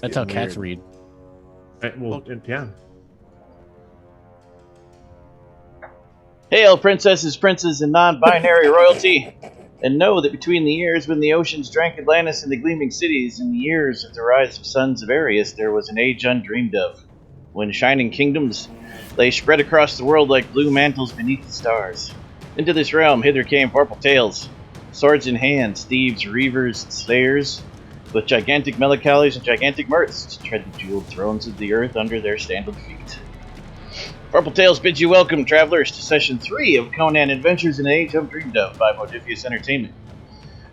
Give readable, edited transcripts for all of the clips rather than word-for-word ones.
That's how cats read. Well, yeah. Hail, princesses, princes, and non-binary royalty, and know that between the years when the oceans drank Atlantis and the gleaming cities, and the years of the rise of sons of Arius, there was an age undreamed of, when shining kingdoms lay spread across the world like blue mantles beneath the stars. Into this realm hither came purple tales, swords in hands, thieves, reavers, and slayers, with gigantic melancholies and gigantic mirths to tread the jeweled thrones of the earth under their standard feet. Purple Tales bids you welcome, travelers, to Session 3 of Conan Adventures in Age Undreamed of by Modifius Entertainment.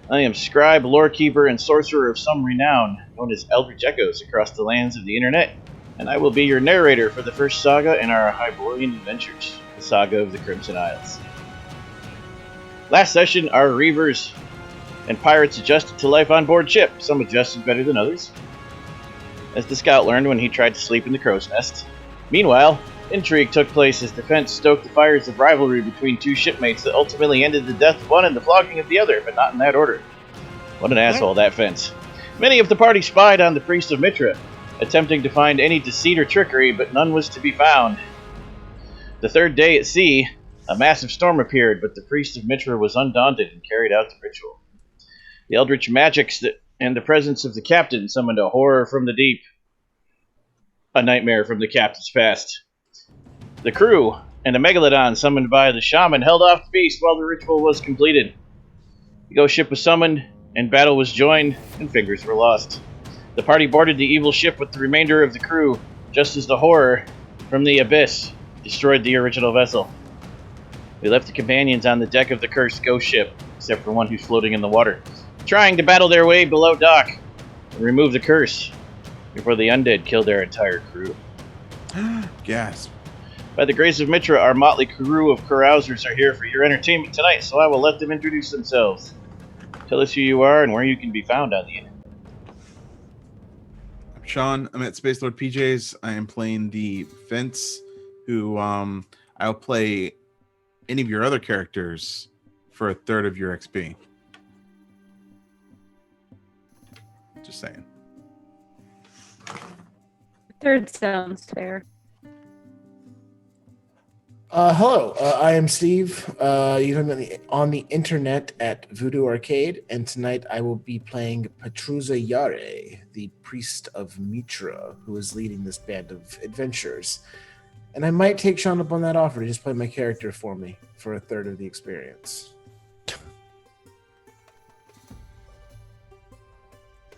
I am scribe, lorekeeper, and sorcerer of some renown, known as Eldritch Echoes across the lands of the internet, and I will be your narrator for the first saga in our Hyborian adventures, the Saga of the Crimson Isles. Last session, our reavers and pirates adjusted to life on board ship, some adjusted better than others, as the scout learned when he tried to sleep in the crow's nest. Meanwhile, intrigue took place as defense stoked the fires of rivalry between two shipmates that ultimately ended the death of one and the flogging of the other, but not in that order. What an asshole, that fence. Many of the party spied on the priest of Mitra, attempting to find any deceit or trickery, but none was to be found. The third day at sea, a massive storm appeared, but the priest of Mitra was undaunted and carried out the ritual. The eldritch magics and the presence of the captain summoned a horror from the deep, a nightmare from the captain's past. The crew and a megalodon summoned by the shaman held off the beast while the ritual was completed. The ghost ship was summoned, and battle was joined, and fingers were lost. The party boarded the evil ship with the remainder of the crew, just as the horror from the abyss destroyed the original vessel. We left the companions on the deck of the cursed ghost ship, except for one who's floating in the water, trying to battle their way below dock and remove the curse before the undead killed their entire crew. Gasp. By the grace of Mitra, our motley crew of carousers are here for your entertainment tonight, so I will let them introduce themselves. Tell us who you are and where you can be found on the internet. I'm Sean. I'm at Space Lord PJ's. I am playing the Fence, who I'll play any of your other characters for a third of your XP. Just saying. Third sounds fair. Hello, I am Steve. You can find me on the internet at Voodoo Arcade, and tonight I will be playing Petruza Yare, the priest of Mitra, who is leading this band of adventurers. And I might take Sean up on that offer to just play my character for me for a third of the experience.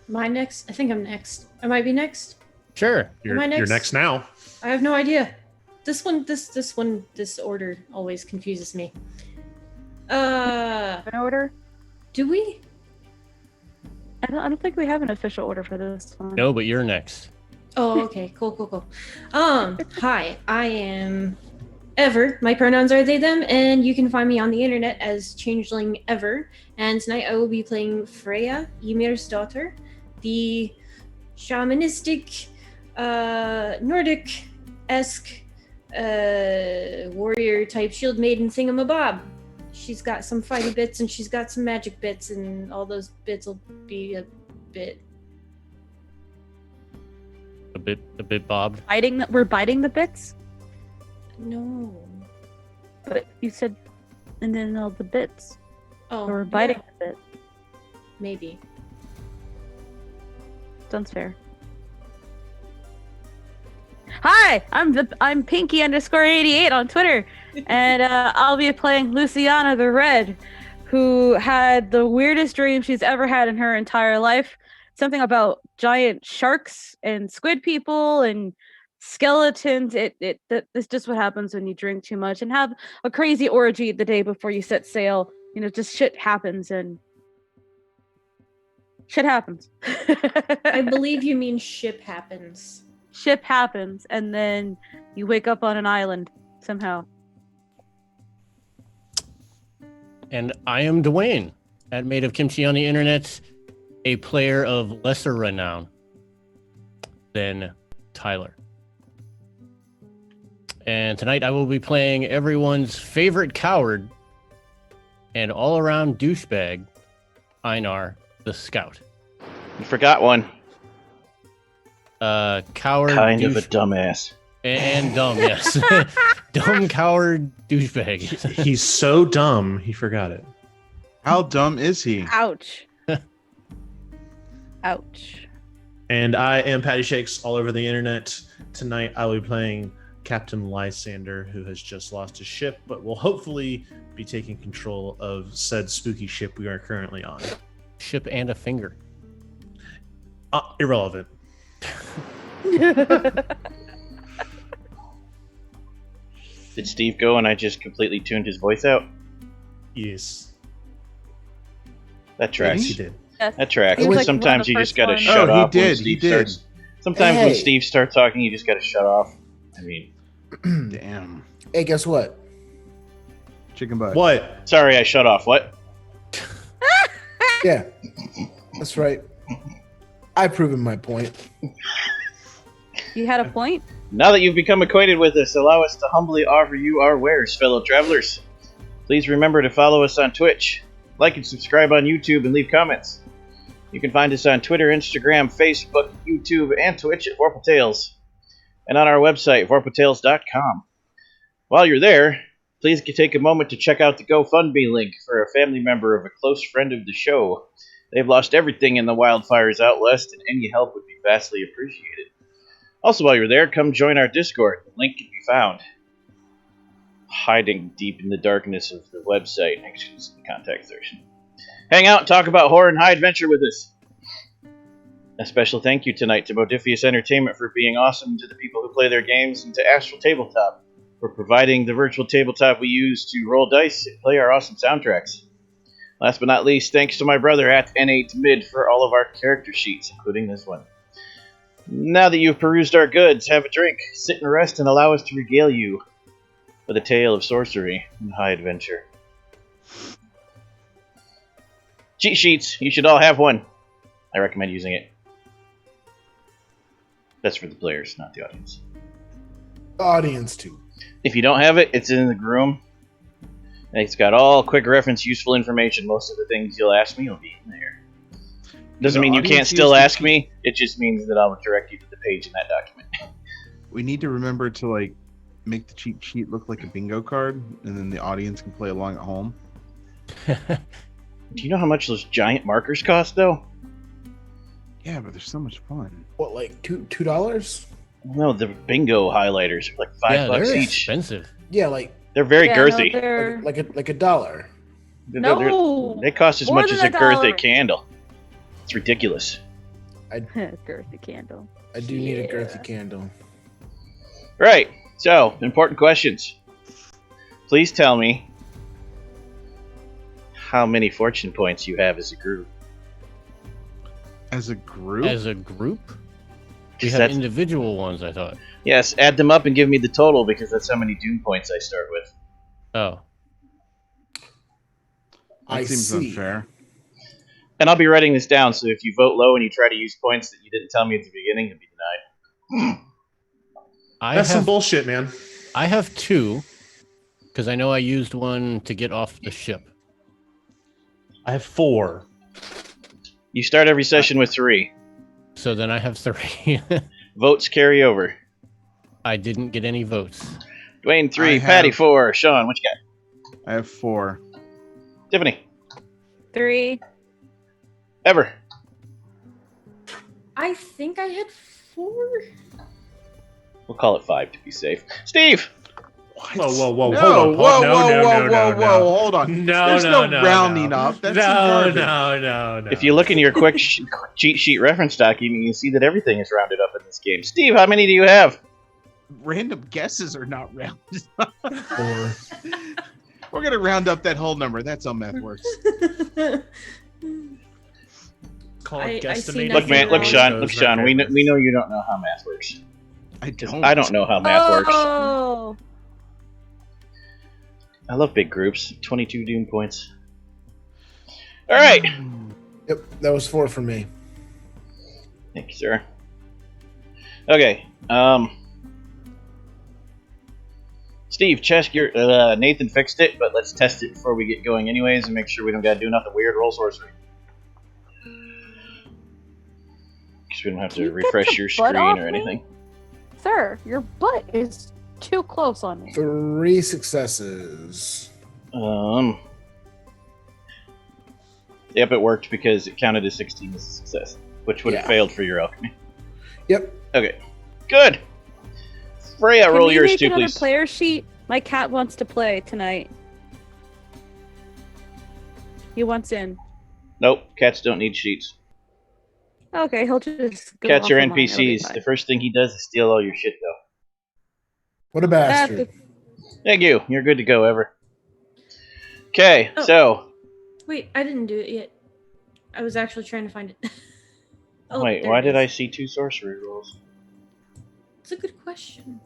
Am I next? I think I'm next. I might be next. Sure. Am I next? You're next now. I have no idea. This order always confuses me. An order? Do we? I don't think we have an official order for this one. No, but you're next. Oh, okay. Cool. Hi, I am Ever. My pronouns are they, them, and you can find me on the internet as Changeling Ever. And tonight I will be playing Freya, Ymir's daughter, the shamanistic, Nordic-esque warrior type shield maiden thingamabob. She's got some fighty bits and she's got some magic bits, and all those bits will be a bit Bob. We're biting the bits? no. But you said, and then all the bits. Oh, So we're biting yeah, the bit. maybe. Sounds fair. Hi, I'm Pinky_88 on Twitter, and I'll be playing Luciana the Red, who had the weirdest dream she's ever had in her entire life. Something about giant sharks and squid people and skeletons. It's just what happens when you drink too much and have a crazy orgy the day before you set sail. You know, just shit happens and shit happens. I believe you mean ship happens. Ship happens, and then you wake up on an island somehow. And I am Dwayne, at Made of Kimchi on the internet, a player of lesser renown than Tyler. And tonight I will be playing everyone's favorite coward and all-around douchebag, Einar the Scout. You forgot one. coward, Kind of a dumbass. and dumb. Yes, dumb coward douchebag. He's so dumb, he forgot it. How dumb is he? Ouch. Ouch. And I am Patty Shakes all over the internet. Tonight I will be playing Captain Lysander, who has just lost his ship, but will hopefully be taking control of said spooky ship we are currently on. Ship and a finger. Irrelevant. Did Steve go and I just completely tuned his voice out? Yes. That tracks. He did. Yes. That tracks. He was like Sometimes one of the you just first gotta ones. shut Oh, he off. did, When he Steve did. starts. Sometimes when Hey. Steve starts talking, you just gotta shut off. I mean, Damn. Hey, guess what? Chicken butt. What? sorry, I shut off. What? Yeah, that's right. I've proven my point. You had a point? Now that you've become acquainted with us, allow us to humbly offer you our wares, fellow travelers. Please remember to follow us on Twitch, like and subscribe on YouTube, and leave comments. You can find us on Twitter, Instagram, Facebook, YouTube, and Twitch at Vorpal Tales, and on our website, vorpaltales.com. While you're there, please take a moment to check out the GoFundMe link for a family member of a close friend of the show. They've lost everything in the wildfires out west, and any help would be vastly appreciated. Also, while you're there, come join our Discord. The link can be found hiding deep in the darkness of the website next to the contact section. Hang out and talk about horror and high adventure with us. A special thank you tonight to Modifius Entertainment for being awesome, to the people who play their games, and to Astral Tabletop for providing the virtual tabletop we use to roll dice and play our awesome soundtracks. Last but not least, thanks to my brother at N8Mid for all of our character sheets, including this one. Now that you've perused our goods, have a drink, sit and rest, and allow us to regale you with a tale of sorcery and high adventure. Cheat sheets, you should all have one. I recommend using it. That's for the players, not the audience. Audience too. If you don't have it, it's in the room. And it's got all quick reference, useful information. Most of the things you'll ask me will be in there. Doesn't mean you can't still ask me. It just means that I'll direct you to the page in that document. We need to remember to make the cheat sheet look like a bingo card, and then the audience can play along at home. Do you know how much those giant markers cost, though? Yeah, but they're so much fun. What, like $2? No, the bingo highlighters are like $5 they're each. expensive. Yeah, like They're very Yeah, girthy. No, they're... like a $1. No! They cost as More much than as a girthy $1. candle. It's ridiculous. Girthy candle. I do need a Yeah. girthy candle. Right. So, important questions. Please tell me how many fortune points you have as a group. As a group? As a group, we Because have that's- individual ones. I thought. Yes, add them up and give me the total, because that's how many Doom points I start with. Oh, that I seems see. unfair. And I'll be writing this down, so if you vote low and you try to use points that you didn't tell me at the beginning, you'll be denied. That's some bullshit, man. I have 2, because I know I used one to get off the ship. I have 4. You start every session with 3. So then I have 3. Votes carry over. I didn't get any votes. Dwayne 3, I Patty have- 4, Sean, what you got? I have 4. Tiffany, 3. Ever. I think I had 4. We'll call it 5 to be safe. Steve! Whoa, whoa, whoa, No, hold on. whoa, No, whoa, no, whoa, no, whoa, no, whoa, hold on. No, There's no, no no, rounding no. up. That's no, garbage. no. If you look in your quick cheat sheet reference document, you can see that everything is rounded up in this game. Steve, how many do you have? Random guesses are not rounded. Or We're going to round up that whole number. That's how math works. call I it see guesstimating. Look, man, look, Those Sean, we know you don't know how math works. I 'Cause don't. I don't know how math works. Oh! I love big groups. 22 Doom points. All right. yep, that was 4 for me. Thank you, sir. Okay. Steve, check your. Nathan fixed it, but let's test it before we get going, anyways, and make sure we don't gotta do nothing weird. Roll sorcery. we don't have Can to you get refresh your your butt screen off or me? anything. Sir, your butt is too close on me. 3 successes. Yep, it worked because it counted as 16 as a success, which would have Yeah. failed for your alchemy. Yep. Okay, good. Freya, Can roll we yours make too, another please. player sheet? My cat wants to play tonight. He wants in. Nope, cats don't need sheets. Okay, he'll just go Cats off are of mine, it'll be NPCs. fine. The first thing he does is steal all your shit, though. What a bastard. Thank you. You're good to go, Ever. Okay, Oh. so Wait, I didn't do it yet. I was actually trying to find it. Oh, wait, there why it did I is. see 2 sorcery rolls? It's a good question.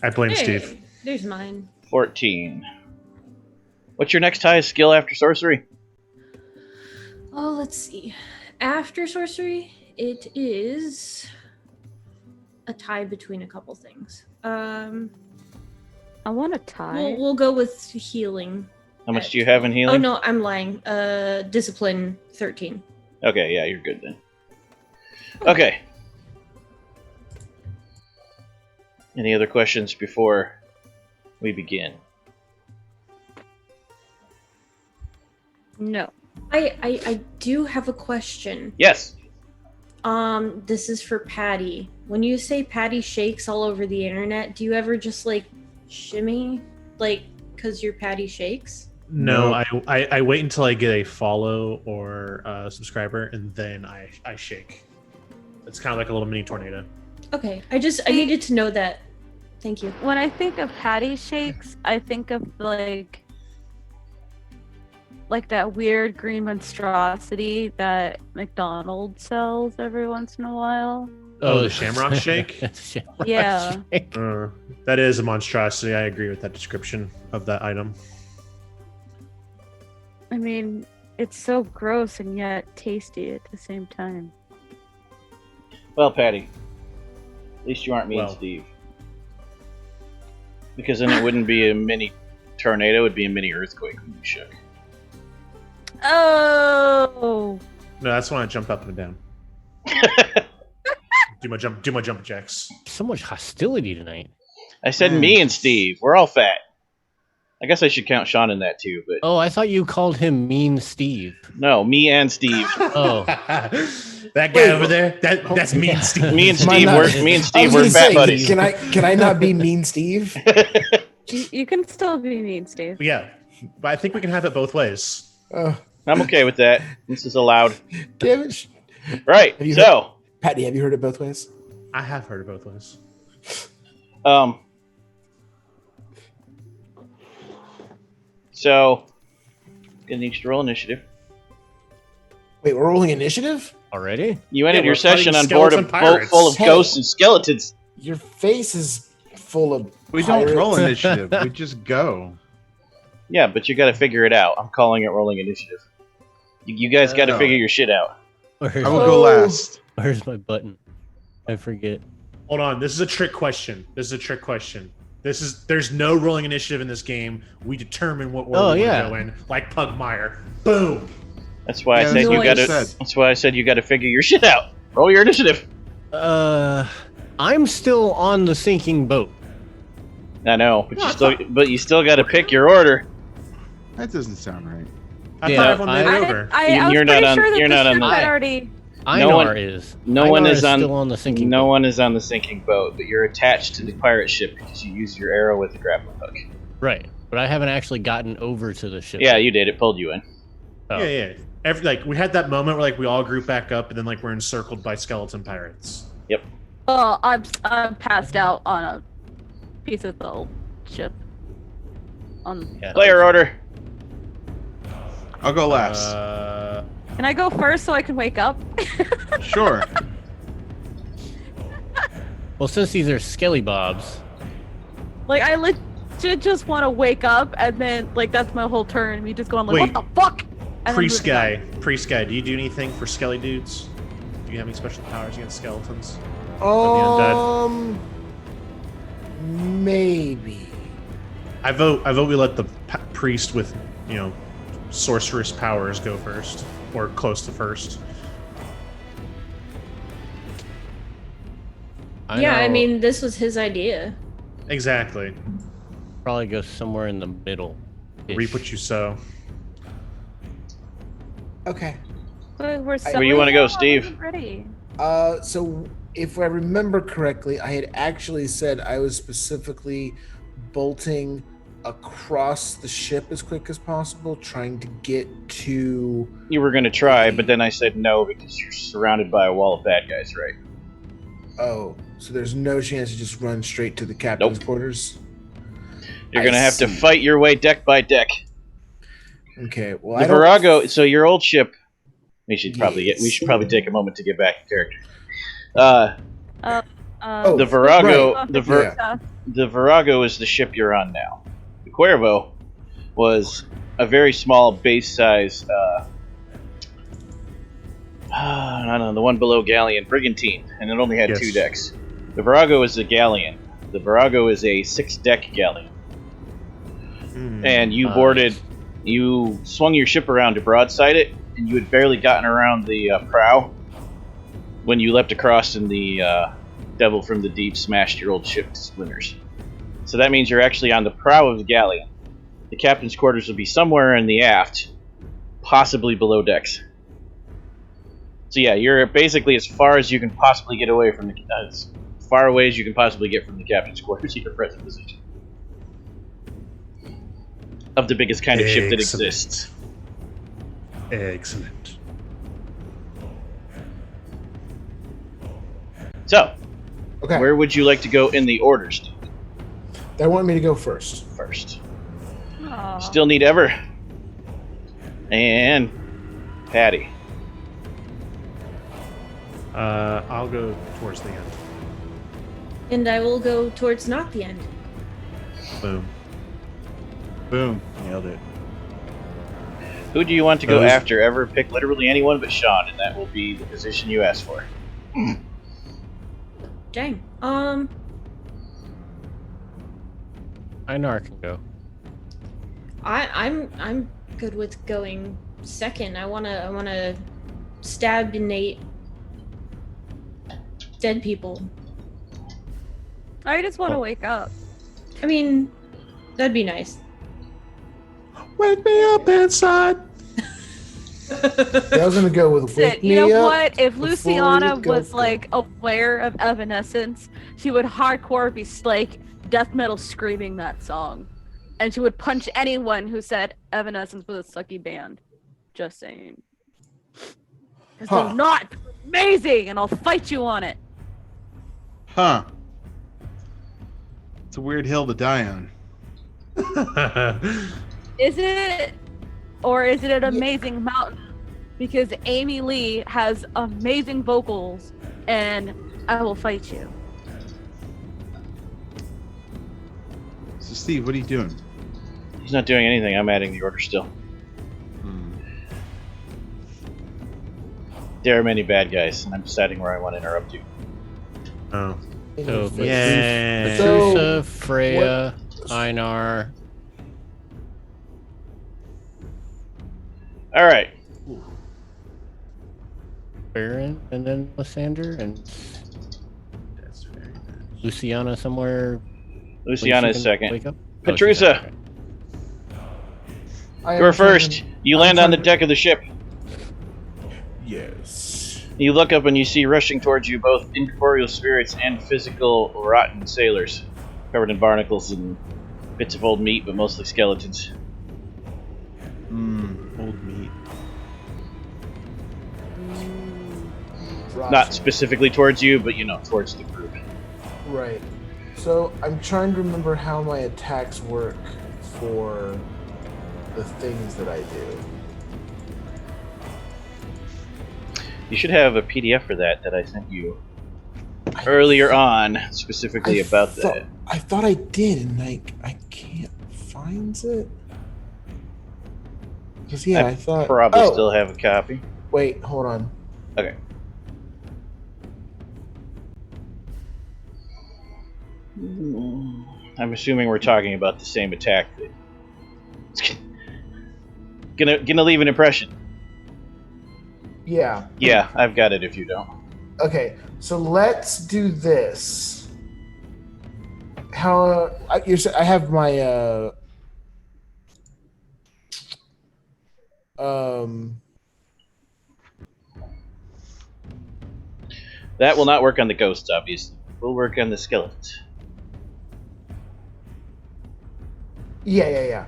I blame Hey, Steve. there's mine. 14. What's your next highest skill after sorcery? Oh, let's see. After sorcery, it is a tie between a couple things. I want a tie. We'll go with healing. How much do you have in healing? Oh no, I'm lying. Discipline 13. Okay, yeah, you're good then. Okay. Any other questions before we begin? No. I do have a question. Yes. This is for Patty. When you say Patty shakes all over the internet, do you ever just like shimmy, like because your Patty shakes? No, I wait until I get a follow or a subscriber, and then I shake. It's kind of like a little mini tornado. Okay, I needed to know that. Thank you. When I think of patty shakes, I think of like that weird green monstrosity that McDonald's sells every once in a while. Oh, the Shamrock Shake? Shamrock Yeah. Shake. That is a monstrosity. I agree with that description of that item. I mean, it's so gross and yet tasty at the same time. Well, Patty, at least you aren't me and Well. Steve. Because then it wouldn't be a mini tornado, it'd be a mini earthquake when you shook. Oh! No, that's when I jump up and down. Do my jump jacks. So much hostility tonight. I said me and Steve. We're all fat. I guess I should count Sean in that too, but Oh, I thought you called him Mean Steve. no, me and Steve. Oh, That guy over there, that's me and Steve. Me and Am I Steve, not- we're gonna fat say, buddies. Can I not be Mean Steve? You can still be mean, Steve. Yeah, but I think we can have it both ways. I'm okay with that. This is allowed. Damn it. Right. Have you So, Patty, have you heard it both ways? I have heard it both ways. So gonna need you to roll initiative. Wait, we're rolling initiative? already? You ended Yeah, your we're fighting session on board a skeleton boat pirates. full of Hey. ghosts and skeletons. Your face is full of We don't roll pirates. initiative. We just go. Yeah, but you got to figure it out. I'm calling it rolling initiative. You guys got to No. figure your shit out. Where's, I will go last. where's my button? I forget. Hold on, this is a trick question. There's no rolling initiative in this game. We determine what order Oh, we yeah. want to go in, like Pugmire. Boom. That's why Yeah, I said that's you what got I to. said. That's why I said you got to figure your shit out. Roll your initiative. I'm still on the sinking boat. I know, but you still got to pick your order. That doesn't sound right. I Yeah, thought everyone made it over. I was You're not pretty on- sure that you're the not on ship the- had already. No one- Einar is. no one Einar is on- still on the sinking No boat. one is on the sinking boat, but you're attached to the pirate ship because you used your arrow with the grappling hook. Right, but I haven't actually gotten over to the ship. Yeah, you did. It pulled you in. Oh. Yeah. We had that moment where we all group back up, and then we're encircled by skeleton pirates. Oh, I'm passed out on a piece of the old ship. Yeah. Player order. I'll go last. Can I go first so I can wake up? Sure. Well, since these are skelly bobs, Like, I legit just want to wake up, and then, like, that's my whole turn. Me just going, like, Wait. what the fuck? And then Priest moving guy, do you do anything for skelly dudes? Do you have any special powers against skeletons? Maybe. I vote we let the priest with sorceress powers go first, or close to first. I know mean, this was his idea. Exactly. probably go somewhere in the middle. Reap what you sow. Okay. Where Where you wanna go, Steve? Ready. So if I remember correctly, I had actually said I was specifically bolting across the ship as quick as possible, trying to get to. You were gonna try, but then I said no because you're surrounded by a wall of bad guys, right? Oh, so there's no chance to just run straight to the captain's quarters? You're I gonna have to see. fight your way deck by deck. Okay, well, The I don't. Virago. So your old ship. We should probably Yes. take a moment to get back in character. Oh, The Virago. right. The Virago is the ship you're on now. The Cuervo was a very small base size. I don't know, the one below galleon, brigantine, and it only had Yes. 2 decks. The Virago is a galleon. The Virago is a 6-deck galleon. And you boarded, you swung your ship around to broadside it, and you had barely gotten around the prow when you leapt across and the Devil from the Deep smashed your old ship to splinters. So that means you're actually on the prow of the galleon. The captain's quarters will be somewhere in the aft, possibly below decks. So yeah, you're basically as far as you can possibly get away from as far away as you can possibly get from the captain's quarters in your present position. Of the biggest kind of ship that Excellent. exists. Excellent. So, Okay. where would you like to go in the order, Steve? They want me to go first. First. Aw. Still need Ever. And Patty. I'll go towards the end. And I will go towards not the end. Boom. Boom. Nailed it. Who do you want to go Those- after? Ever pick literally anyone but Sean, and that will be the position you asked for. Dang. Einar can go. I'm good with going second. I wanna stab innate dead people. I just want to Oh. wake up. I mean, that'd be nice. Wake me up inside. I was gonna go with wake You know me up what? If before Luciana you go was go. like aware of Evanescence, she would hardcore be like death metal screaming that song, and she would punch anyone who said Evanescence was a sucky band. Just saying. Because Huh. they're not amazing, and I'll fight you on it. Huh. It's a weird hill to die on. Is it, or is it an amazing mountain? Because Amy Lee has amazing vocals, and I will fight you. So, Steve, what are you doing? He's not doing anything. I'm adding the order still. There are many bad guys, and I'm deciding where I want to interrupt you. Oh. So, Yeah. Medusa, Freya, Einar. All right. Baron, and then Lysander, and That's very nice. Luciana somewhere. Luciana when is she can second. Wake up? Petrusa, Okay. I am you're first. trying You I'm land on the trying deck of the ship. Yes. You look up and you see rushing towards you both incorporeal spirits and physical rotten sailors, covered in barnacles and bits of old meat, but mostly skeletons. Old meat. Not specifically towards you, but towards the group. Right. So I'm trying to remember how my attacks work for the things that I do. You should have a PDF for that I sent you earlier on, specifically about that. I thought I did, and I can't find it. Because I thought Probably oh, still have a copy. Wait, hold on. Okay. I'm assuming we're talking about the same attack. It's gonna leave an impression. Yeah. Yeah, I've got it if you don't. Okay, so let's do this. How I have my That will not work on the ghosts, obviously. We'll work on the skeletons. yeah.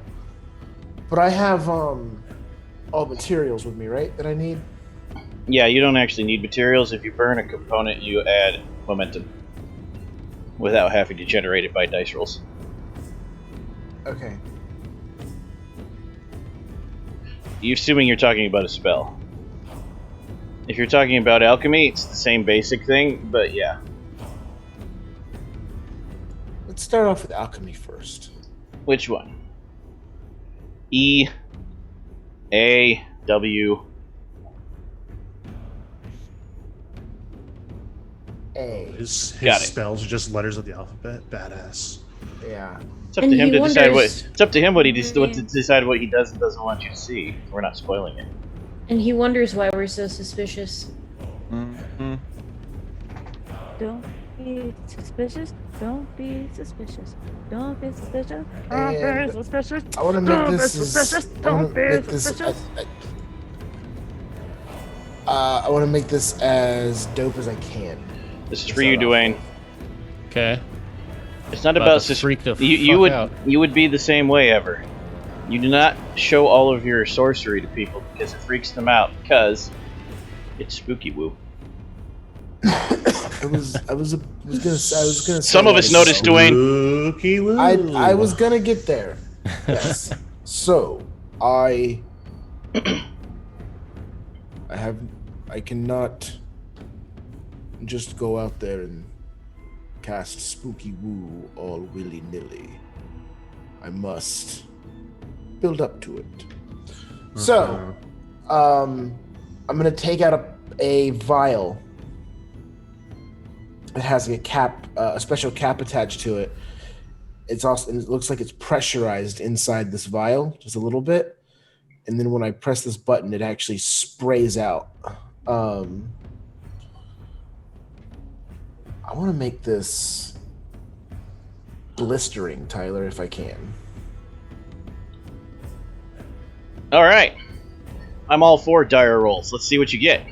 But I have all materials with me, right? That I need. Yeah, you don't actually need materials. If you burn a component, you add momentum without having to generate it by dice rolls. Okay. You're assuming you're talking about a spell. If you're talking about alchemy, it's the same basic thing, but yeah. Let's start off with alchemy first. Which one? E, A, W. A. His Got it. spells are just letters of the alphabet. Badass. Yeah. It's up And to him he to decide what. wonders- It's up to him what he to decide what he does and doesn't want you to see. We're not spoiling it. And he wonders why we're so suspicious. Mm-hmm. Don't be suspicious. Don't be suspicious. Don't be suspicious. Don't And be suspicious. I want to make Don't be this suspicious. I wanna Don't be make this. suspicious. I want to make this as dope as I can. This is for you, Dwayne. Okay. It's not About about to freak the you fuck would out. you would be the same way ever. You do not show all of your sorcery to people because it freaks them out because it's spooky woo. I was gonna say Some of us noticed, Dwayne. Spooky woo. I was gonna get there. Yes. So I cannot just go out there and cast spooky woo all willy nilly. I must build up to it. So, I'm gonna take out a vial. It has a cap, a special cap attached to it. It looks like it's pressurized inside this vial just a little bit, and then when I press this button, it actually sprays out. I want to make this blistering, Tyler, if I can. All right, I'm all for dire rolls. Let's see what you get.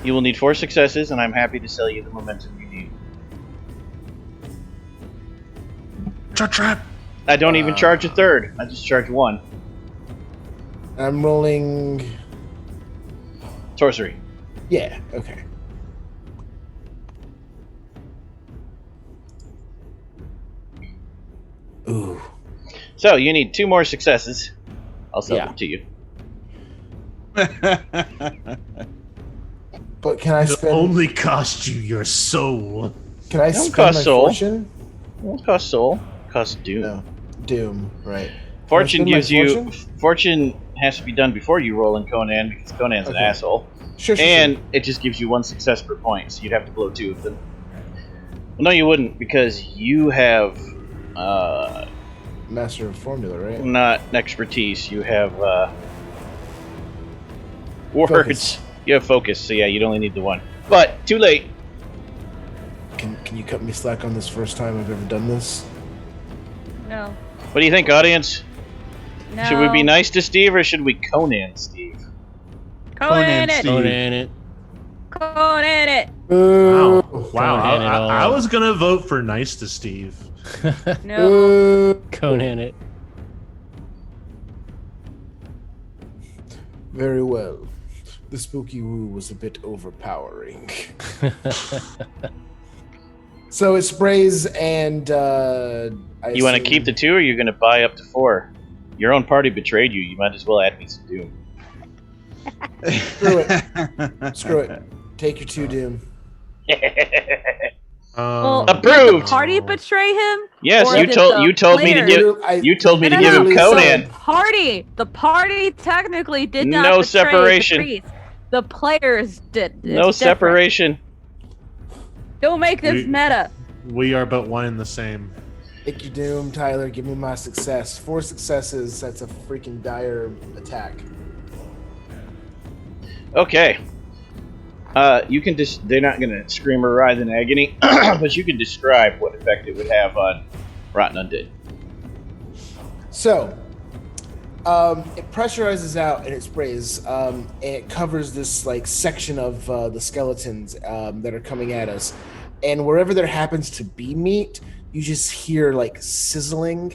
You will need 4 successes, and I'm happy to sell you the momentum you need. Trap. I don't even charge a third. I just charge 1. I'm rolling. Sorcery. Yeah. Okay. Ooh. So you need 2 more successes. I'll sell Yeah. them to you. But can I It'll spend? only cost you your soul. Can I Don't spend cost my soul. fortune? Won't cost soul. Cost doom. No. Doom. Right. Fortune Can I gives spend my you. fortune? Fortune has to be done before you roll in Conan because Conan's an Okay. asshole. Sure. And it just gives you 1 success per point, so you'd have to blow 2 of them. Well, no, you wouldn't, because you have Master of Formula, right? not expertise. You have words. Focus. You have focus, so yeah, you'd only need the 1. But too late. Can you cut me slack on this first time I've ever done this? No. What do you think, audience? No. Should we be nice to Steve or should we Conan Steve? Conan it. Steve. Conan it. Conan it. Wow. Ooh. Wow. Conan it all. I was gonna vote for nice to Steve. No. Ooh. Conan it. Very well. The spooky woo was a bit overpowering. So it sprays and You want to keep the 2 or you're going to buy up to 4? Your own party betrayed you. You might as well add me some doom. Screw it. Screw it. Take your 2 doom. Well, Um, Approved. Did the party betray him? Yes, Or you did told the you told me to player- give you told me to No, give no, him no, Conan. The party technically did not No betray separation. the priest. The players did. It's No different. separation. Don't make this We- meta. we are but one and the same. Take your doom, Tyler. Give me my success. 4 successes. That's a freaking dire attack. Okay. You can just, they're not going to scream or writhe in agony, but you can describe what effect it would have on Rotten Undead. So, it pressurizes out and it sprays, and it covers this like section of the skeletons that are coming at us. And wherever there happens to be meat, you just hear like sizzling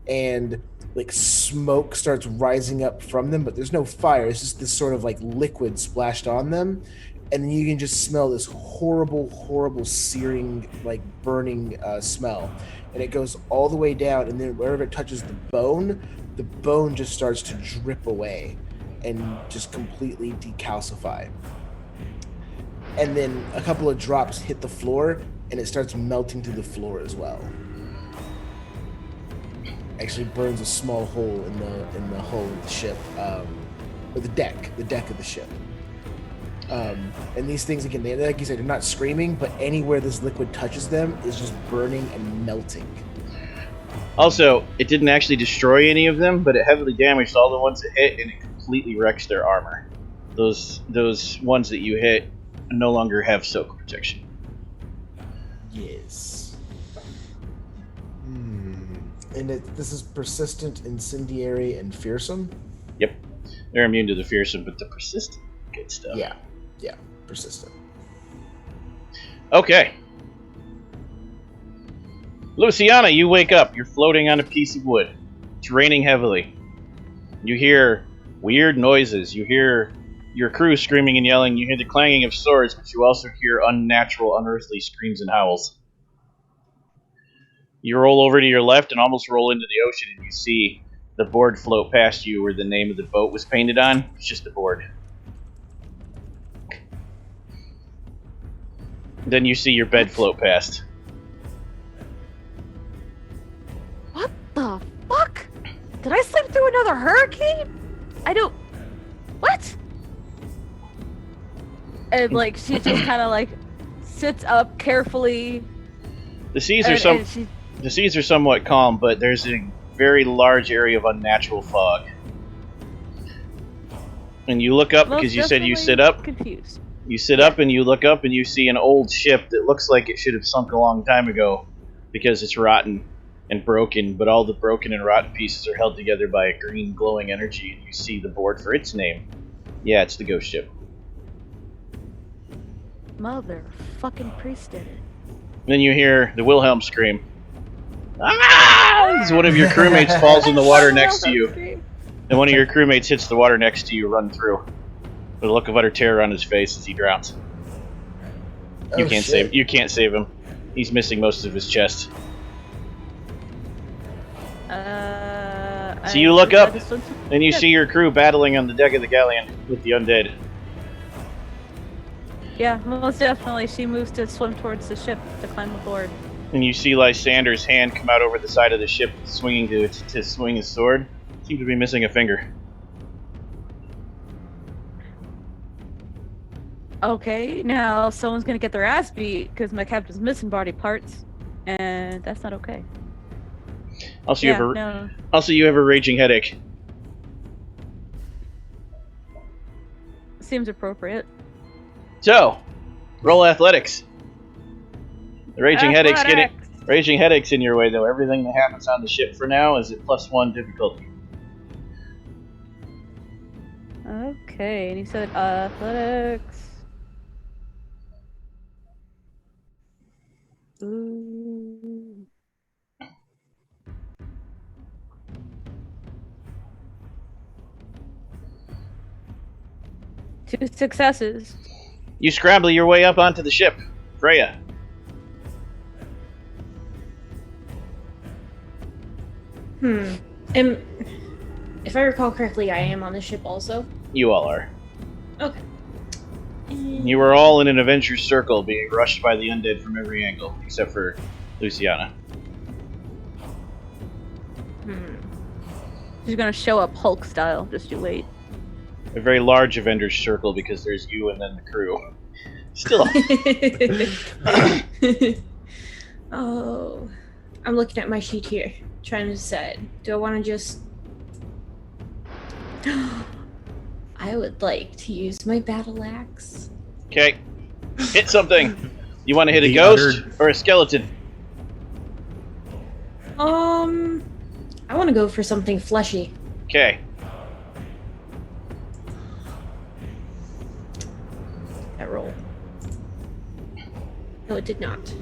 and like smoke starts rising up from them, but there's no fire. It's just this sort of like liquid splashed on them. And then you can just smell this horrible, horrible searing, like burning smell. And it goes all the way down, and then wherever it touches the bone just starts to drip away and just completely decalcify. And then a couple of drops hit the floor, and it starts melting through the floor as well. Actually burns a small hole in the hull of the ship, or the deck of the ship. And these things, again, they, like you said, they're not screaming, but anywhere this liquid touches them is just burning and melting. Also, it didn't actually destroy any of them, but it heavily damaged all the ones it hit, and it completely wrecks their armor. Those ones that you hit no longer have soak protection. Yes. And this is persistent, incendiary, and fearsome? Yep. They're immune to the fearsome, but the persistent, good stuff. Yeah, persistent. Okay. Luciana, you wake up. You're floating on a piece of wood. It's raining heavily. You hear weird noises. You hear your crew screaming and yelling. You hear the clanging of swords, but you also hear unnatural, unearthly screams and howls. You roll over to your left and almost roll into the ocean, and you see the board float past you where the name of the boat was painted on. It's just a board. Then you see your bed float past. What the fuck? Did I sleep through another hurricane? What? And like she just kind of like sits up carefully. The seas are somewhat calm, but there's a very large area of unnatural fog. And you look up because you said you sit up. Confused. You sit up and you look up and you see an old ship that looks like it should have sunk a long time ago because it's rotten and broken, but all the broken and rotten pieces are held together by a green glowing energy, and you see the board for its name. Yeah, it's the ghost ship. Mother fucking priest did it. Then you hear the Wilhelm scream. Ah! As one of your crewmates falls in the water next to you, and one of your crewmates hits the water next to you, run through, with a look of utter terror on his face as he drowns. You can't save him. He's missing most of his chest. So you look up, and you see your crew battling on the deck of the galleon with the undead. Yeah, most definitely. She moves to swim towards the ship to climb aboard. And you see Lysander's hand come out over the side of the ship, swinging to swing his sword. Seems to be missing a finger. Okay, now someone's gonna get their ass beat because my captain's missing body parts, and that's not okay. Also, you have a raging headache. Seems appropriate. So, roll athletics. The raging headache's in your way, though. Everything that happens on the ship for now is at +1 difficulty. Okay, and you said athletics. Ooh. Two successes. You scramble your way up onto the ship. Freya. If I recall correctly, I am on the ship also. You all are. Okay. You are all in an Avengers circle, being rushed by the undead from every angle, except for Luciana. She's gonna show up Hulk style. Just you wait. A very large Avengers circle because there's you and then the crew. Still. Oh, I'm looking at my sheet here, trying to decide. Do I want to just? I I would like to use my battle axe. Okay. Hit something. You want to hit a The ghost uttered- or a skeleton? I want to go for something fleshy. Okay. That roll. No, it did not.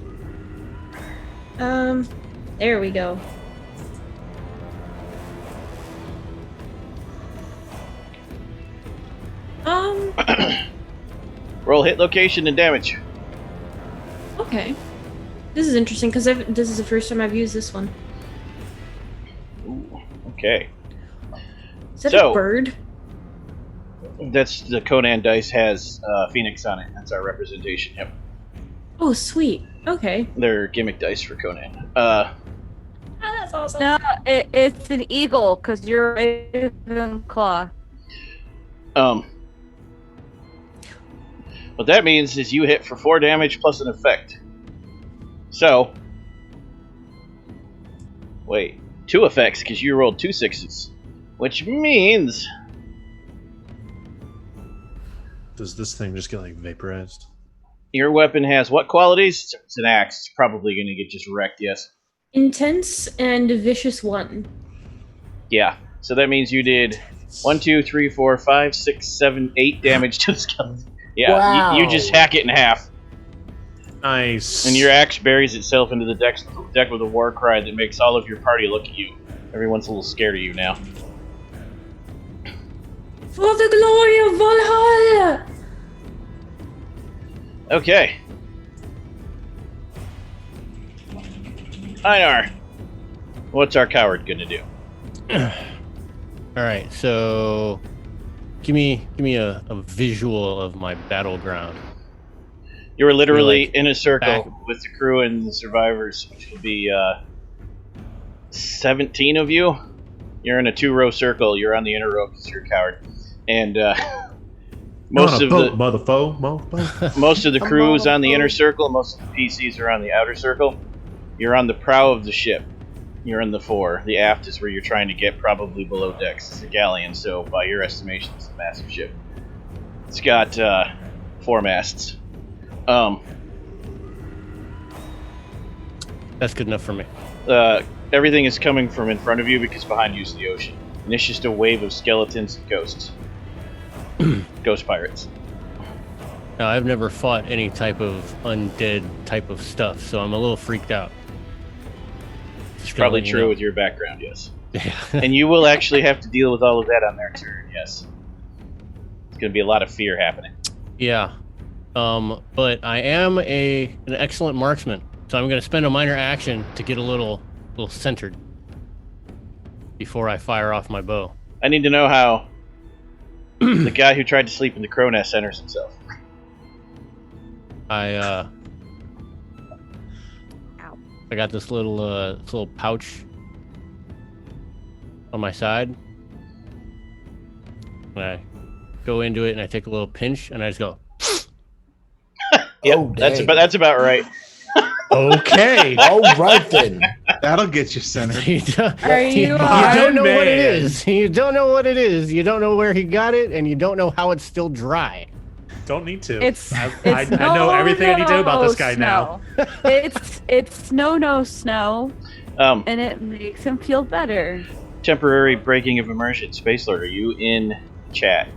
There we go. Roll hit location and damage. Okay. This is interesting because this is the first time I've used this one. Ooh, okay. Is that So- a bird? That's the Conan dice has Phoenix on it. That's our representation. Yep. Oh, sweet. Okay. They're gimmick dice for Conan. Oh, that's awesome. No, it's an eagle because you're Ravenclaw. What that means is you hit for 4 damage plus an effect. So, wait, 2 effects because you rolled 2 6s, which means Does this thing just get like vaporized? your weapon has what qualities? It's an axe. It's probably going to get just wrecked. Yes. Intense and vicious 1. Yeah. So that means you did 1, 2, 3, 4, 5, 6, 7, 8 damage to the skeleton. Yeah. Wow. You just hack it in half. Nice. And your axe buries itself into the deck with a war cry that makes all of your party look at you. Everyone's a little scared of you now. For the glory of Valhalla! Okay. Einar, what's our coward gonna do? All right, so give me a visual of my battleground. You were literally Like, in a circle back- with the crew and the survivors, which will be 17 of you. You're in a 2-row circle. You're on the inner row because you're a coward. And most of the most of the crew is on the inner circle. Most of the PCs are on the outer circle. You're on the prow of the ship. You're in the fore. The aft is where you're trying to get, probably below decks. It's a galleon, so by your estimation, it's a massive ship. It's got 4 masts. That's good enough for me. Everything is coming from in front of you because behind you is the ocean. And it's just a wave of skeletons and ghosts. Ghost pirates. Now, I've never fought any type of undead type of stuff, so I'm a little freaked out. It's probably true with your background, yes. Yeah. And you will actually have to deal with all of that on their turn, yes. It's going to be a lot of fear happening. Yeah. But I am an excellent marksman, so I'm going to spend a minor action to get a little centered before I fire off my bow. I need to know how the guy who tried to sleep in the crow nest centers himself. I got this little pouch on my side. And I go into it and I take a little pinch and I just go. Yep, Oh, that's dang. about right. Okay. All right then. That'll get you centered. You don't, Are you you on? don't know what it Man. is. You don't know what it is. You don't know where he got it, and you don't know how it's still dry. Don't need to. It's I it's know everything I need to know about this guy now. snow. it's snow, no snow, Um, and it makes him feel better. temporary breaking of immersion. Space Lord, are you in chat?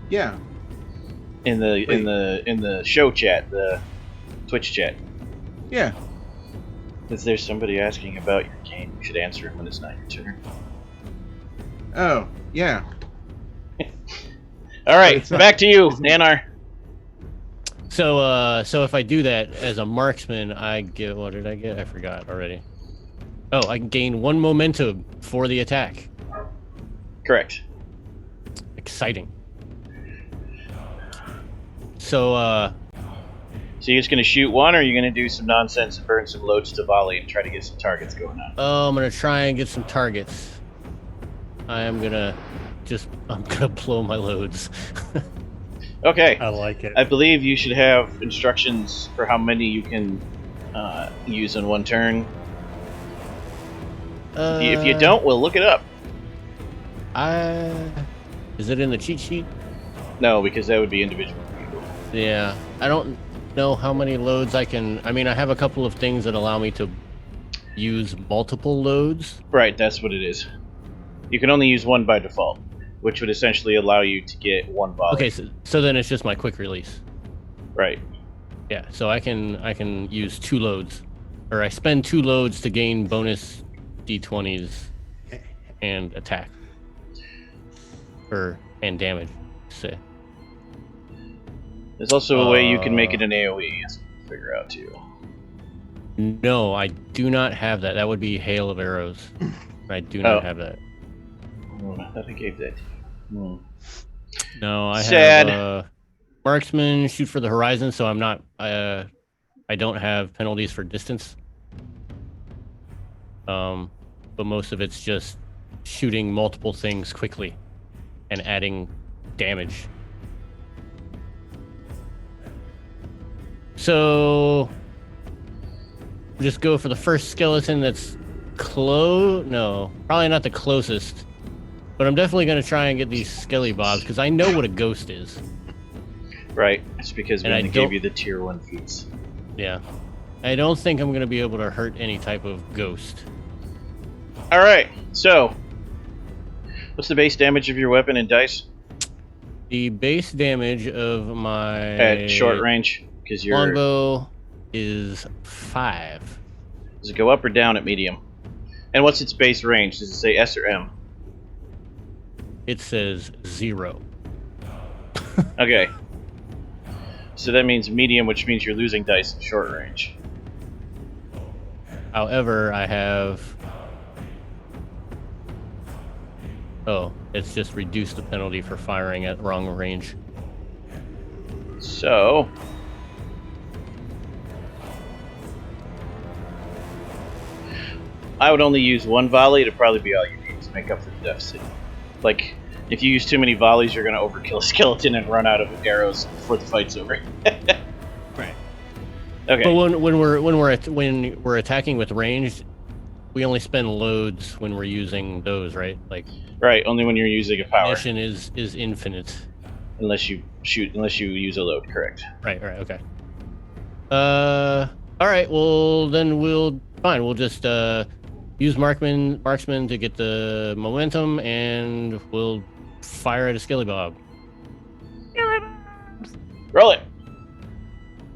Yeah. In the show chat, the Twitch chat. Yeah. Is there somebody asking about your game? You should answer him when it's not your turn. Oh, yeah. All right, It's not- back to you, Nanar. So if I do that as a marksman, I get, what did I get? I forgot already. Oh, I can gain 1 momentum for the attack. Correct. Exciting. So So you're just gonna shoot one, or are you gonna do some nonsense and burn some loads to volley and try to get some targets going on? I'm gonna try and get some targets. I'm gonna blow my loads. Okay. I like it. I believe you should have instructions for how many you can use in one turn. If you don't, we'll look it up. Is it in the cheat sheet? No, because that would be individual. Yeah. I don't know how many loads I can. I mean, I have a couple of things that allow me to use multiple loads. Right, that's what it is. You can only use one by default, which would essentially allow you to get one volley. Okay, so then it's just my quick release. Right. Yeah, so I can use 2 loads, or I spend 2 loads to gain bonus d20s and attack, and damage. Say. There's also a way you can make it an AoE. Yes, figure out too. No, I do not have that. That would be hail of arrows. I do not have that. Oh, I thought I gave that. No, I Sad. have marksman, shoot for the horizon, so I'm not. I don't have penalties for distance. But most of it's just shooting multiple things quickly and adding damage. So just go for the first skeleton that's no, probably not the closest. But I'm definitely going to try and get these skelly bobs because I know what a ghost is. Right. It's because we And I only gave don't- you the tier 1 feats. Yeah. I don't think I'm going to be able to hurt any type of ghost. Alright, so what's the base damage of your weapon and dice? The base damage of my At short range? Because your longbow is 5. Does it go up or down at medium? And what's its base range? Does it say S or M? It says 0. Okay. So that means medium, which means you're losing dice at short range. However, I have... Oh, it's just reduced the penalty for firing at wrong range. So I would only use 1 volley to probably be all you need to make up for the deficit. Like, if you use too many volleys, you're going to overkill a skeleton and run out of arrows before the fight's over. Right. Okay. But when we're attacking with ranged, we only spend loads when we're using those, right? Like Right, only when you're using a power. mission is infinite. Unless you use a load, correct. Right, okay. All right, well then we'll just use marksman to get the momentum, and we'll fire at a skelly bob. Roll it!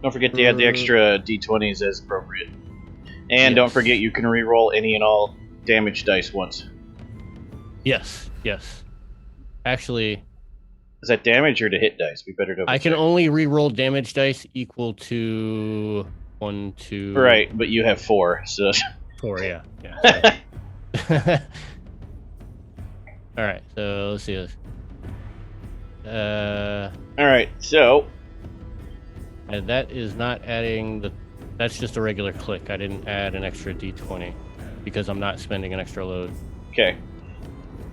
Don't forget to add the extra d20s as appropriate. And don't forget you can re-roll any and all damage dice once. Yes. Actually, Is that damage or to hit dice? We better double I can check. only re-roll damage dice equal to 1, 2. Right, but you have 4, so 4, yeah. All right, so let's see this. Alright, so And that is not adding the. That's just a regular click. I didn't add an extra d20 because I'm not spending an extra load. okay.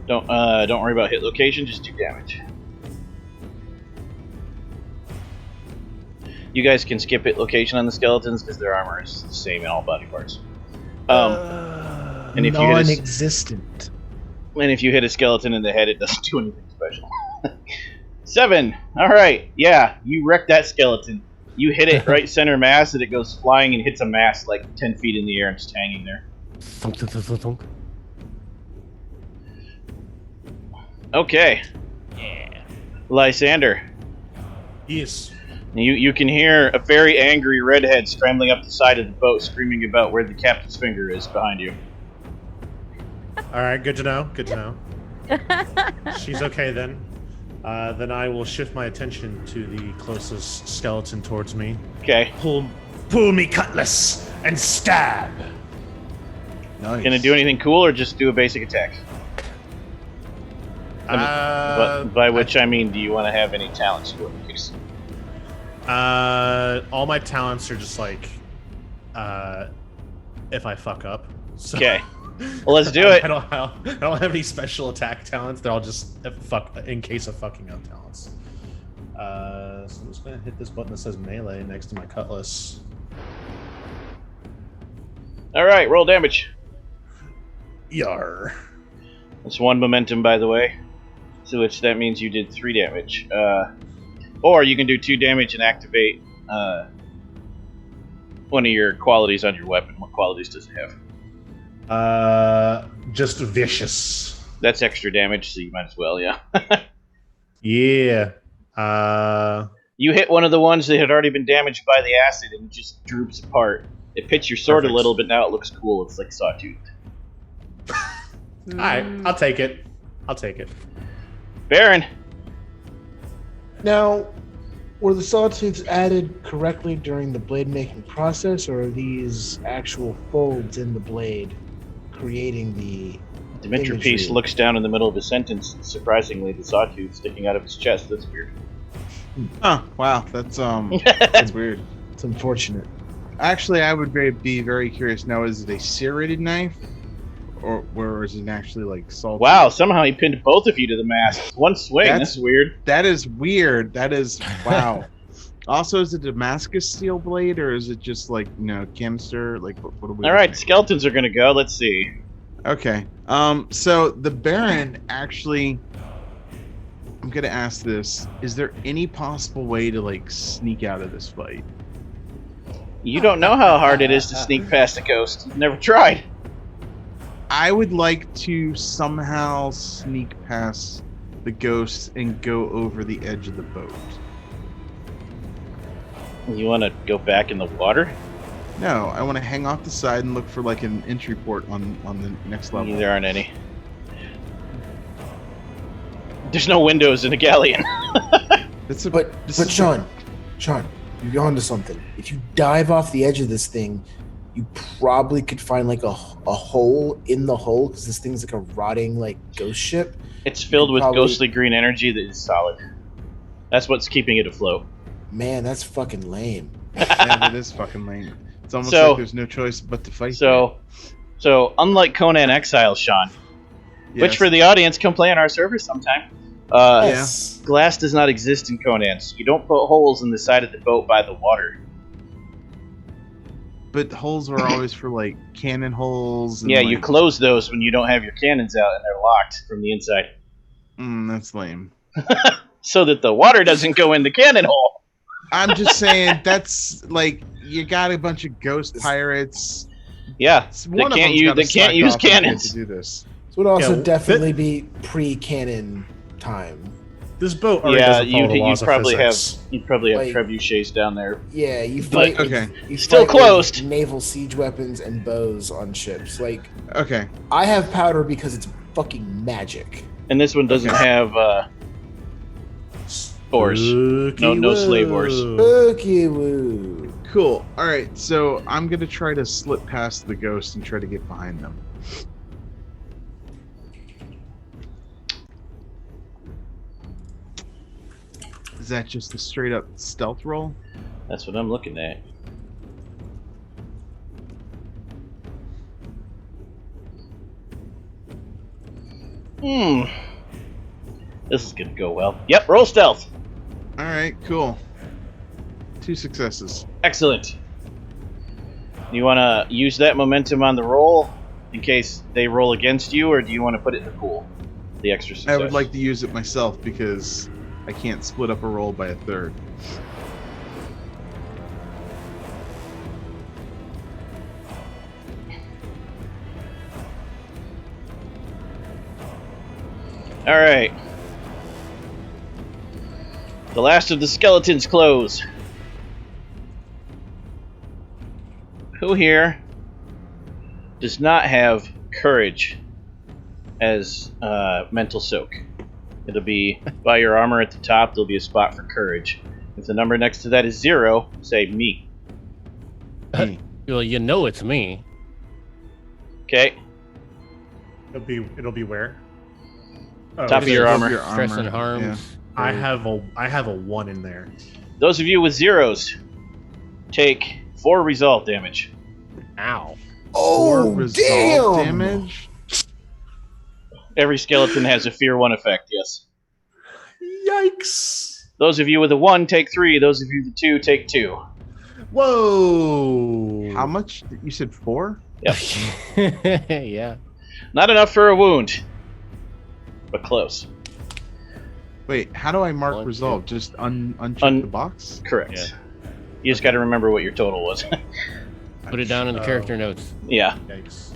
Don't worry about hit location, just do damage. You guys can skip hit location on the skeletons because their armor is the same in all body parts. And if you hit a, Non-existent. and if you hit a skeleton in the head, it doesn't do anything special. 7. All right. Yeah, you wrecked that skeleton. You hit it right center mass, and it goes flying and hits a mast like 10 feet in the air and just hanging there. Thunk, thunk, thunk, thunk, thunk. Okay. Yeah. Lysander, Yes. you can hear a very angry redhead scrambling up the side of the boat, screaming about where the captain's finger is behind you. All right. Good to know. Good to know. She's okay then. Then I will shift my attention to the closest skeleton towards me. Okay. Pull me cutlass and stab. Nice. Gonna do anything cool or just do a basic attack? But by which I mean, do you want to have any talents for in case? All my talents are just like, if I fuck up. So Okay. Well, let's do it. I don't have any special attack talents. They're all just in case of fucking up talents. So I'm just gonna hit this button that says melee next to my cutlass. All right, roll damage. Yar. That's 1 momentum, by the way. So which that means you did 3 damage. Or you can do 2 damage and activate one of your qualities on your weapon. What qualities does it have? Just vicious. That's extra damage, so you might as well, yeah. Yeah. You hit one of the ones that had already been damaged by the acid and it just droops apart. It pits your sword Perfect. a little, but now it looks cool. It's like sawtooth. Alright, I'll take it. I'll take it. Baron! Now, were the sawtooths added correctly during the blade making process, or are these actual folds in the blade creating the Dimitri imagery? Peace looks down in the middle of a sentence. Surprisingly, the sawtooth sticking out of his chest. That's weird. Oh, wow. That's weird. It's unfortunate. Actually, I would be very curious now. Is it a serrated knife, or is it actually like salt? Wow, somehow he pinned both of you to the mast. One swing. That's weird. That is weird. That is wow. Also, is it Damascus steel blade, or is it just like canister? Like what are we? All right, looking at? skeletons are gonna go. Let's see. Okay. So the Baron actually. I'm gonna ask this: is there any possible way to like sneak out of this fight? You don't know how hard it is to sneak past a ghost. You've never tried. I would like to somehow sneak past the ghost and go over the edge of the boat. You want to go back in the water? No, I want to hang off the side and look for like an entry port on the next level. There aren't any. There's no windows in a galleon. But Sean, you're onto something. If you dive off the edge of this thing, you probably could find like a hole in the hull, because this thing's like a rotting like ghost ship. It's filled with ghostly green energy that is solid. That's what's keeping it afloat. Man, that's fucking lame. Yeah, that is fucking lame. It's almost So- like there's no choice but to fight. So unlike Conan Exile, Sean, Yes. which for the audience, come play on our server sometime. Yes. Glass does not exist in Conan, so you don't put holes in the side of the boat by the water. But holes are always for like cannon holes. And, Yeah, like, you close those when you don't have your cannons out and they're locked from the inside, That's lame. so that the water doesn't go in the cannon hole. I'm just saying that's like you got a bunch of ghost pirates. Yeah, One they of can't them's use gotta they can't slack use off and get cannons. to do this. So it would also Yeah, definitely be pre-canon time. This boat already Yeah, doesn't follow the you'd laws probably of have physics. trebuchets Like- down there. Yeah, you But- fight. okay. You Still fight with closed. naval siege weapons and bows on ships. Like Okay. I have powder because it's fucking magic. And this one doesn't have oars. Spooky No slave oars. woo. Okay, woo. Cool. All right. So I'm gonna try to slip past the ghost and try to get behind them. Is that just a straight up stealth roll? That's what I'm looking at. This is gonna go well. Yep, roll stealth. All right. Cool. 2 successes. Excellent. You want to use that momentum on the roll in case they roll against you, or do you want to put it in the pool? The extra success. I would like to use it myself because I can't split up a roll by a third. All right. The last of the skeletons close. Who here does not have courage as mental soak? It'll be by your armor at the top. There'll be a spot for courage. If the number next to that is 0, say me. Me. Well, you know it's me. Okay. It'll be where? Oh, Top of it's- your Above armor. Stress and Yeah. harms. I have a 1 in there. Those of you with 0s take 4 resolve damage. Ow. Oh, Resolve damn! damage. Every skeleton has a fear 1 effect, yes. Yikes! Those of you with a 1 take 3. Those of you with a 2 take 2. Whoa! How much? You said 4? Yeah. Not enough for a wound, but close. Wait, how do I mark One, resolve? two. Just uncheck the box? Correct. Yeah. You just got to remember what your total was. Put it down in the character notes. Yeah. Yikes.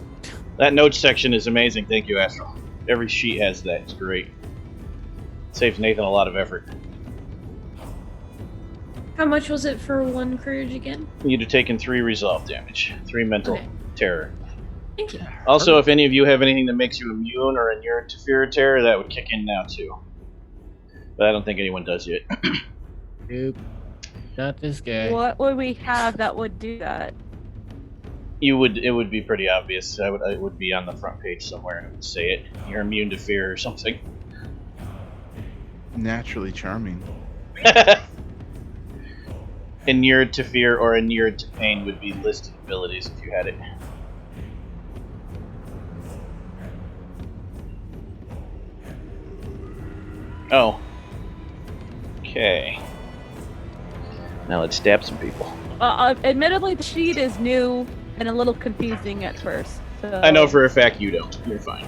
That notes section is amazing. Thank you, Astral. Every sheet has that. It's great. Saves Nathan a lot of effort. How much was it for one courage again? You'd have taken 3 resolve damage, 3 mental Okay. terror. Thank you. Also, if any of you have anything that makes you immune or immune to fear or terror, that would kick in now too. But I don't think anyone does yet. Nope. Not this guy. What would we have that would do that? It would be pretty obvious. It would be on the front page somewhere. It would say it. You're immune to fear or something. Naturally charming. Inured to fear or inured to pain would be listed abilities if you had it. Oh. Okay. Now let's stab some people. Admittedly, the sheet is new and a little confusing at first. So... I know for a fact you don't. You're fine.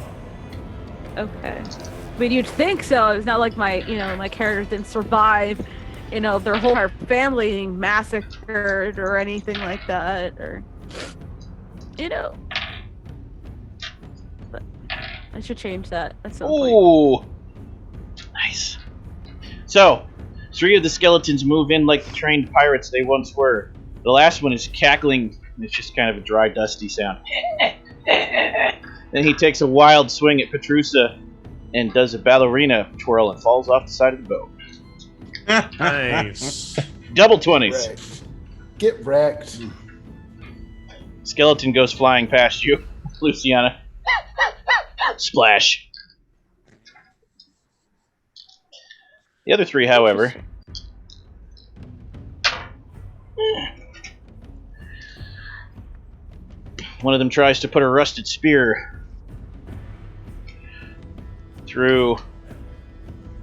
Okay. I mean, you'd think so. It's not like my characters didn't survive, their whole family being massacred or anything like that, or, But I should change that at some point. Ooh. Nice. So, 3 of the skeletons move in like the trained pirates they once were. The last one is cackling. It's just kind of a dry, dusty sound. Then he takes a wild swing at Petrusa and does a ballerina twirl and falls off the side of the boat. Nice. Double 20s. Wrecked. Get wrecked. Skeleton goes flying past you, Luciana. Splash. The other 3, however, one of them tries to put a rusted spear through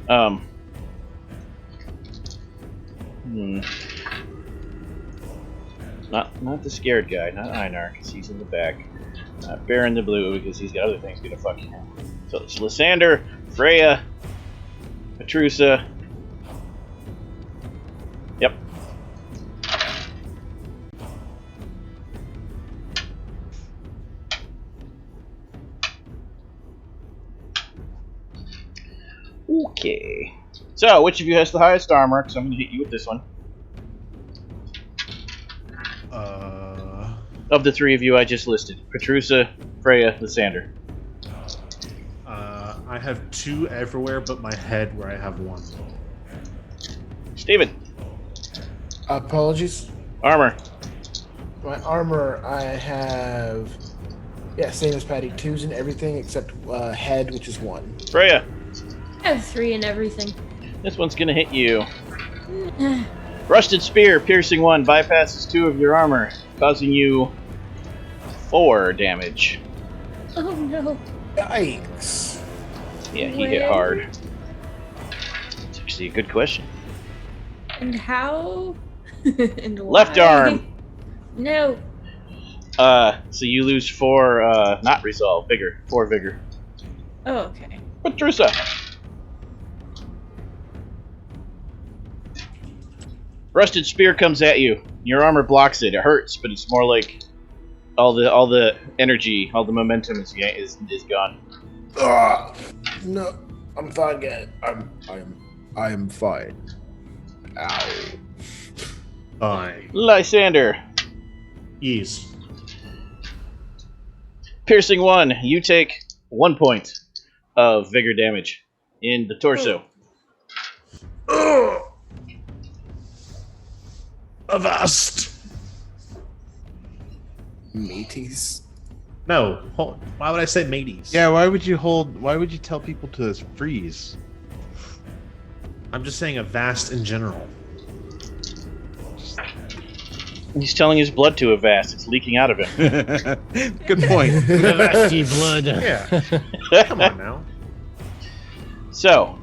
not the scared guy, not Einar, because he's in the back. Not Baron the Blue, because he's got other things gonna fuck him. So it's Lysander, Freya, Petrusa. Yep. Okay. So, which of you has the highest armor? Because I'm going to hit you with this one. Of the 3 of you I just listed. Petrusa, Freya, Lysander. I have 2 everywhere but my head where I have 1. Steven. Apologies. Armor. My armor, I have, same as Patty, 2s and everything except head, which is 1. Freya. I have 3 and everything. This one's going to hit you. Rusted Spear, piercing 1, bypasses 2 of your armor, causing you 4 damage. Oh no. Yikes. Yeah, he hit hard. It's actually a good question. And how? And why? Left arm. No. So you lose 4, not resolve, vigor. 4 vigor. Oh, okay. Petrusa. Rusted Spear comes at you. Your armor blocks it. It hurts, but it's more like all the energy, all the momentum is gone. No, I'm fine again. I'm fine. Ow. Fine. Lysander. Yes. Piercing 1. You take 1 point of vigor damage in the torso. Avast. Mateys. No. Why would I say mateys? Yeah, why would you tell people to freeze? I'm just saying avast in general. He's telling his blood to Avast. It's leaking out of him. Good point. Avasti blood. Yeah. Come on now. So,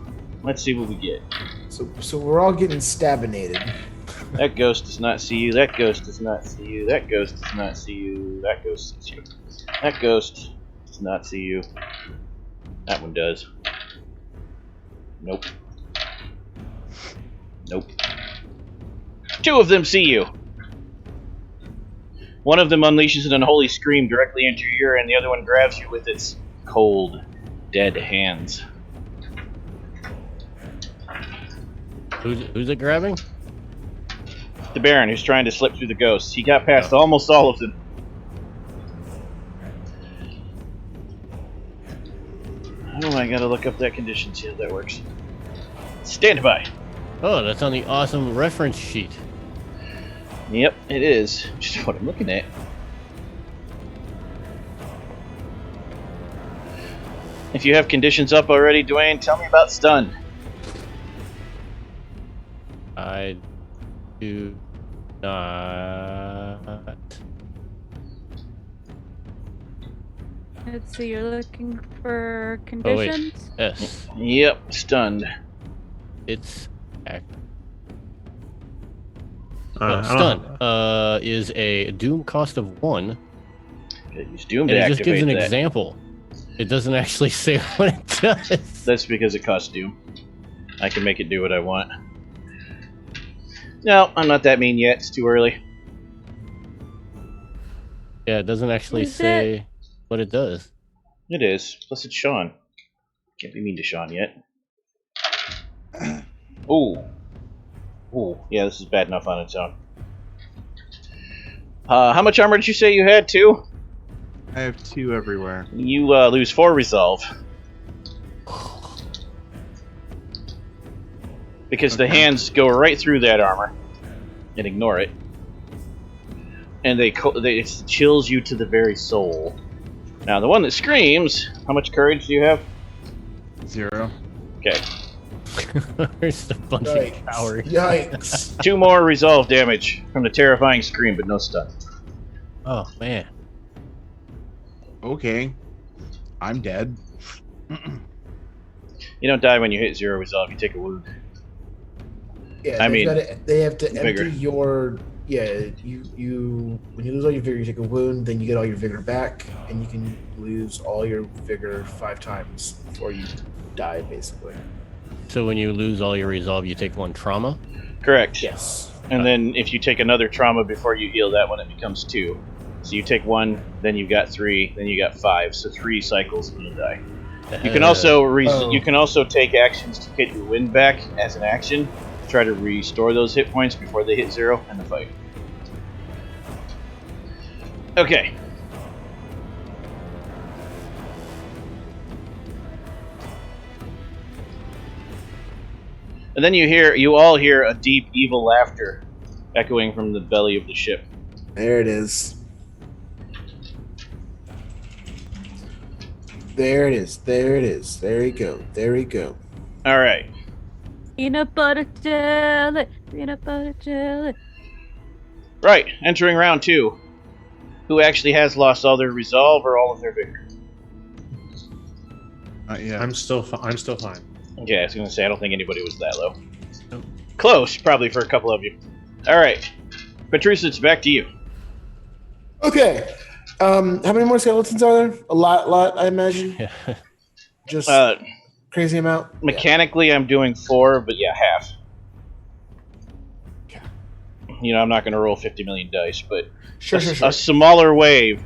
let's see what we get. So we're all getting stabinated. That ghost does not see you. That ghost does not see you. That ghost does not see you. That ghost sees you. That ghost does not see you. That one does. Nope. Nope. 2 of them see you. One of them unleashes an unholy scream directly into your ear, and the other one grabs you with its cold, dead hands. Who's it grabbing? The Baron, who's trying to slip through the ghosts. He got past almost all of them. Oh, I gotta look up that condition, see how that works. Stand by. Oh, that's on the awesome reference sheet. Yep, it is. Which is what I'm looking at. If you have conditions up already, Dwayne, tell me about stun. I do not. Let's see, you're looking for Oh, wait. conditions? Yes. Yep, stunned. It's I don't stun. know. Is a doom cost of 1. Use Doom And to it just gives activate an that. example. It doesn't actually say what it does. That's because it costs Doom. I can make it do what I want. No, I'm not that mean yet. It's too early. Yeah, it doesn't actually Is say what it does. It is. Plus it's Sean. Can't be mean to Sean yet. Ooh. Ooh. Yeah, this is bad enough on its own. How much armor did you say you had? 2? I have 2 everywhere. You lose 4 resolve. Because the hands go right through that armor and ignore it. And it chills you to the very soul. Now, the one that screams, how much courage do you have? 0. Okay. There's a bunch Yikes. of cowards. Yikes. 2 more resolve damage from the terrifying scream, but no stun. Oh, man. Okay. I'm dead. You don't die when you hit 0 resolve, you take a wound. Yeah, I mean, they have to vigor. empty your. Yeah, you when you lose all your vigor, you take a wound, then you get all your vigor back, and you can lose all your vigor 5 times before you die, basically. So when you lose all your resolve, you take 1 trauma? Correct. Yes. And then if you take another trauma before you heal that one, it becomes 2. So you take 1, then you got 3, then you got 5. So 3 cycles and you die. You can also you can also take actions to get your wind back as an action. Try to restore those hit points before they hit 0 in the fight. Okay. And then you all hear a deep, evil laughter echoing from the belly of the ship. There it is. There it is. There it is. There we go. There we go. All right. Peanut butter jelly. Peanut butter jelly. Right. Entering round 2. Who actually has lost all their resolve or all of their vigor? Yeah. I'm still fine. Okay, I was going to say, I don't think anybody was that low. Close, probably for a couple of you. All right. Patrice, it's back to you. Okay. How many more skeletons are there? A lot, I imagine. Yeah. Just Uh, crazy amount. mechanically, I'm doing 4, but yeah, half. Okay. You know, I'm not going to roll 50 million dice, but Sure. a smaller wave.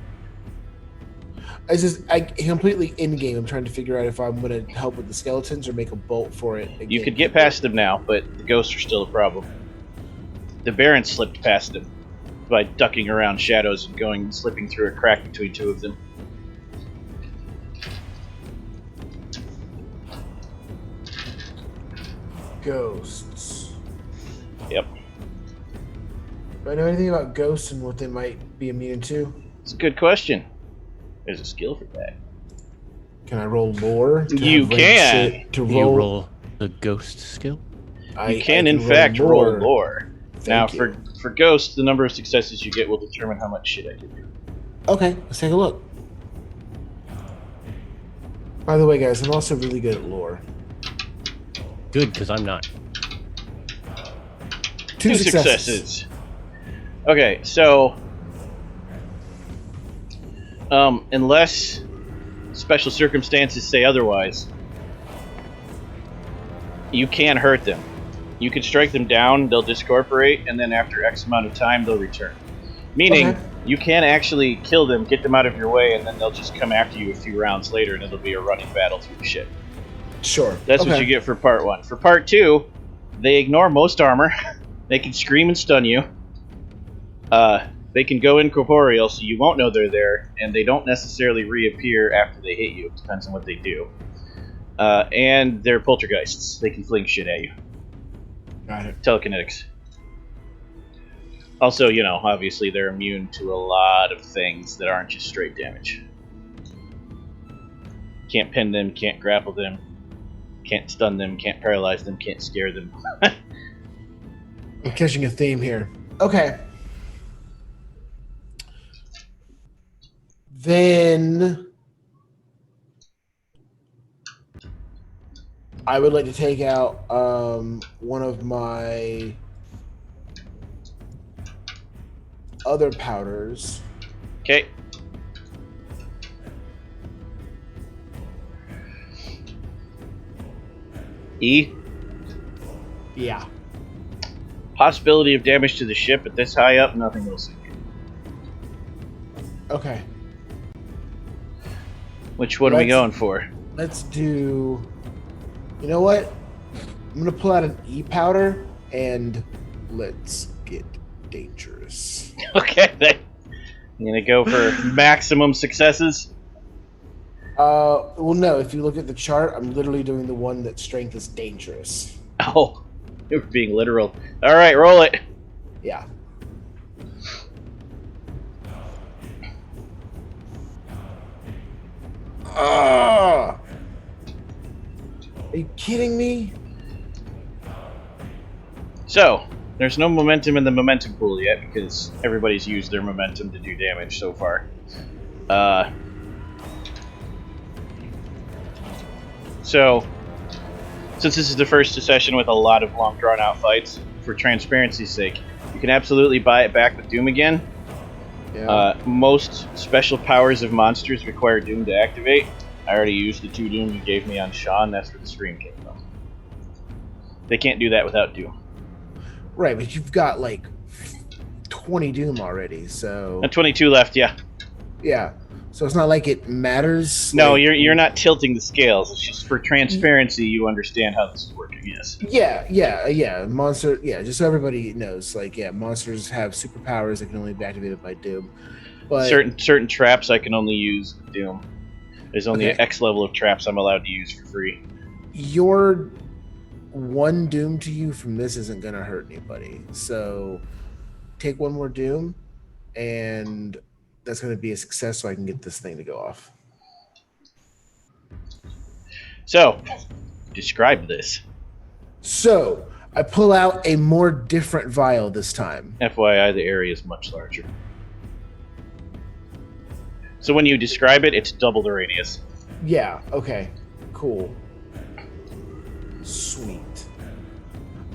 I completely in game. I'm trying to figure out if I'm going to help with the skeletons or make a bolt for it. You again. could get past them now, but the ghosts are still a problem. The Baron slipped past them by ducking around shadows and slipping through a crack between 2 of them. Ghosts. Yep. Do I know anything about ghosts and what they might be immune to? It's a good question. There's a skill for that. Can I roll lore? to You have rank can. shit To Can you roll. roll the ghost skill? You can, in fact, roll lore. Now, Thank you. for ghosts, the number of successes you get will determine how much shit I give you. Okay, let's take a look. By the way, guys, I'm also really good at lore. Good, because I'm not. 2 successes. Okay, so unless special circumstances say otherwise, you can hurt them. You can strike them down, they'll discorporate, and then after X amount of time, they'll return. Meaning, Okay. you can actually kill them, get them out of your way, and then they'll just come after you a few rounds later, and it'll be a running battle through the ship. Sure. That's what you get for part 1. For part 2, they ignore most armor. They can scream and stun you. They can go incorporeal, so you won't know they're there, and they don't necessarily reappear after they hit you. It depends on what they do. And they're poltergeists. They can fling shit at you. Got it. Telekinetics. Also, obviously they're immune to a lot of things that aren't just straight damage. Can't pin them, can't grapple them, can't stun them, can't paralyze them, can't scare them. I'm catching a theme here. Okay. Then I would like to take out one of my other powders. Okay. E. Yeah. Possibility of damage to the ship at this high up, nothing will sink it. Okay. Which one are we going for? Let's do. You know what? I'm gonna pull out an E powder and let's get dangerous. Okay, then. You gonna go for maximum successes? Well, no. If you look at the chart, I'm literally doing the one that strength is dangerous. Oh, you're being literal. All right, roll it. Yeah. Are you kidding me? So, there's no momentum in the momentum pool yet because everybody's used their momentum to do damage so far. So, since this is the first session with a lot of long drawn-out fights, for transparency's sake, you can absolutely buy it back with Doom again. Yeah. Most special powers of monsters require Doom to activate. I already used the 2 Doom you gave me on Sean. That's where the scream came from. They can't do that without Doom. Right, but you've got like 20 Doom already, so And 22 left, yeah. yeah. So it's not like it matters. No, like, you're not tilting the scales. It's just for transparency. You understand how this is working. Yes. Yeah. Monster. Yeah, just so everybody knows. Like, yeah, monsters have superpowers that can only be activated by Doom. But Certain traps I can only use with Doom. There's only Okay. an X level of traps I'm allowed to use for free. your one Doom to you from this isn't gonna hurt anybody. So take one more Doom, and that's gonna be a success. So I can get this thing to go off. So, describe this. So I pull out a more different vial this time. FYI, the area is much larger. So when you describe it, it's double the radius. Yeah. Okay. Cool. Sweet.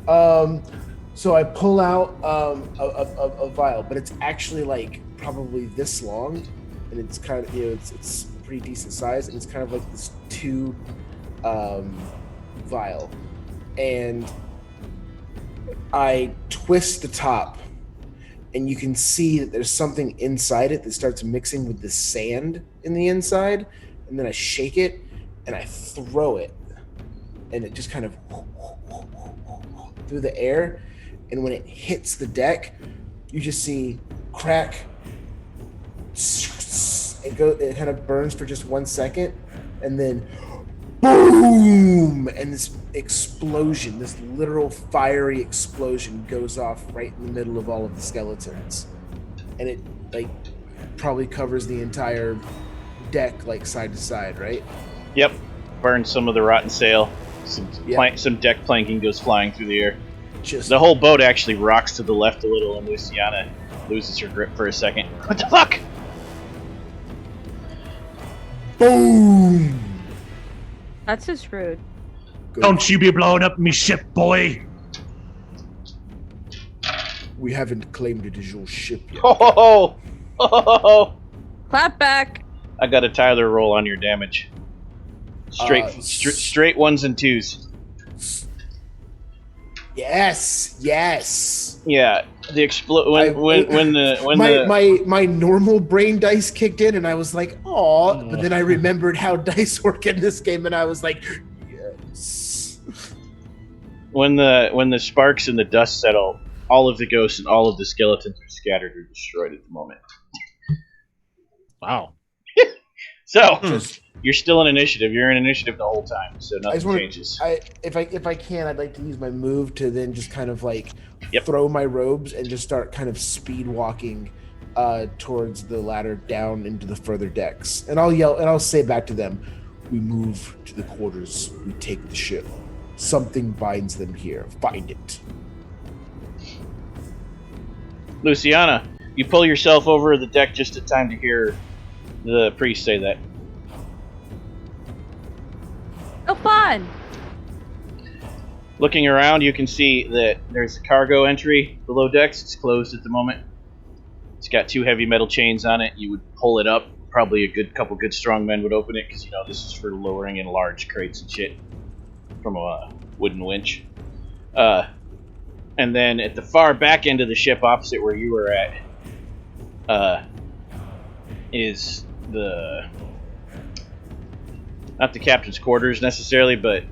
So I pull out a vial, but it's actually like probably this long, and it's kind of it's pretty decent size, and it's kind of like this tube vial, and I twist the top, and you can see that there's something inside it that starts mixing with the sand in the inside, and then I shake it and I throw it, and it just kind of through the air, and when it hits the deck, you just see crack. It kind of burns for just 1 second, and then boom, and this explosion, this literal fiery explosion goes off right in the middle of all of the skeletons, and it like probably covers the entire deck like side to side, right? Yep. Burns some of the rotten sail. Yeah. Some deck planking goes flying through the air. Just The whole boat actually rocks to the left a little, and Luciana loses her grip for a second. What the fuck? boom. That's just rude. Good. Don't you be blowing up me ship, boy! We haven't claimed it as your ship yet. Ho ho ho! Ho ho ho! Clap back. I got a Tyler roll on your damage. Straight ones and twos. Yes, yes. Yeah, the My normal brain dice kicked in, and I was like, "Oh!" But then I remembered how dice work in this game, and I was like, "Yes." when the sparks and the dust settle, all of the ghosts and all of the skeletons are scattered or destroyed at the moment. Wow. So Just you're still in initiative. You're in initiative the whole time, so nothing changes. if I can, I'd like to use my move to then just kind of like Yep. throw my robes and just start kind of speed walking towards the ladder down into the further decks. And I'll yell and I'll say back to them, "We move to the quarters. We take the ship. Something binds them here. Find it." Luciana, you pull yourself over the deck just in time to hear the priest say that. Oh, fun! Looking around, you can see that there's a cargo entry below decks. It's closed at the moment. It's got 2 heavy metal chains on it. You would pull it up. Probably a couple good strong men would open it because this is for lowering in large crates and shit from a wooden winch. And then at the far back end of the ship, opposite where you were at, is not the captain's quarters necessarily, but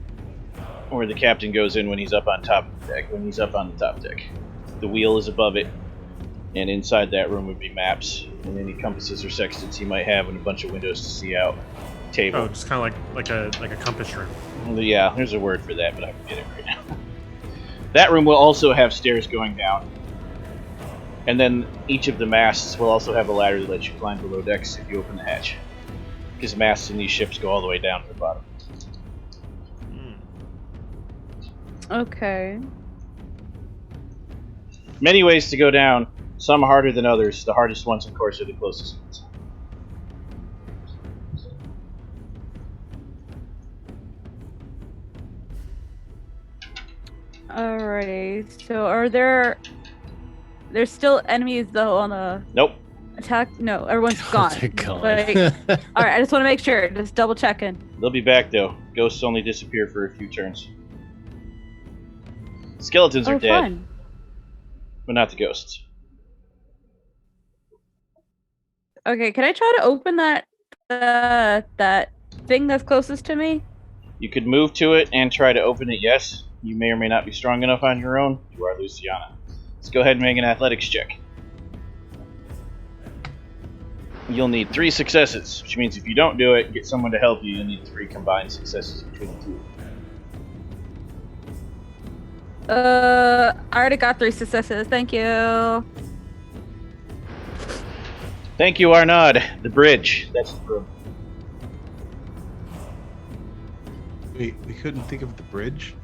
where the captain goes in when he's up on top of the deck. When he's up on the top deck, the wheel is above it, and inside that room would be maps and any compasses or sextants he might have, and a bunch of windows to see out. Table. Oh, just kind of like a compass room. Yeah, there's a word for that, but I forget it right now. That room will also have stairs going down, and then each of the masts will also have a ladder that lets you climb below decks if you open the hatch, because masts in these ships go all the way down to the bottom. Okay. Many ways to go down, some harder than others. The hardest ones, of course, are the closest ones. Alrighty. So are there's still enemies though on the Nope. attack? No, everyone's gone. They're gone. Like, all right, I just want to make sure. Just double checking. They'll be back, though. Ghosts only disappear for a few turns. Skeletons are dead, Fun. but not the ghosts. Okay, can I try to open that thing that's closest to me? You could move to it and try to open it, yes. You may or may not be strong enough on your own. You are Luciana. Let's go ahead and make an athletics check. You'll need 3 successes, which means if you don't do it, get someone to help you, you'll need 3 combined successes between the 2. I already got 3 successes. Thank you. Thank you, Arnaud. The bridge. That's the room. Wait, we couldn't think of the bridge?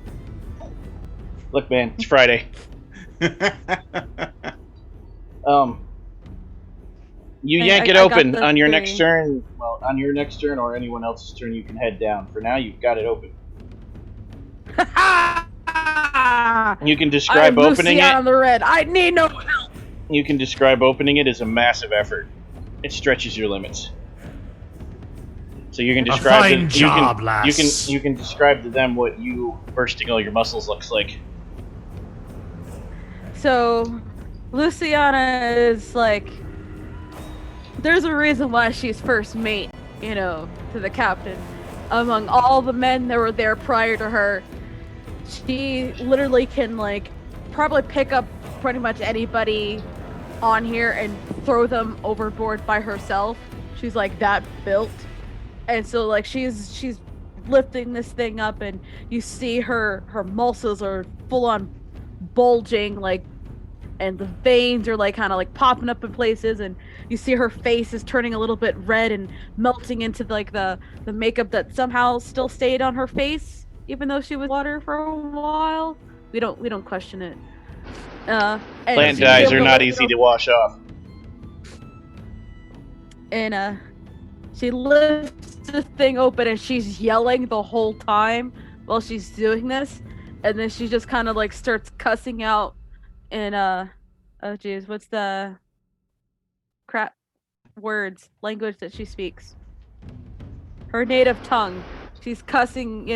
Look, man, it's Friday. You yank it open on your next turn. Well, on your next turn or anyone else's turn, you can head down. For now, you've got it open. You can describe opening it. On the red. I need no help. You can describe opening it as a massive effort. It stretches your limits. So you can describe fine job, lass. You can describe to them what you bursting all your muscles looks like. So, Luciana is like, there's a reason why she's first mate, to the captain. Among all the men that were there prior to her, she literally can probably pick up pretty much anybody on here and throw them overboard by herself. She's that built. And so she's lifting this thing up, and you see her muscles are full on bulging, and the veins are kind of popping up in places, and you see her face is turning a little bit red and melting into the makeup that somehow still stayed on her face, even though she was water for a while. We don't question it. Plant dyes are not easy to wash off. And she lifts the thing open, and she's yelling the whole time while she's doing this, and then she just kind of starts cussing out in oh geez, what's the crap language that she speaks? Her native tongue. She's cussing,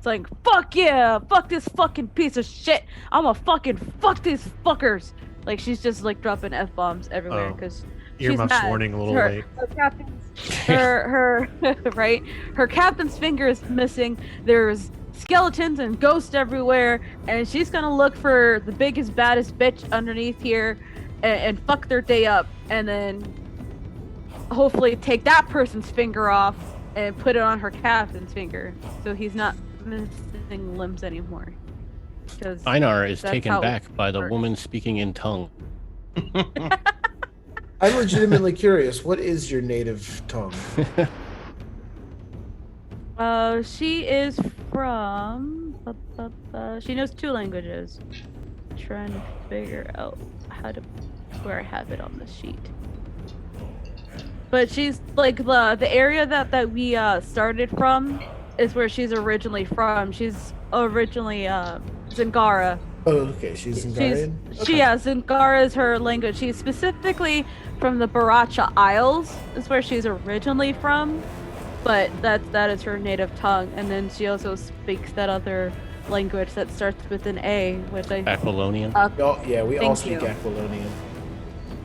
It's like, fuck yeah, fuck this fucking piece of shit. I'ma fucking fuck these fuckers. Like, she's just like dropping F-bombs everywhere Oh. because Earmuffs warning a little late. Her captain's, her right? Her captain's finger is missing. There's skeletons and ghosts everywhere, and she's gonna look for the biggest, baddest bitch underneath here and fuck their day up, and then hopefully take that person's finger off and put it on her captain's finger, so he's not missing limbs anymore. Because Einar is that's taken how it back by the works. woman speaking in tongue. I'm legitimately curious. What is your native tongue? She is from. She knows 2 languages. Trying to figure out how to where I have it on the sheet. But she's like the area that we started from is where she's originally from. She's originally Zingara. Oh, okay. She's Zingarian? Zingara is her language. She's specifically from the Baracha Isles, is where she's originally from. But that is her native tongue. And then she also speaks that other language that starts with an A, which I Aquilonian. Oh, yeah, we all Thank speak you. Aquilonian.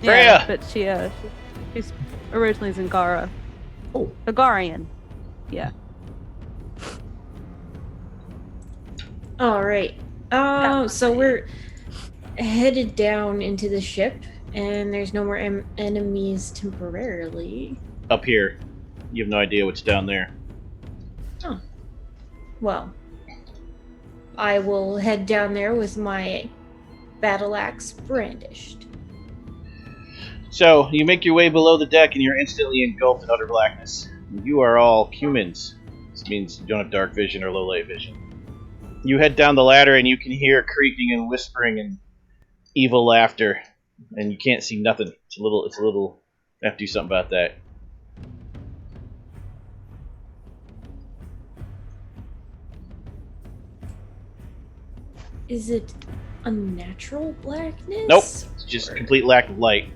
yeah, but she's originally Zingara. Oh. Zingarian. Yeah. All right. So we're headed down into the ship, and there's no more enemies temporarily. Up here. You have no idea what's down there. Well, I will head down there with my battle axe brandished. So, you make your way below the deck and you're instantly engulfed in utter blackness. You are all humans. This means you don't have dark vision or low light vision. You head down the ladder and you can hear creaking and whispering and evil laughter. And you can't see nothing. It's a little I have to do something about that. Is it unnatural blackness? Nope. It's just complete lack of light.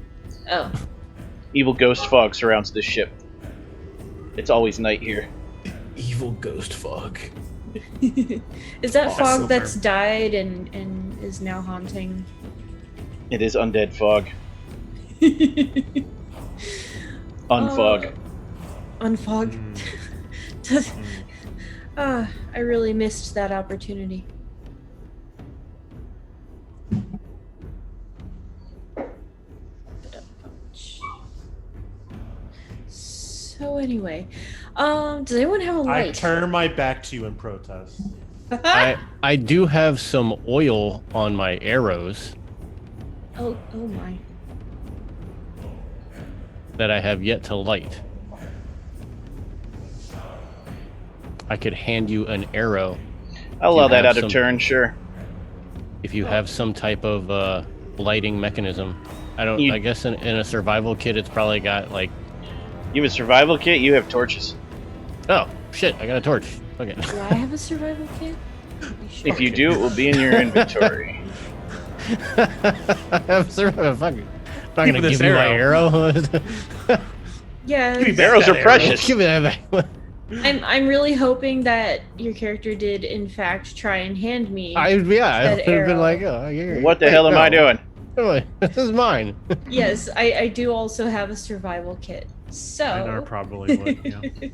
Oh. Evil ghost fog surrounds this ship. It's always night here. Evil ghost fog. Is that Awesome. fog that's died and is now haunting? It is undead fog. Unfog. Unfog. Mm. I really missed that opportunity. So anyway, does anyone have a I light? turn my back to you in protest. I do have some oil on my arrows Oh my. that I have yet to light. I could hand you an arrow I'll allow You that have out some- of turn, sure. if you have some type of lighting mechanism. You- I guess in a survival kit, it's probably got like. You have a survival kit, you have torches. Oh shit! I got a torch. Okay. Do I have a survival kit? If you do, it will be in your inventory. I have survival. Fuck it. I'm not Give gonna me give this you my arrow. Yeah, Arrows are precious. Give me that back. I'm really hoping that your character did in fact try and hand me. I would have Said been arrow. like, oh, here. What the hell am I doing? doing? This is mine. Yes, I do also have a survival kit. So Einar probably would, yeah.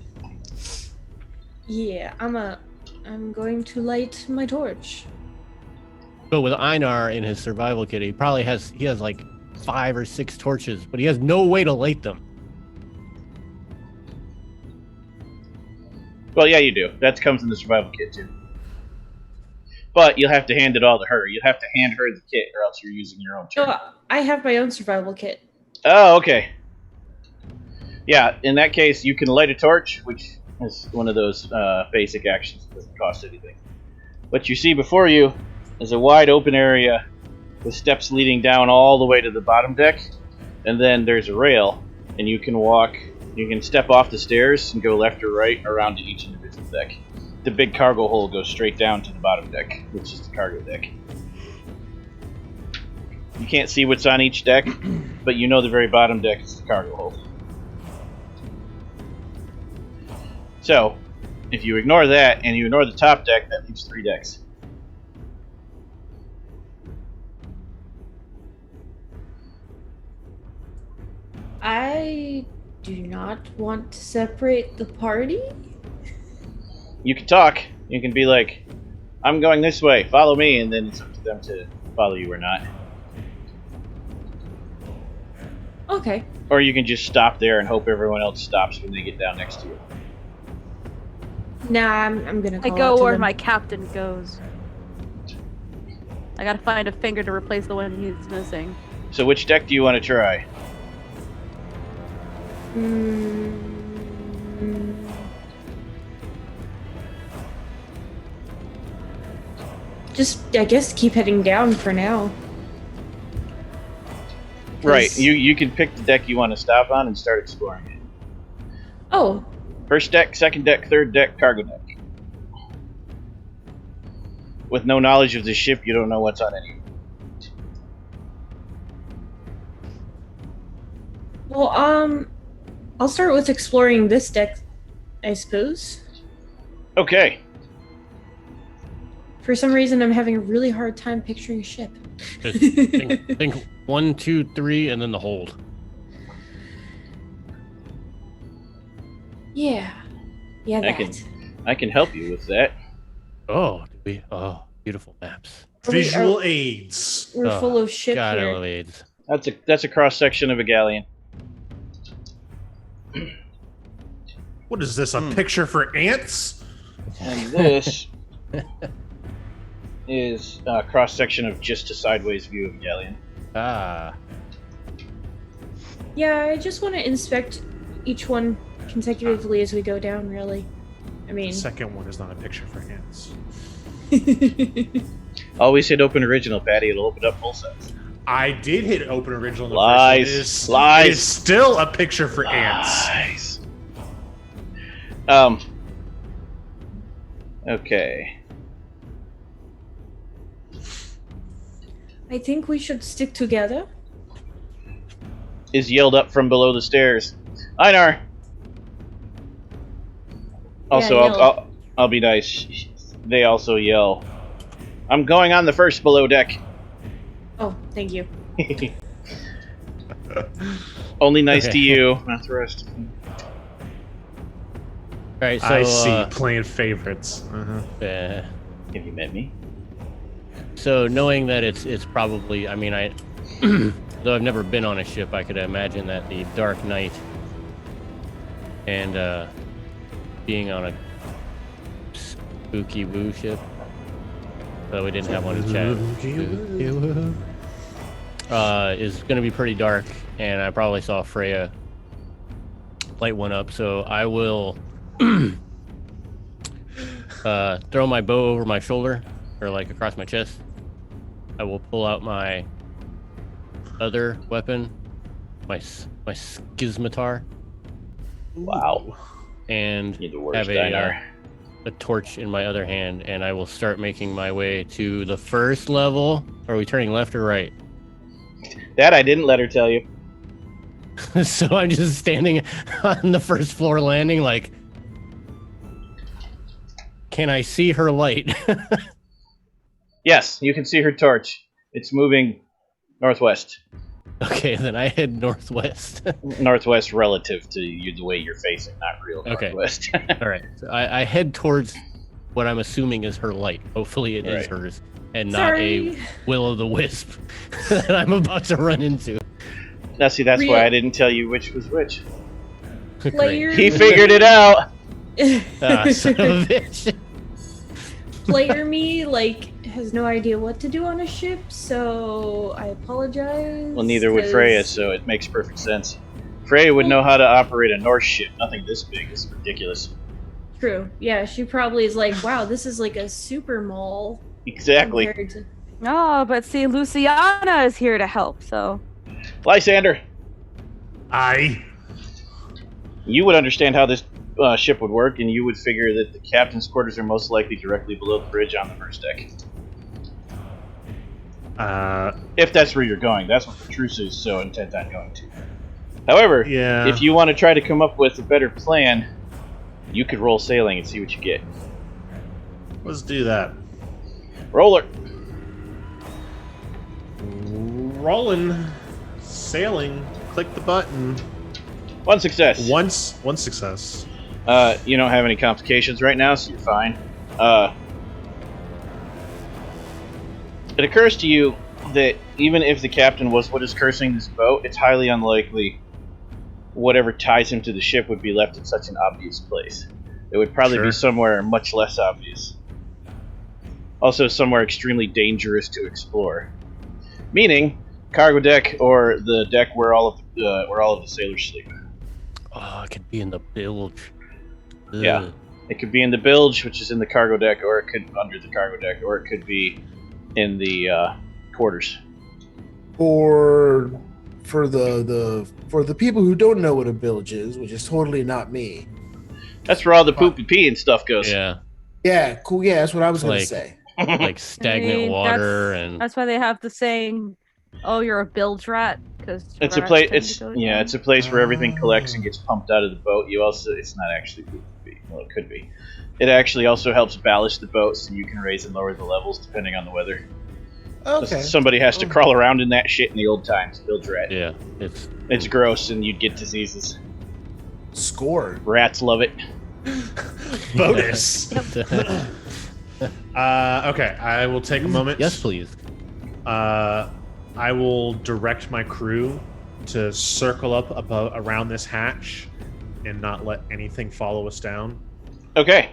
yeah, I'm going to light my torch. But with Einar in his survival kit, he has like 5 or 6 torches, but he has no way to light them. Well, yeah, you do. That comes in the survival kit, too. But you'll have to hand it all to her. You'll have to hand her the kit, or else you're using your own turn. Oh, I have my own survival kit. Oh, okay. Yeah, in that case, you can light a torch, which is one of those basic actions that doesn't cost anything. What you see before you is a wide open area with steps leading down all the way to the bottom deck, and then there's a rail, and you can step off the stairs and go left or right around to each individual deck. The big cargo hold goes straight down to the bottom deck, which is the cargo deck. You can't see what's on each deck, but you know the very bottom deck is the cargo hold. So, If you ignore that and you ignore the top deck, that leaves 3 decks. I do not want to separate the party. You can talk. You can be like, I'm going this way, follow me, and then it's up to them to follow you or not. Okay. Or you can just stop there and hope everyone else stops when they get down next to you. Nah, I'm gonna I call out go to where them. my captain goes. I gotta find a finger to replace the one he's missing. So which deck do you want to try? Just, I guess, keep heading down for now. Right, 'Cause- you can pick the deck you want to stop on and start exploring it. Oh, First deck, second deck, third deck, cargo deck. With no knowledge of the ship, you don't know what's on any. well, I'll start with exploring this deck, I suppose. Okay. For some reason, I'm having a really hard time picturing a ship. Just think 1, 2, 3, and then the hold. Yeah. Yeah, I that. can help you with that. Oh, did we? Oh, beautiful maps. Visual aids. We're Oh, full of ship God, I here. love AIDS. That's a cross section of a galleon. What is this? A picture for ants? And this is a cross section of just a sideways view of a galleon. Ah, Yeah, I just want to inspect each one consecutively as we go down, really. I The mean, second one is not a picture for ants. Always hit open original, Patty. It'll open up full size. I did hit open original. In the Lies. First one. Lies. It is still a picture for ants. Nice. Okay. I think we should stick together. Is yelled up from below the stairs. Einar. Also, yell. I'll be nice. They also yell. I'm going on the first below deck. Oh, thank you. Only nice to Okay. you, not the rest. all right. So I see. Playing favorites. Have you met me? So knowing that it's probably, I mean, I though I've never been on a ship, I could imagine that the Dark Knight and being on a spooky woo ship, so we didn't have one to chat. Spooky woo. Is going to be pretty dark, and I probably saw Freya light one up, so I will throw my bow over my shoulder, or like across my chest. I will pull out my other weapon, my schismatar, Wow. and You're the worst, have Einar. a torch in my other hand, and I will start making my way to the first level. Are we turning left or right? That I didn't let her tell you. So I'm just standing on the first floor landing, like, can I see her light? Yes, you can see her torch. It's moving northwest. Okay, then I head northwest. Northwest relative to you, the way you're facing, not real Okay. northwest. All right, so I head towards what I'm assuming is her light. Hopefully it is Right. hers, and not a Sorry. will-o'-the-wisp that I'm about to run into. Now, see, that's Real- why I didn't tell you which was which. Player. He figured it out. Ah, son of a bitch. Player me, like, has no idea what to do on a ship, so I apologize. Well, neither would 'cause- Freya, so it makes perfect sense. Freya would know how to operate a Norse ship. Nothing this big is ridiculous. True. Yeah, she probably is like, wow, this is like a super mall. Exactly. compared to- Oh, but see, Luciana is here to help, so. Lysander, I. you would understand how this ship would work, and you would figure that the captain's quarters are most likely directly below the bridge on the first deck. If that's where you're going, that's what Petrusa is so intent on going to. However, Yeah. if you want to try to come up with a better plan, You could roll sailing and see what you get. Let's do that. Roller. Rolling, sailing. Click the button. One success. One success. You don't have any complications right now, so you're fine. It occurs to you that even if the captain was what is cursing this boat, it's highly unlikely whatever ties him to the ship would be left in such an obvious place. It would probably be somewhere much less obvious. Also somewhere extremely dangerous to explore. Meaning, cargo deck or the deck where all of the sailors sleep. Oh, it could be in the bilge. Ugh. Yeah. It could be in the bilge, which is in the cargo deck, or it could under the cargo deck, or it could be in the quarters. Or for the people who don't know what a bilge is, which is totally not me. That's where all the poop and pee and stuff goes. Yeah. Yeah, cool. Yeah, that's what I was going to Like- say. Like stagnant water and That's why they have the saying, "Oh, you're a bilge rat," because It's a place. It's a place where everything collects and gets pumped out of the boat. It's not actually poop and pee. Well, it could be. It actually also helps ballast the boat, so you can raise and lower the levels depending on the weather. Okay. Somebody has to crawl around in that shit in the old times. Bilge rat. yeah, It's gross, and you'd get diseases. Score. Rats love it. Bonus. Okay, I will take a moment. yes, please. I will direct my crew to circle up around this hatch and not let anything follow us down. Okay.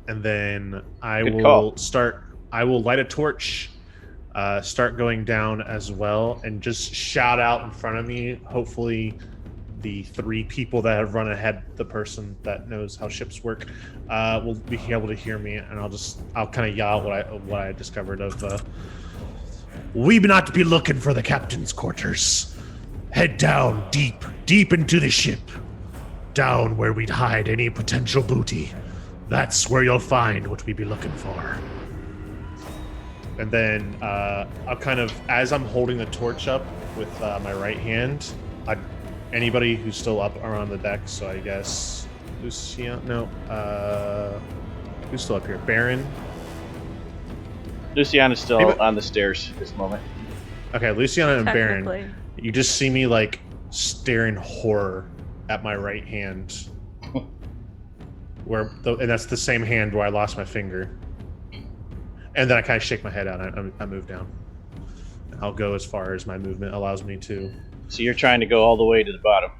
And then I Good will call. start. I will light a torch, start going down as well, and just shout out in front of me. Hopefully, the 3 people that have run ahead, the person that knows how ships work, will be able to hear me, and I'll kind of yell what I discovered of. We not be looking for the captain's quarters. Head down deep into the ship, down where we'd hide any potential booty. That's where you'll find what we be looking for. And then I'll kind of, as I'm holding the torch up with my right hand, anybody who's still up are on the deck, so I guess Lucian. No, who's still up here? Baron. Luciana's still Hey, but- on the stairs at this moment. Okay, Luciana and Baron. Technically. You just see me like stare in horror at my right hand, and that's the same hand where I lost my finger. And then I kind of shake my head out. And I move down. I'll go as far as my movement allows me to. So you're trying to go all the way to the bottom.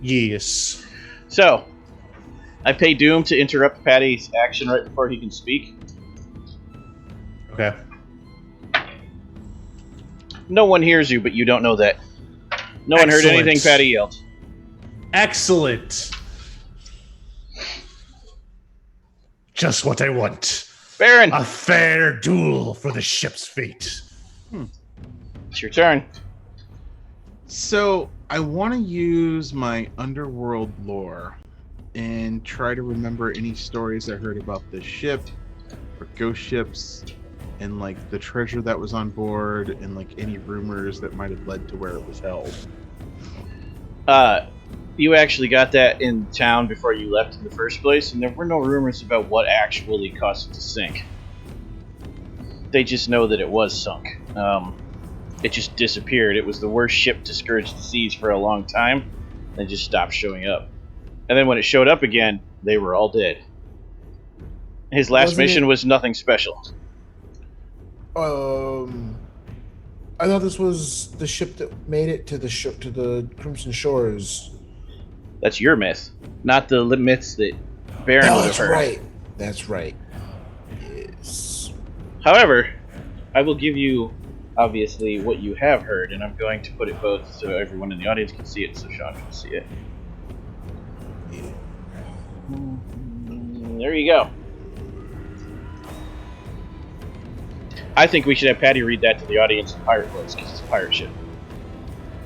Yes. So, I pay Doom to interrupt Patty's action right before he can speak. Okay. No one hears you, but you don't know that. No one heard Excellent. anything Patty yelled. Excellent. Just what I want. Baron, A fair duel for the ship's fate. it's your turn. So I want to use my underworld lore and try to remember any stories I heard about the ship or ghost ships and like the treasure that was on board and like any rumors that might have led to where it was held. You actually got that in town before you left in the first place, and there were no rumors about what actually caused it to sink. They just know that it was sunk. It just disappeared. It was the worst ship to scourge the seas for a long time, and it just stopped showing up. And then when it showed up again, they were all dead. His last Wasn't mission it- was nothing special. I thought this was the ship that made it to the Crimson Shores. That's your myth, not the myths that Baron Oh, would have that's heard. right. That's right. Yes. However, I will give you, obviously, what you have heard, and I'm going to put it both so everyone in the audience can see it, so Sean can see it. There you go. I think we should have Patty read that to the audience in pirate voice, because it's a pirate ship.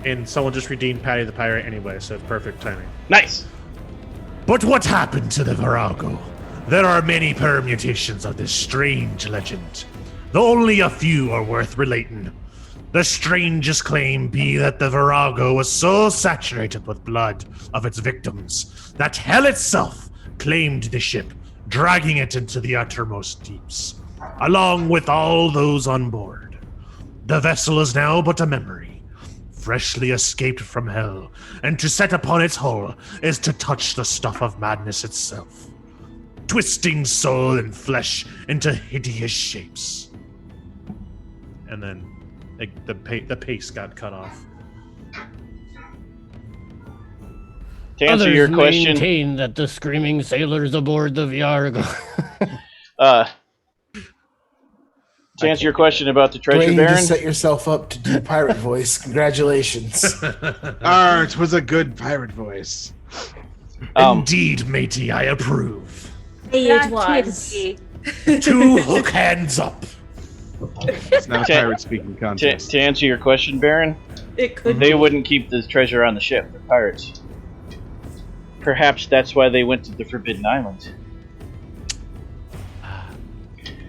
And someone just redeemed Patty the Pirate anyway, so it's perfect timing. Nice! But what happened to the Virago? There are many permutations of this strange legend. though only a few are worth relating. The strangest claim be that the Virago was so saturated with blood of its victims that hell itself claimed the ship, dragging it into the uttermost deeps, along with all those on board. The vessel is now but a memory, freshly escaped from hell, and to set upon its hull is to touch the stuff of madness itself, twisting soul and flesh into hideous shapes. And then the pace got cut off. To answer your question, maintain that the screaming sailors aboard the Virago. to answer your question about the treasure Dwayne, baron, just set yourself up to do pirate voice. Congratulations. It was a good pirate voice. Indeed, matey, I approve. It was. 2 hook hands up. It's not a To- pirate speaking contest. to answer your question, Baron, It could they wouldn't keep the treasure on the ship. They're pirates. Perhaps that's why they went to the Forbidden Island.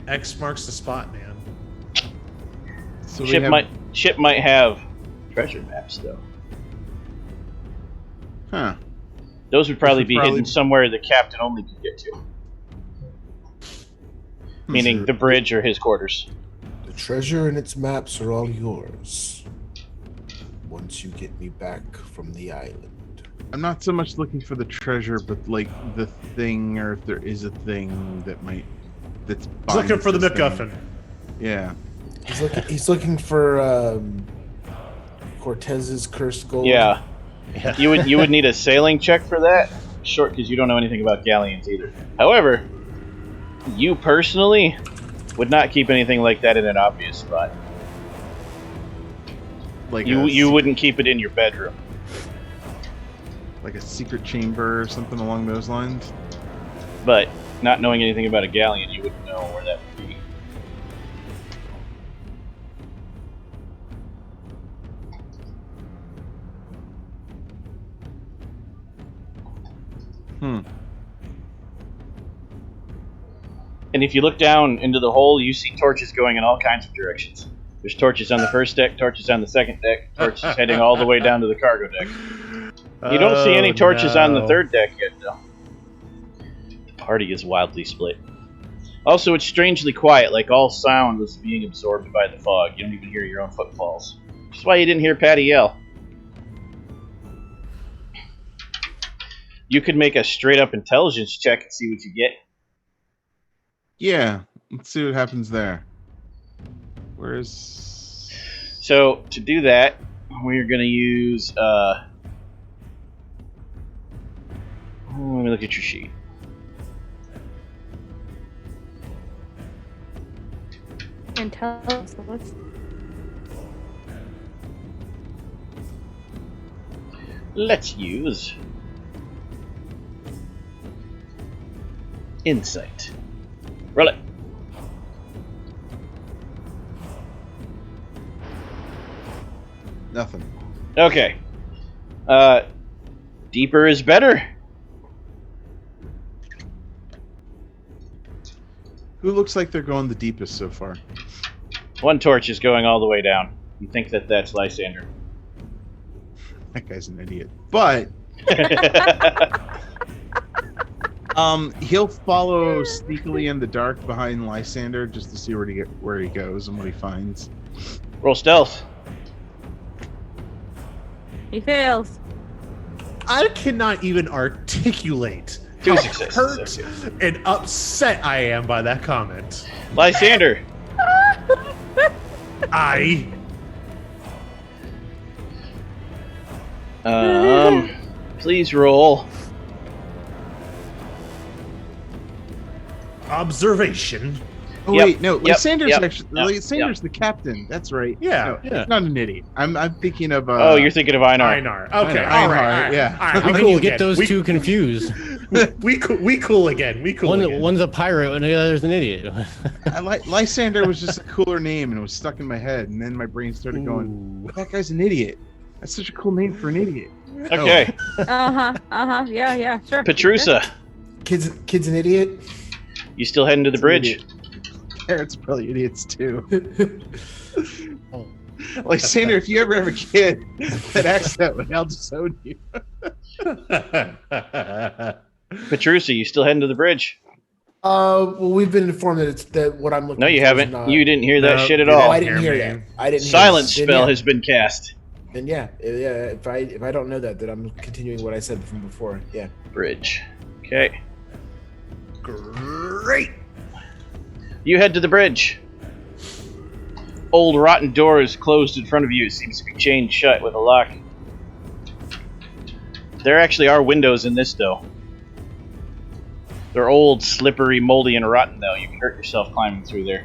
X marks the spot, man. So we Ship have- might have treasure maps though. Huh. Those would probably be Probably- hidden somewhere the captain only could get to. Meaning the bridge or his quarters. The treasure and its maps are all yours. Once you get me back from the island. I'm not so much looking for the treasure, but like the thing, or if there is a thing that's He's looking for the binds this MacGuffin. thing. Yeah. He's looking for Cortez's cursed gold. Yeah. You would need a sailing check for that. Short, because you don't know anything about galleons either. However, you personally would not keep anything like that in an obvious spot. Like You wouldn't keep it in your bedroom. like a secret chamber or something along those lines. But not knowing anything about a galleon, you wouldn't know where that would be. And if you look down into the hole, you see torches going in all kinds of directions. There's torches on the first deck, torches on the second deck, torches heading all the way down to the cargo deck. You don't see any torches on the third deck yet, though. The party is wildly split. Also, it's strangely quiet, like all sound was being absorbed by the fog. You don't even hear your own footfalls. Which is why you didn't hear Patty yell. You could make a straight-up intelligence check and see what you get. Yeah. Let's see what happens there. Where's... So, to do that, we're going to use... let me look at your sheet. Intelligence. Let's use... Insight. Roll it. Nothing. Okay. Deeper is better. Who looks like they're going the deepest so far? One torch is going all the way down. You think that that's Lysander. That guy's an idiot. But he'll follow sneakily in the dark behind Lysander just to see where he goes and what he finds. Roll stealth. He fails. I cannot even articulate Two how successes. hurt and upset I am by that comment. Lysander. Please roll. Observation. Oh Yep, wait, no, yep, Lysander's yep, actually yep, Lysander's the captain. That's right. Yeah, No, yeah. he's not an idiot. I'm thinking of Oh, you're thinking of Einar. Einar. Okay, Einar, all right. yeah. All right. How We can cool you get again. those we, two confused? We cool again. We cool again. One's a pirate and the other's an idiot. Lysander was just a cooler name and it was stuck in my head, and then my brain started going, Ooh. "That guy's an idiot. That's such a cool name for an idiot." Okay. Yeah, sure. Petrusa, Kid's an idiot. you still heading to the bridge? parents are probably idiots too. Like, Sander, if you ever have a kid that acts that way, I'll disown you. Petrucci, you still heading to the bridge? Well, we've been informed that it's that what I'm looking. No, you for is haven't. not- You didn't hear that No, shit at you all. Oh, I didn't hear that. I didn't. Silence hear that. spell Then, has been cast. Then yeah. If I don't know that, then I'm continuing what I said from before. Yeah. Bridge. Okay. Great. You head to the bridge. Old rotten door is closed in front of you. It seems to be chained shut with a lock. There actually are windows in this, though. They're old, slippery, moldy, and rotten, though. You can hurt yourself climbing through there.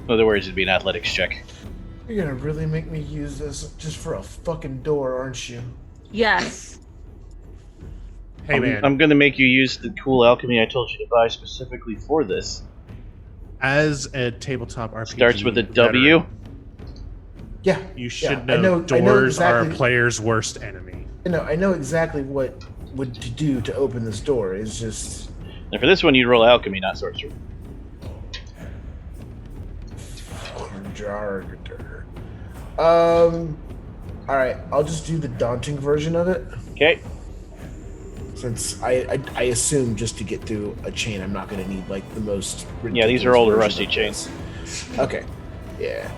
In other words, it'd be an athletics check. You're gonna really make me use this just for a fucking door, aren't you? Yes. Hey, man. I'm gonna make you use the cool alchemy I told you to buy specifically for this. As a tabletop RPG, Starts with a W. veteran, Yeah. you should I know know doors are exactly- a player's worst enemy. I know exactly what to do to open this door. It's just And for this one, you'd roll alchemy, not sorcery. jarter. All right, I'll just do the daunting version of it. Okay. Since I assume just to get through a chain, I'm not going to need like the most. Yeah, these are ridiculous older version rusty of chains. this. Okay. Yeah.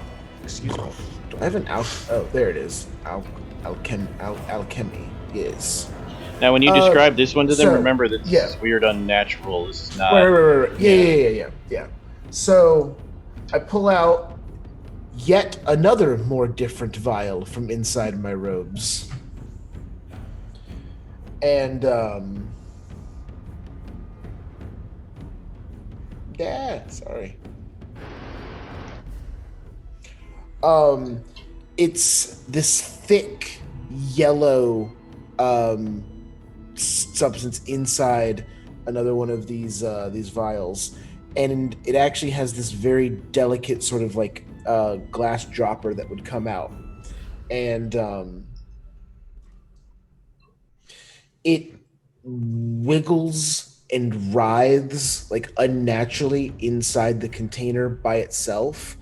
Excuse me. Do I have an Oh, there it is. Alchemy. Yes. Now, when you describe this one to them, so, remember that this yeah. is weird, unnatural. This is not. Right. Yeah. So I pull out yet another more different vial from inside my robes. And sorry. It's this thick yellow substance inside another one of these vials, and it actually has this very delicate sort of like glass dropper that would come out, and it wiggles and writhes like unnaturally inside the container by itself.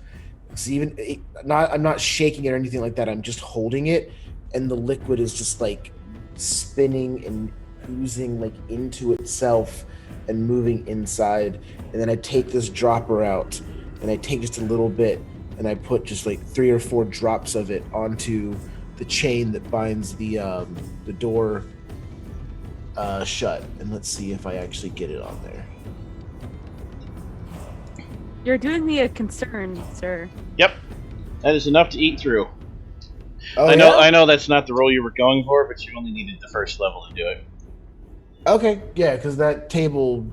So I'm not shaking it or anything like that. I'm just holding it, and the liquid is just like spinning and oozing like into itself and moving inside. And then I take this dropper out, and I take just a little bit, and I put just like 3 or 4 drops of it onto the chain that binds the door shut. And let's see if I actually get it on there. You're doing me a concern, sir. Yep, that is enough to eat through. Oh, I know. yeah? I know that's not the roll you were going for, but you only needed the first level to do it. Okay, yeah, because that table,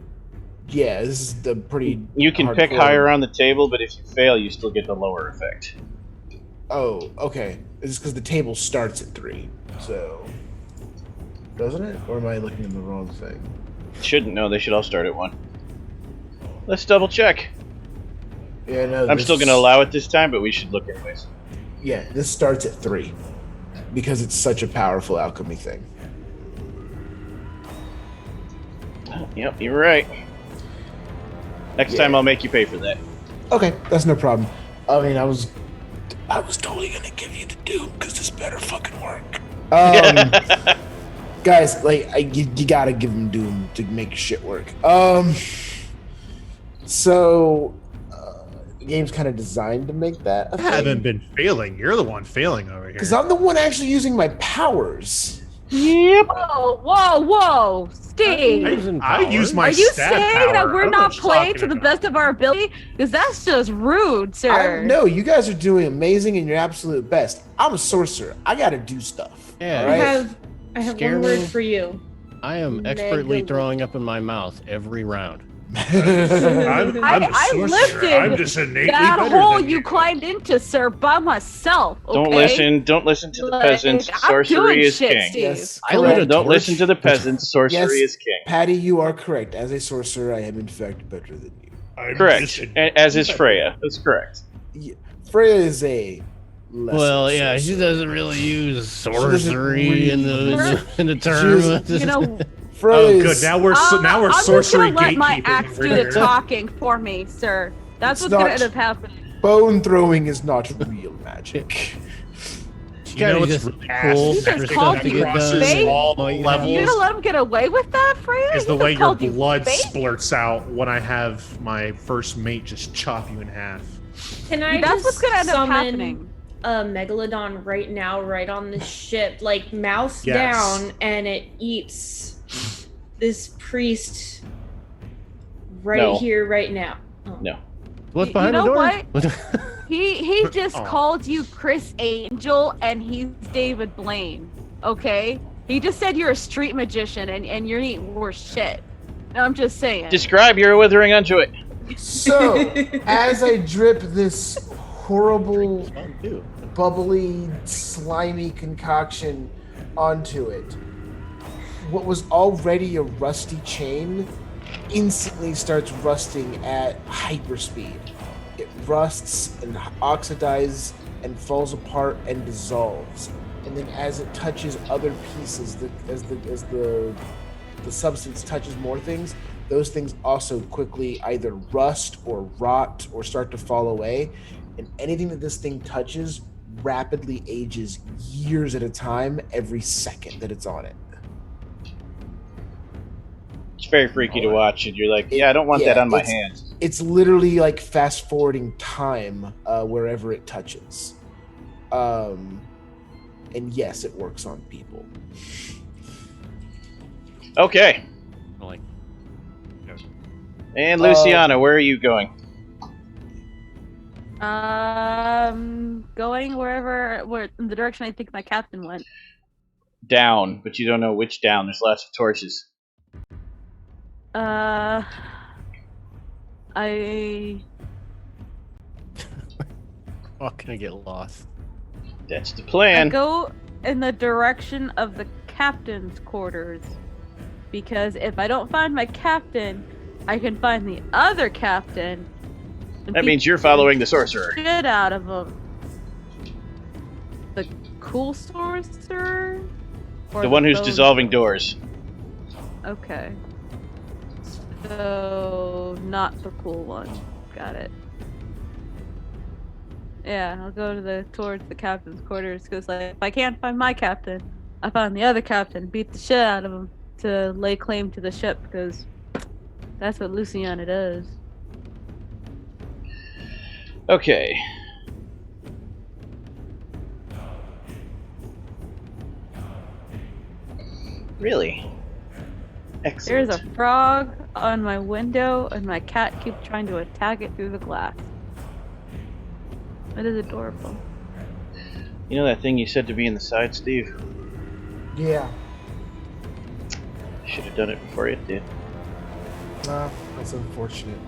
yeah, this is the pretty. You can pick hardcore. higher on the table, but if you fail, you still get the lower effect. Oh, okay. It's because the table starts at 3, so doesn't it? Or am I looking at the wrong thing? Shouldn't know. They should all start at 1. Let's double check. Yeah, no. I'm still going to allow it this time, but we should look anyways. Yeah, this starts at 3 because it's such a powerful alchemy thing. Yep, you're right. Next time I'll make you pay for that. Okay, that's no problem. I mean, I was totally gonna give you the Doom because this better fucking work. Guys, like, you gotta give them Doom to make shit work. So the game's kind of designed to make that. I haven't been failing. You're the one failing over here. Because I'm the one actually using my powers. Yep. Whoa, Steve! I use my Are you stab saying power. that I we're don't know not what you're playing talking to the about. best of our ability? Because that's just rude, sir. No, you guys are doing amazing and your absolute best. I'm a sorcerer. I gotta do stuff. Yeah, all I right? have Scare one word me. for you. I am expertly Mega- throwing up in my mouth every round. I'm a I sorcerer. lifted I'm just innately that better hole than you climbed into, sir, by myself. Okay? Don't listen to the Like, peasants. I'm Sorcery doing is shit, king. Steve. Yes, I lit a correct. Don't torch. listen to the peasants. Sorcery Yes. is king. Patty, you are correct. As a sorcerer, I am in fact better than you. I'm Correct. just As is Freya. That's correct. Freya is a lesser Well, yeah, she sorcerer. doesn't really use doesn't sorcery really in use the term. She You know, Phrase. good. Now we're I'm sorcery just gonna let my gatekeeping axe over do here. the talking for me, sir. That's It's what's gonna not- end up happening. Bone throwing is not real magic. You know what's just really ass cool? He just for called stuff to you get crosses done, all might You levels. happen. gonna let him get away with that, Freya? Is He the just way your called you blood fake? splurts out when I have my first mate just chop you in half. Can I That's just what's gonna end up summon happening. a megalodon right now, right on the ship, like mouth Yes. down, and it eats this priest right No. here, right now? Oh. No. What's You behind know the door? what? He just Aw. called you Chris Angel, and he's David Blaine. Okay, he just said you're a street magician, and you're eating worse shit. And I'm just saying. Describe your withering unto it. So, as I drip this horrible, Fun, too. bubbly, slimy concoction onto it, what was already a rusty chain instantly starts rusting at hyperspeed. It rusts and oxidizes and falls apart and dissolves. And then as it touches other pieces, as the substance touches more things, those things also quickly either rust or rot or start to fall away. And anything that this thing touches rapidly ages years at a time every second that it's on it. It's very freaky to watch, and you're like, yeah, I don't want that on my hands. It's literally like fast forwarding time wherever it touches. And yes, it works on people. Okay. Like, And Luciana, where are you going? Going where in the direction I think my captain went. Down, but you don't know which down. There's lots of torches. I oh, can I get lost? That's the I plan. go in the direction of the captain's quarters, because if I don't find my captain, I can find the other captain. And That beat means you're following the sorcerer. shit out of him. The cool sorcerer? Or The one who's bone- dissolving doors. Okay. So, not the cool one. Got it. Yeah, I'll go towards the captain's quarters, because like, if I can't find my captain, I find the other captain, beat the shit out of him to lay claim to the ship, because that's what Luciana does. Okay. Really? Excellent. There's a frog on my window, and my cat keeps trying to attack it through the glass. It is adorable. You know that thing you said to me in the side, Steve? Yeah. Should have done it before it did. That's unfortunate.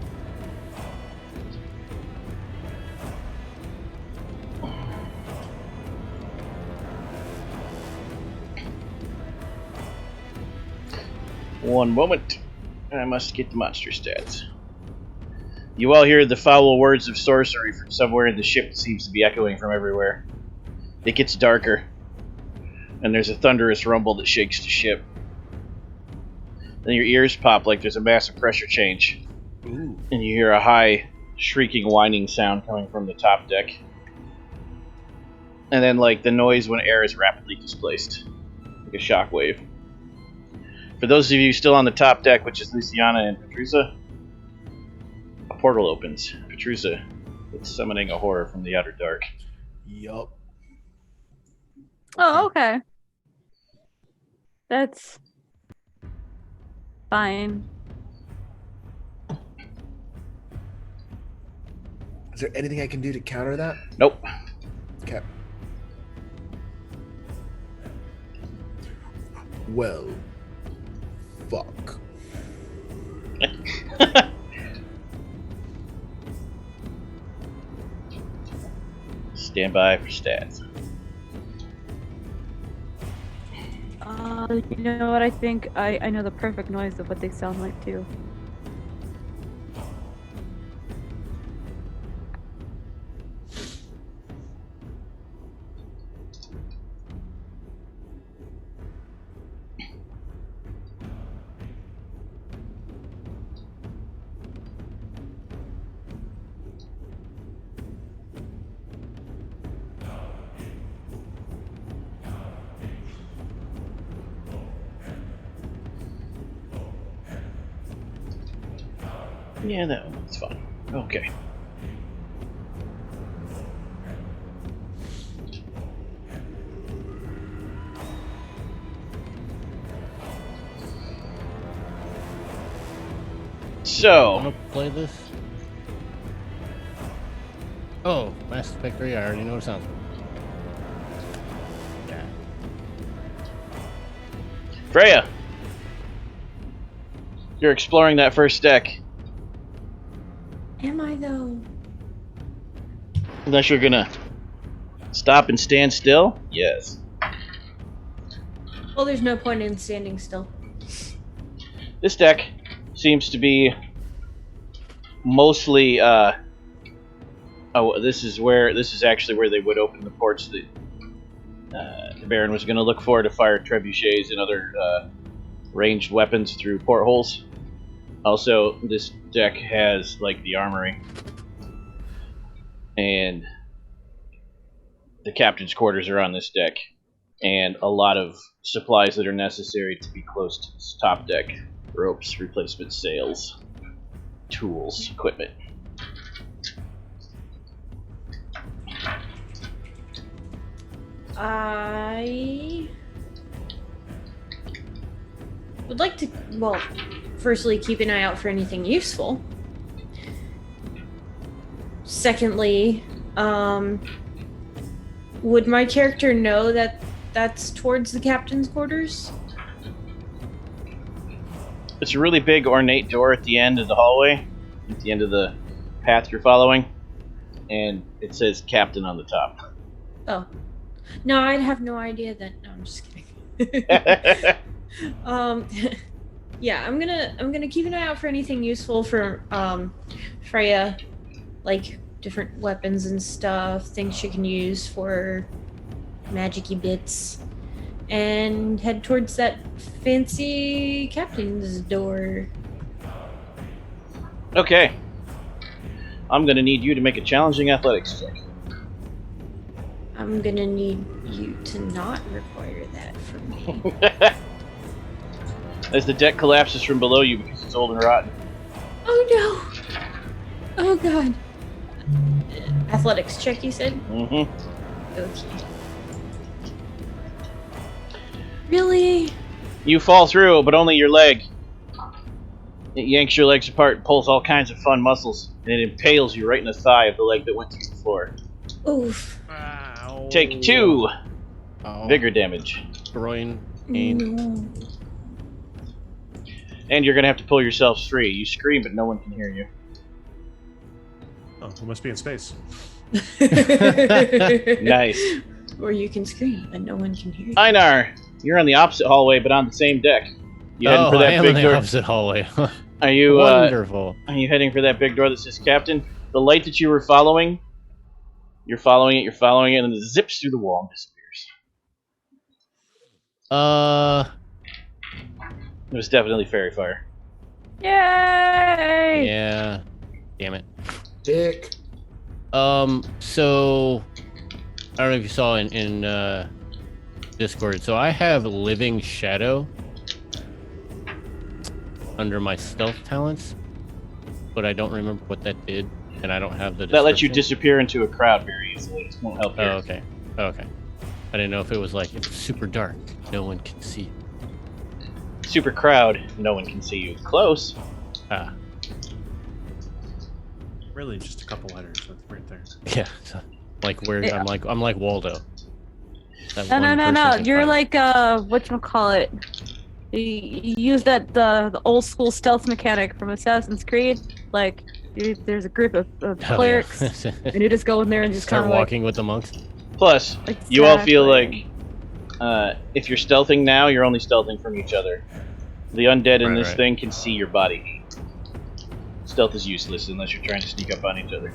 One moment. I must get the monster stats. You all hear the foul words of sorcery from somewhere in the ship that seems to be echoing from everywhere. It gets darker, and there's a thunderous rumble that shakes the ship. Then your ears pop like there's a massive pressure change. Ooh. And you hear a high, shrieking, whining sound coming from the top deck. And then, like, the noise when air is rapidly displaced. Like a shockwave. For those of you still on the top deck, which is Luciana and Petrusa, a portal opens. Petrusa, it's summoning a horror from the outer dark. Yup. Oh, okay. That's fine. Is there anything I can do to counter that? Nope. Okay. Well, fuck. Stand by for stats. You know what? I think I know the perfect noise of what they sound like too. Yeah, that's fine. Okay. So, Wanna play this? Oh, Mass Effect 3, I already know what it sounds like. Yeah. Freya, you're exploring that first deck. Am I though? Unless you're gonna stop and stand still? Yes. Well, there's no point in standing still. This deck seems to be mostly, this is actually where they would open the ports that the Baron was going to look for to fire trebuchets and other ranged weapons through portholes. Also, this deck has, like, the armory. And the captain's quarters are on this deck. And a lot of supplies that are necessary to be close to this top deck. Ropes, replacement sails, tools, equipment. I would like to, well, firstly, keep an eye out for anything useful. Secondly, would my character know that that's towards the captain's quarters? It's a really big ornate door at the end of the hallway, at the end of the path you're following, and it says captain on the top. Oh. No, I'd have no idea that. No, I'm just kidding. Yeah, I'm gonna keep an eye out for anything useful for Freya, like different weapons and stuff, things she can use for magic-y bits, and head towards that fancy captain's door. Okay. I'm gonna need you to make a challenging athletics check. I'm gonna need you to not require that from me. As the deck collapses from below you because it's old and rotten. Oh no! Oh god. Athletics check, you said? Mm-hmm. Okay. Really? You fall through, but only your leg. It yanks your legs apart and pulls all kinds of fun muscles, and it impales you right in the thigh of the leg that went through the floor. Oof. Ow. Take 2 Ow. vigor damage. Groin pain. No. And you're gonna have to pull yourselves free. You scream, but no one can hear you. Oh, we must be in space. Nice. Or you can scream, and no one can hear you. Einar, you're on the opposite hallway, but on the same deck. You heading for I that am big in the door? opposite hallway. Are you Wonderful. Are you heading for that big door that says Captain? The light that you were following, you're following it, and then it zips through the wall and disappears. It was definitely fairy fire. Yay! Yeah. Damn it. Dick. So I don't know if you saw in Discord. So I have Living Shadow under my stealth talents, but I don't remember what that did, and I don't have the. That lets you description. disappear into a crowd very easily. It won't help you. Oh, okay. Okay. I didn't know if it was like it's super dark, no one can see you. Super crowd, no one can see you. Close. Ah. Really, just a couple letters. That's right there. Yeah. So, like where Yeah. I'm like Waldo. That No, one no, no, person no. can You're find. like whatchamacallit? You use that the old school stealth mechanic from Assassin's Creed. Like there's a group of Oh, yeah. clerics, and you just go in there and just Start kind of walking with the monks. Plus, you all feel Exactly. like if you're stealthing now, you're only stealthing from each other. The undead in Right, this right. thing can see your body heat. Stealth is useless unless you're trying to sneak up on each other.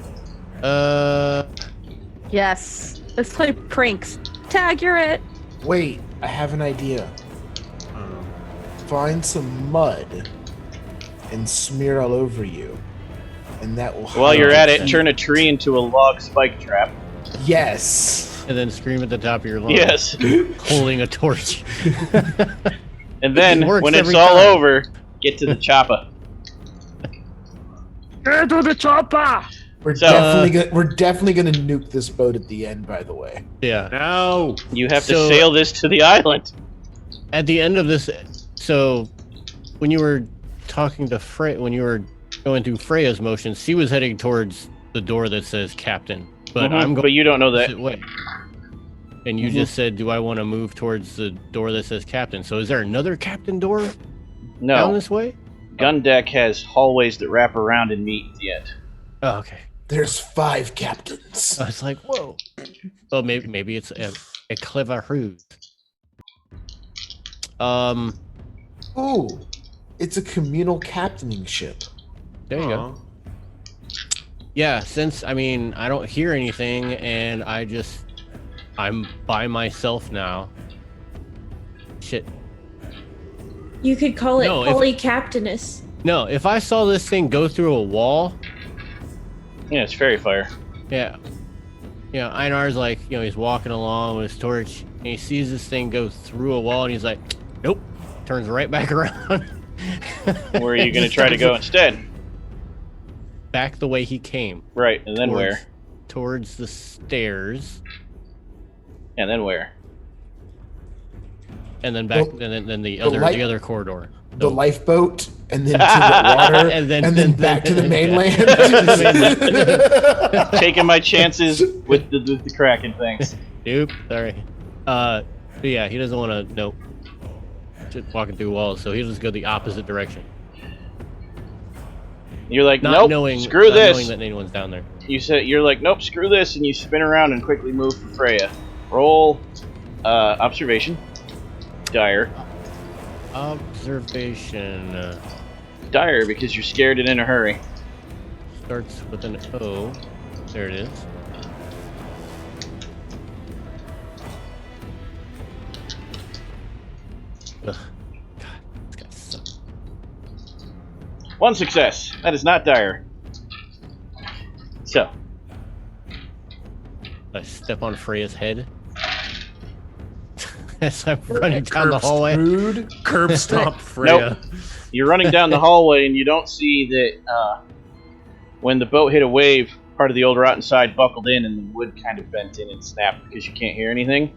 Yes. Let's play pranks. Tag, you're it. Wait, I have an idea. Um, Find some mud and smear all over you, and that will. While you're at it, hide- turn a tree into a log spike trap. Yes. And then scream at the top of your lungs. Yes. Holding a torch. And then, It works when it's every all time. over, get to the chopper. Get to the chopper! We're So- definitely gonna nuke this boat at the end. By the way. Yeah. No. You have to So- sail this to the island. At the end of this, so when you were talking to when you were going through Freya's motions, she was heading towards the door that says Captain. But I'm going But you don't know the that. opposite way. And you just said, do I want to move towards the door that says Captain? So is there another Captain door down No. this way? Gun deck has hallways that wrap around and meet at the end. Oh, okay. There's 5 captains. I was like, whoa. Well, maybe it's a clever ruse. Ooh, it's a communal captaining ship. There you go. Yeah, since I don't hear anything, and I'm by myself now. Shit. You could call it No, if- polycaptainous. No, if I saw this thing go through a wall, Yeah, it's fairy fire. yeah. You know, Einar's like, he's walking along with his torch, and he sees this thing go through a wall, and he's like, nope. Turns right back around. Where are you going to try to go instead? Back the way he came. Right, and then where? Towards the stairs, And then where? and then back, Well, and then the light- other corridor. The lifeboat, and then to the water, And and then- then back to the yeah. mainland. Taking my chances with the Kraken things. Nope. Sorry. But yeah, he doesn't want to. Nope. Just walking through walls, so he'll just go the opposite direction. You're like, Not nope, knowing, screw not this. knowing that anyone's down there. You're like, nope, screw this, and you spin around and quickly move for Freya. Roll observation. Dire. Observation Dire because you're scared and in a hurry. starts with an O. There it is. Ugh. God, this guy sucks. One success. That is not dire. So, I step on Freya's head as I'm running down the hallway. Rude. Curb stomp Freya. you're running down the hallway and you don't see that when the boat hit a wave, part of the old rotten side buckled in and the wood kind of bent in and snapped because you can't hear anything.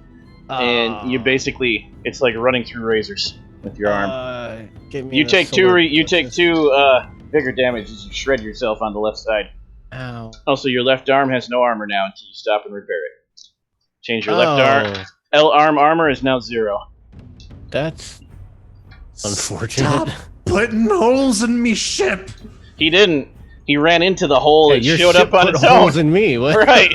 And you basically, it's like running through razors with your arm. Give me You the take sword. you take two vigor damage as you shred yourself on the left side. Ow. Also, your left arm has no armor now until you stop and repair it. Change your left arm. Oh, L arm armor is now 0. that's unfortunate. Stop putting holes in me ship. He didn't. He ran into the hole Hey, and your showed ship up on put its holes own. in me. What? Right.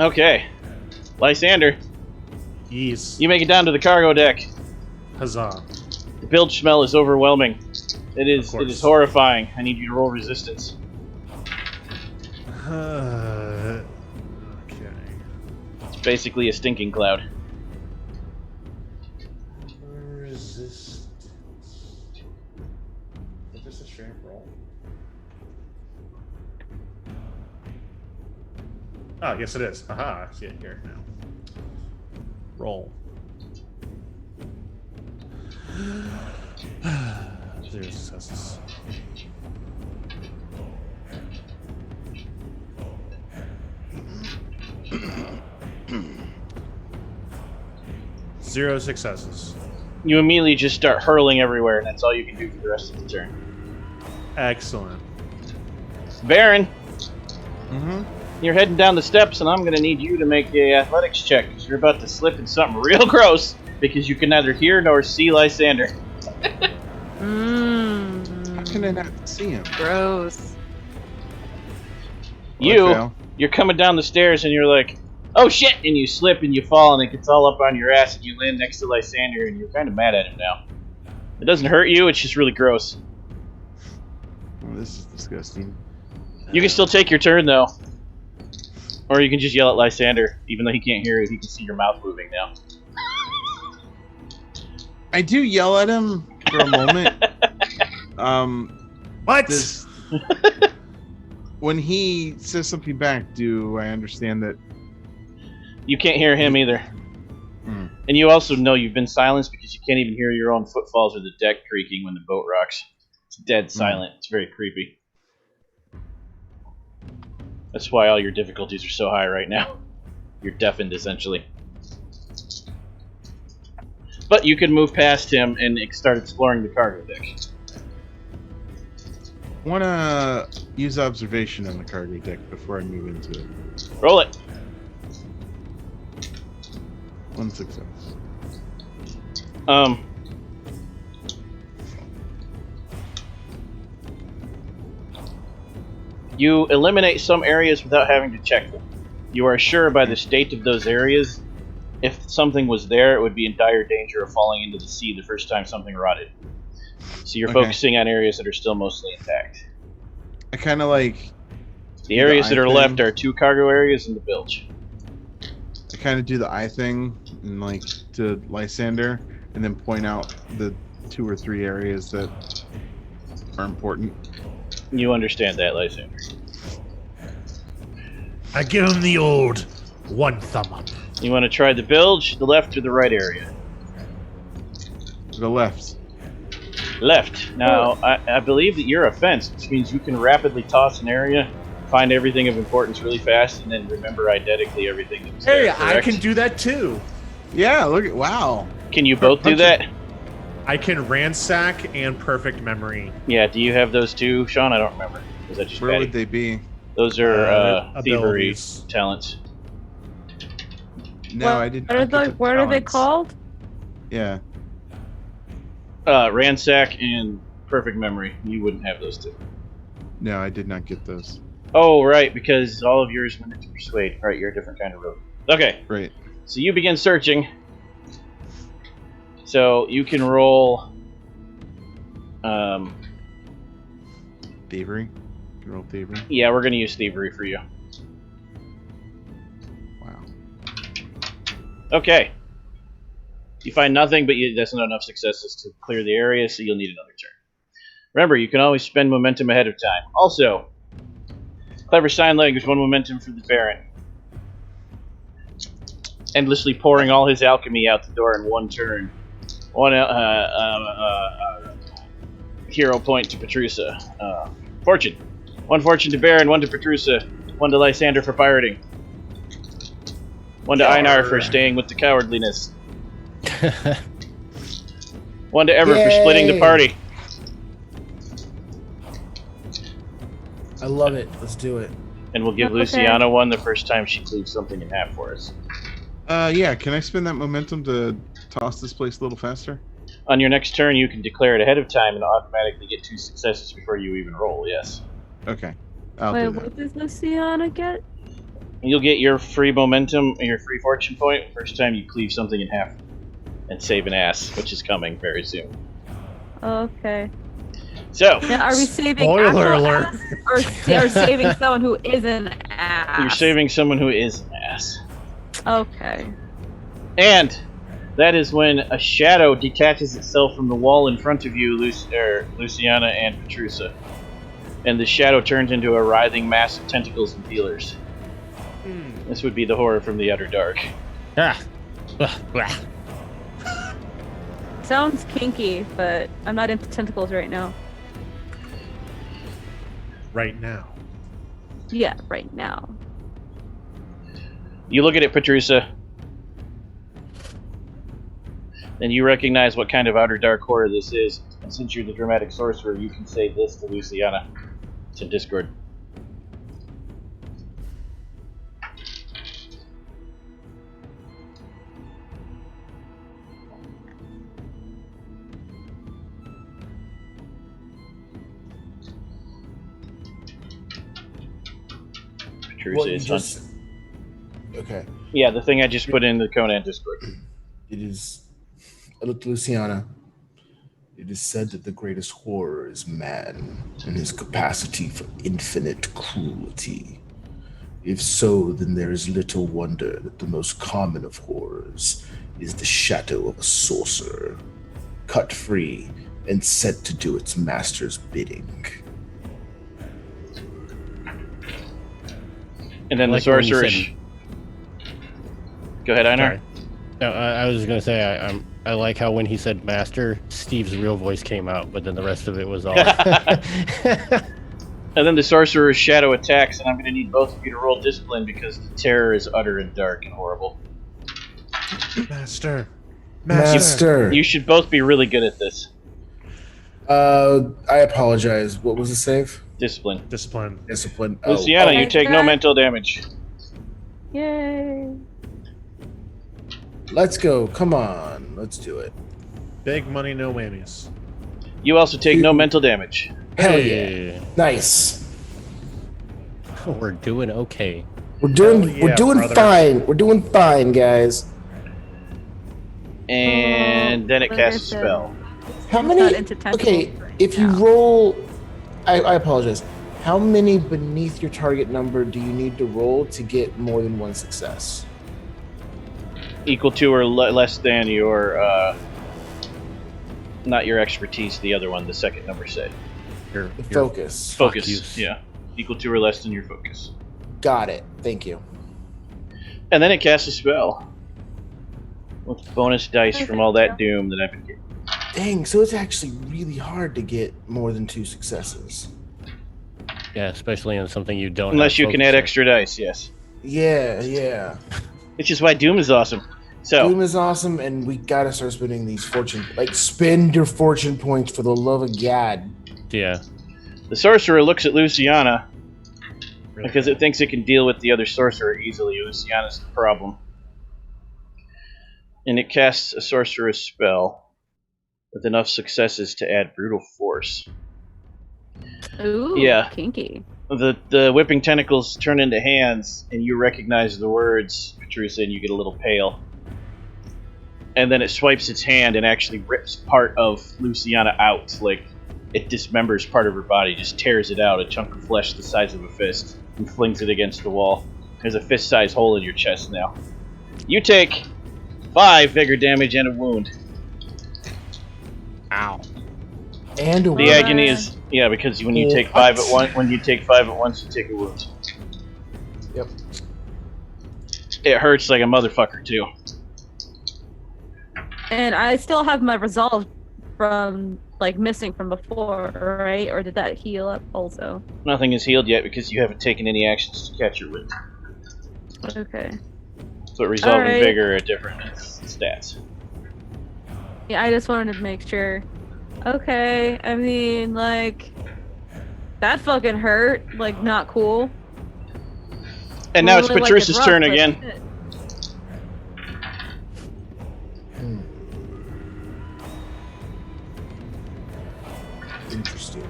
Okay. Lysander, Yes. you make it down to the cargo deck. Huzzah. The bilge smell is overwhelming. It is course. horrifying. I need you to roll resistance. Okay. It's basically a stinking cloud. Resistance. Is this a strength roll? Oh, yes it is. Aha, I see it here now. Roll. 0 successes. Zero successes. You immediately just start hurling everywhere, and that's all you can do for the rest of the turn. Excellent. Baron, Mm-hmm. you're heading down the steps, and I'm going to need you to make a athletics check, because you're about to slip in something real gross, because you can neither hear nor see Lysander. How can I not see him? Gross. You're coming down the stairs, and you're like, oh shit, and you slip and you fall, and it gets all up on your ass, and you land next to Lysander, and you're kind of mad at him now. It doesn't hurt you, it's just really gross. Oh, this is disgusting. You can still take your turn, though. Or you can just yell at Lysander, even though he can't hear you, he can see your mouth moving now. I do yell at him for a moment. What? This, when he says something back, do I understand that? You can't hear him either. Hmm. And you also know you've been silenced because you can't even hear your own footfalls or the deck creaking when the boat rocks. It's dead silent. It's very creepy. That's why all your difficulties are so high right now. You're deafened, essentially. But you can move past him and start exploring the cargo deck. Want to use observation on the cargo deck before I move into it. Roll it. 1 success. You eliminate some areas without having to check them. You are sure by the state of those areas, if something was there, it would be in dire danger of falling into the sea the first time something rotted. So you're focusing on areas that are still mostly intact. I kind of like... The areas that are left are 2 cargo areas and the bilge. I kind of do the eye thing and like to Lysander and then point out the 2 or 3 areas that are important. You understand that, Lysander. I give him the old 1 thumb up. You want to try the bilge, the left, or the right area? The left. Left. Now, I believe that you're a fence, which means you can rapidly toss an area, find everything of importance really fast, and then remember identically everything that was there, I correct? can do that too. Yeah, look at... Wow. Can you both do that? I can ransack and perfect memory. Yeah, do you have those two, Sean? I don't remember. Was that just Where Patty? would they be? Those are thievery abilities. talents. No, I didn't. What are they called? Yeah. Ransack and perfect memory. You wouldn't have those two. No, I did not get those. Oh, right, because all of yours went into persuade. Right, you're a different kind of rogue. Okay. Right. So you begin searching. So you can roll. Thievery. You can roll thievery. Yeah, we're gonna use thievery for you. Wow. Okay. You find nothing, but that's not enough successes to clear the area, so you'll need another turn. Remember, you can always spend momentum ahead of time. Also, clever sign language, 1 momentum for the Baron. Endlessly pouring all his alchemy out the door in 1 turn. 1 hero point to Petrusa. Fortune. 1 fortune to Baron, 1 to Petrusa, 1 to Lysander for pirating. 1 to Einar for staying with the cowardliness. 1 to Ever for splitting the party. I love it. Let's do it. And we'll give Okay. Luciana 1 the first time she cleaves something in half for us. Yeah, can I spend that momentum to toss this place a little faster? On your next turn, you can declare it ahead of time and automatically get 2 successes before you even roll, yes. Okay. I'll Wait, do that. what does Luciana get? You'll get your free momentum, your free fortune point, first time you cleave something in half. And save an ass, which is coming very soon. Okay. So, Now, are we saving Spoiler actual alert. ass or saving someone who is an ass? you're saving someone who is an ass. Okay. And that is when a shadow detaches itself from the wall in front of you, Luciana and Petrusa. And the shadow turns into a writhing mass of tentacles and feelers. This would be the horror from the Utter Dark. Ah. Blah. Sounds kinky, but I'm not into tentacles right now. Right now. Yeah, right now. You look at it, Petrusa, and you recognize what kind of Outer Dark horror this is. And since you're the dramatic sorcerer, you can say this to Luciana. It's in Discord. Petrusa Well, you is just... Okay. Yeah, the thing I just put in the Conan Discord. It is... I looked at Luciana. It is said that the greatest horror is man and his capacity for infinite cruelty. If so, then there is little wonder that the most common of horrors is the shadow of a sorcerer, cut free and set to do its master's bidding. And then Like the when you sorcerer. said- Go ahead, Einar. Sorry. No, I was gonna say I like how when he said master, Steve's real voice came out, but then the rest of it was all. And then the sorcerer's shadow attacks, and I'm going to need both of you to roll discipline because the terror is utter and dark and horrible. Master. You should both be really good at this. I apologize. What was the save? Discipline. Discipline. Luciana, you take no Okay. mental damage. Yay. Let's go. Come on. Let's do it. Big money, no whammies. You also take no mental damage. Hell Hey. yeah. Nice. We're doing okay. We're doing Hell yeah, brother. fine. We're doing fine, guys. And then it Like casts a I said. spell. How It's many? not into tentacles Okay, right if you now. roll, I apologize. How many beneath your target number do you need to roll to get more than one success? Equal to or less than your, not your expertise, the other one, the second number said. Your Focus. Focus, use. yeah. Equal to or less than your focus. Got it. Thank you. And then it casts a spell. With bonus dice from all that doom that I've been getting. Dang, so it's actually really hard to get more than 2 successes. Yeah, especially on something you don't. Unless have you can focus add on. extra dice, yes. Yeah. Which is why Doom is awesome. So, Doom is awesome, and we gotta start spending these fortune. Like, spend your fortune points for the love of God. Yeah. the sorcerer looks at Luciana because it thinks it can deal with the other sorcerer easily. Luciana's the problem. And it casts a sorcerer's spell with enough successes to add brutal force. Ooh, Yeah. kinky. The whipping tentacles turn into hands, and you recognize the words, Petrusa, and you get a little pale. And then it swipes its hand and actually rips part of Luciana out. Like, it dismembers part of her body, just tears it out, a chunk of flesh the size of a fist, and flings it against the wall. There's a fist-sized hole in your chest now. You take 5 vigor damage and a wound. Ow. And a The wound. agony is... Yeah, because when you take 5 at once, you take a wound. Yep. It hurts like a motherfucker, too. And I still have my resolve from, like, missing from before, right? Or did that heal up also? Nothing is healed yet because you haven't taken any actions to catch your wound. Okay. But resolve and Alright. vigor are different stats. Yeah, I just wanted to make sure. Okay, I mean, like, that fucking hurt. Like, not cool. And now it's Normally, like, Petrusa's rough, turn but again. shit. Interesting.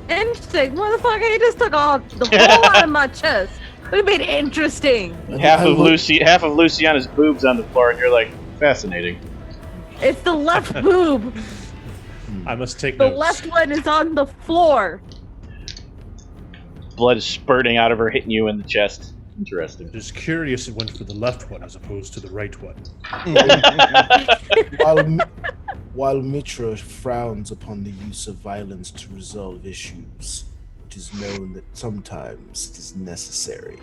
Interesting. Motherfucker, he just took all the whole out of my chest. What do you mean interesting? Half I of look- Luciana's boobs on the floor, and you're like, fascinating. It's the left boob. I must take The notes. left one is on the floor. Blood is spurting out of her, hitting you in the chest. Interesting. It is curious it went for the left one as opposed to the right one. While Mitra frowns upon the use of violence to resolve issues, it is known that sometimes it is necessary.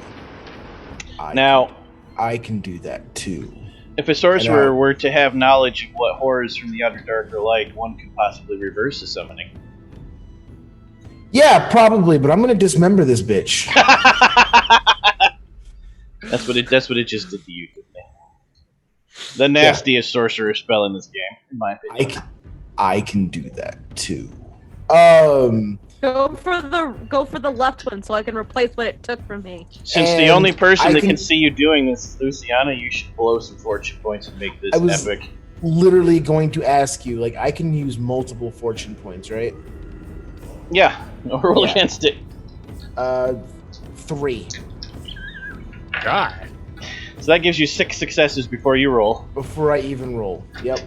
Now, I can do that too. if a sorcerer And, were to have knowledge of what horrors from the Underdark are like, one could possibly reverse the summoning. Yeah, probably, but I'm gonna dismember this bitch. That's what it just did to you, didn't it? The nastiest sorcerer spell in this game, in my opinion. I can do that too. Go for the left one so I can replace what it took from me. Since the and only person I that can- can see you doing this is Luciana, you should blow some fortune points and make this I was- epic. literally going to ask you, like, I can use multiple fortune points, right? Yeah, roll Yeah. against it. 3 God. So that gives you 6 successes before you roll. before I even roll. Yep.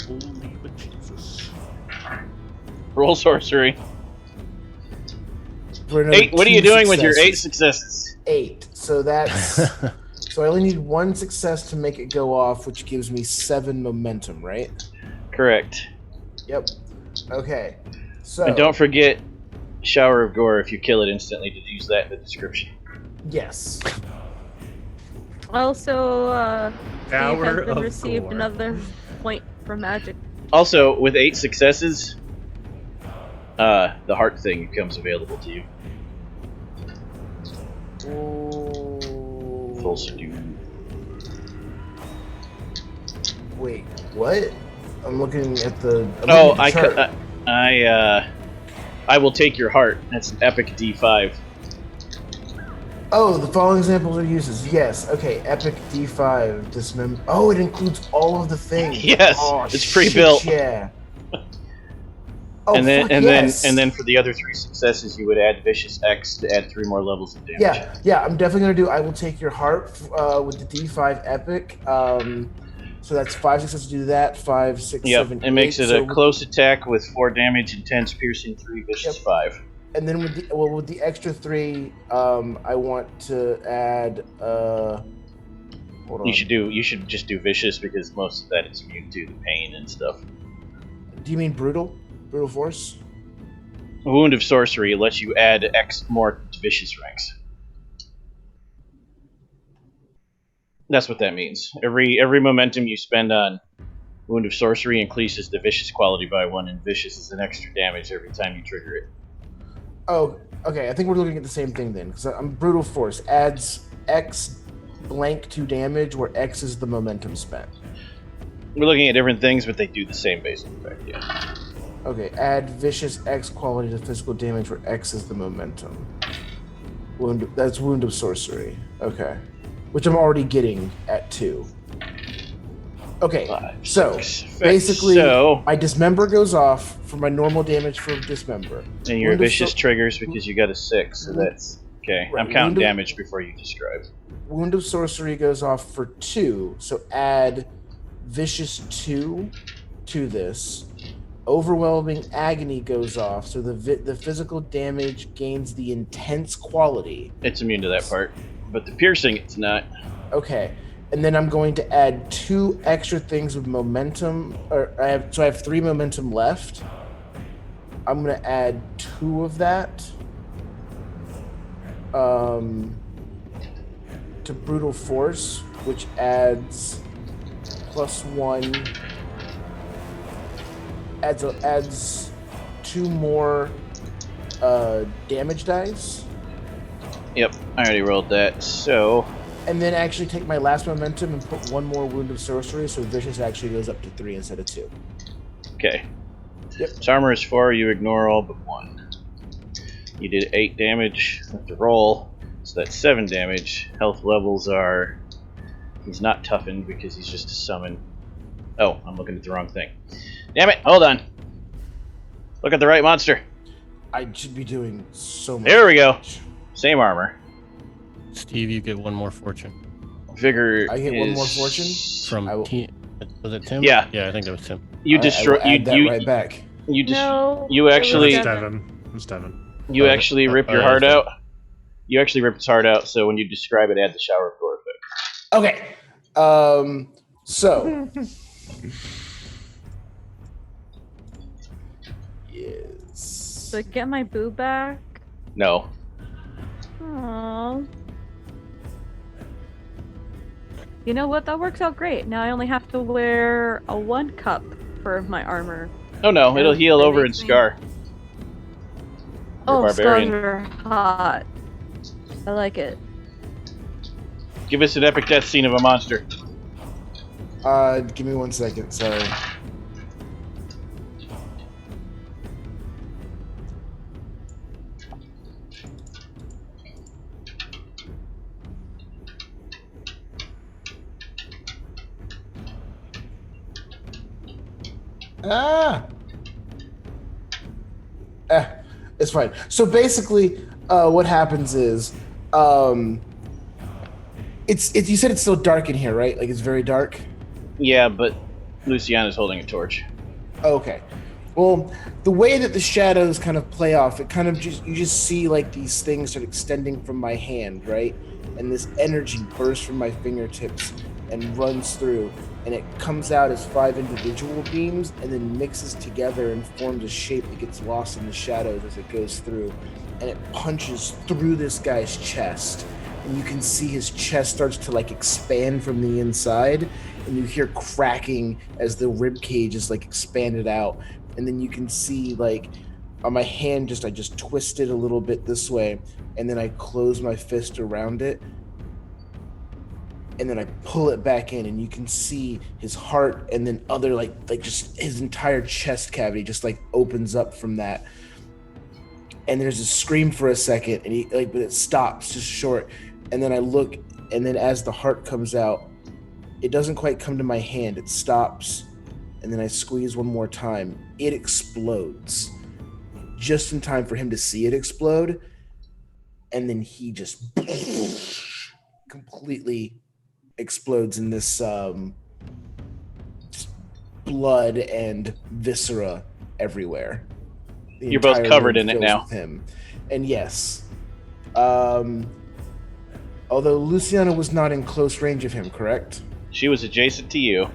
Holy bejesus. Roll sorcery. For another 8. What are you 2 doing with your 8 successes. successes? 8. So that's so I only need 1 success to make it go off, which gives me 7 momentum, right? Correct. Yep. Okay. So And don't forget Shower of Gore if you kill it instantly to use that in the description. yes. Also, Steve Tower has been of received Gore. another point for magic. Also, with 8 successes, the heart thing becomes available to you. Full subdue. Wait, what? I'm looking at the. Oh, chart. I will take your heart. That's an epic D5. Oh, the following examples are uses. Yes. Okay. Epic D5 dismember. Oh, it includes all of the things. Yes, Oh, it's shit, pre-built. Yeah. Oh, and then fuck and yes. then for the other 3 successes, you would add Vicious X to add 3 more levels of damage. Yeah. I'm definitely gonna do. I will take your heart with the D5 epic. So that's 5 successes to do that. 5, 6, Yep. 7, It makes 8. it a close attack with 4 damage, intense piercing, 3 vicious, Yep. 5. And then with the extra 3, I want to add. Hold on. You should just do vicious because most of that is immune to the pain and stuff. Do you mean brutal? Brutal force? Wound of sorcery lets you add X more vicious ranks. That's what that means. Every momentum you spend on Wound of Sorcery increases the vicious quality by 1, and vicious is an extra damage every time you trigger it. Oh, okay. I think we're looking at the same thing then, because I'm brutal force adds X blank to damage, where X is the momentum spent. We're looking at different things, but they do the same basic effect. Yeah. Okay, add vicious X quality to physical damage, where X is the momentum. That's Wound of Sorcery. Okay, which I'm already getting at 2. Okay, 5, so 6, basically, so, my dismember goes off for my normal damage for dismember. and your Wound of vicious triggers because you got a 6, so that's okay. Right, I'm counting Wound of- damage before you describe. Wound of Sorcery goes off for 2, so add Vicious 2 to this. Overwhelming Agony goes off, so the physical damage gains the intense quality. It's immune to that part, but the piercing, it's not. Okay, and then I'm going to add 2 extra things with momentum. I have 3 momentum left. I'm going to add 2 of that. To Brutal Force, which adds +1. Adds 2 more damage dice. Yep, I already rolled that. So, And then actually take my last momentum and put 1 more Wound of Sorcery, so Vicious actually goes up to 3 instead of 2. okay. Yep. So armor is 4, you ignore all but 1. You did 8 damage with the roll, so that's 7 damage. Health levels are... He's not toughened because he's just a summon. Oh, I'm looking at the wrong thing. Damn it, hold on. Look at the right monster. I should be doing so much. There we go. Same armor. Steve, you get 1 more fortune Vigor I get 1 more fortune? from I will- Was it Tim? Yeah. Yeah, I think that was Tim. You destroy... I will add that right back. No. You actually... That's Devin. It's Devin. You Oh, actually rip your yeah, heart that's out. You actually rip his heart out, so when you describe it, add the shower of gore effect. Okay. So. Yes. So get my boo back. No. Aww. You know what? That works out great. Now I only have to wear a 1 cup for my armor. Oh no, it'll heal That over and makes me- scar. Oh, barbarian. scars are hot. I like it. Give us an epic death scene of a monster. Give me 1 second. Sorry. It's fine. So basically, what happens is, it's you said it's still dark in here, right? Like it's very dark. Yeah, but Luciana's holding a torch. Okay. Well, the way that the shadows kind of play off, it kind of you just see like these things start extending from my hand, right? And this energy bursts from my fingertips and runs through, and it comes out as 5 individual beams and then mixes together and forms a shape that gets lost in the shadows as it goes through. And it punches through this guy's chest and you can see his chest starts to like expand from the inside, and you hear cracking as the rib cage is like expanded out, and then you can see like on my hand I just twist it a little bit this way, and then I close my fist around it, and then I pull it back in, and you can see his heart, and then other like just his entire chest cavity just like opens up from that. And there's a scream for a second, and but it stops just short. And then I look, and then as the heart comes out, it doesn't quite come to my hand. It stops, and then I squeeze one more time. It explodes, just in time for him to see it explode, and then he just completely explodes in this blood and viscera everywhere. You're both covered in it now. Him. And yes, although Luciana was not in close range of him, correct? She was adjacent to you.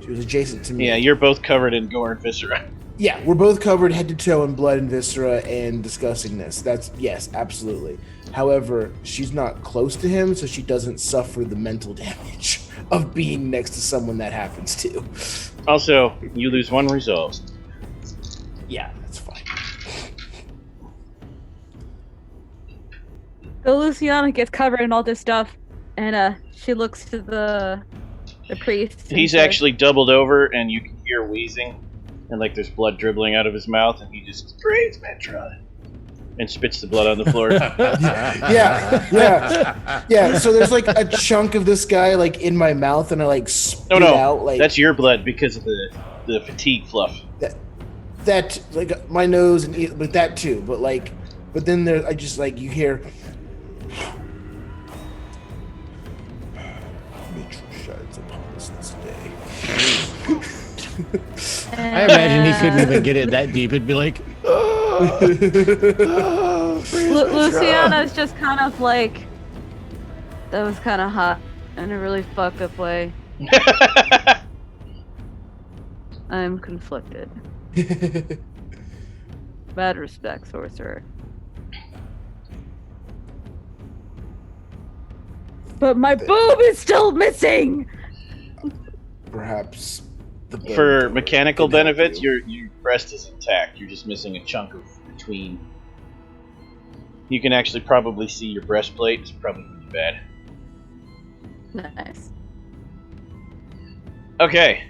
She was adjacent to me. Yeah, you're both covered in gore and viscera. Yeah, we're both covered head to toe in blood and viscera and disgustingness. That's, yes, absolutely. However, she's not close to him, so she doesn't suffer the mental damage of being next to someone that happens to. Also, you lose one resolve. Yeah, that's fine. So Luciana gets covered in all this stuff, and she looks to the priest. He's actually doubled over, and you can hear wheezing, and like there's blood dribbling out of his mouth, and he just prays Petra and spits the blood on the floor. yeah. So there's like a chunk of this guy like in my mouth, and I like spit out like that's your blood because of the fatigue fluff. That like my nose and but that too, but then there I just like you hear. Shines upon us this day. I imagine he couldn't even get it that deep. It'd be like, Luciana's just kind of like, that was kind of hot in a really fucked up way. I'm conflicted. Bad respect, sorcerer. But my boob is still missing! Perhaps for mechanical benefits, your breast is intact. You're just missing a chunk of between. You can actually probably see your breastplate. It's probably pretty bad. Nice. Okay,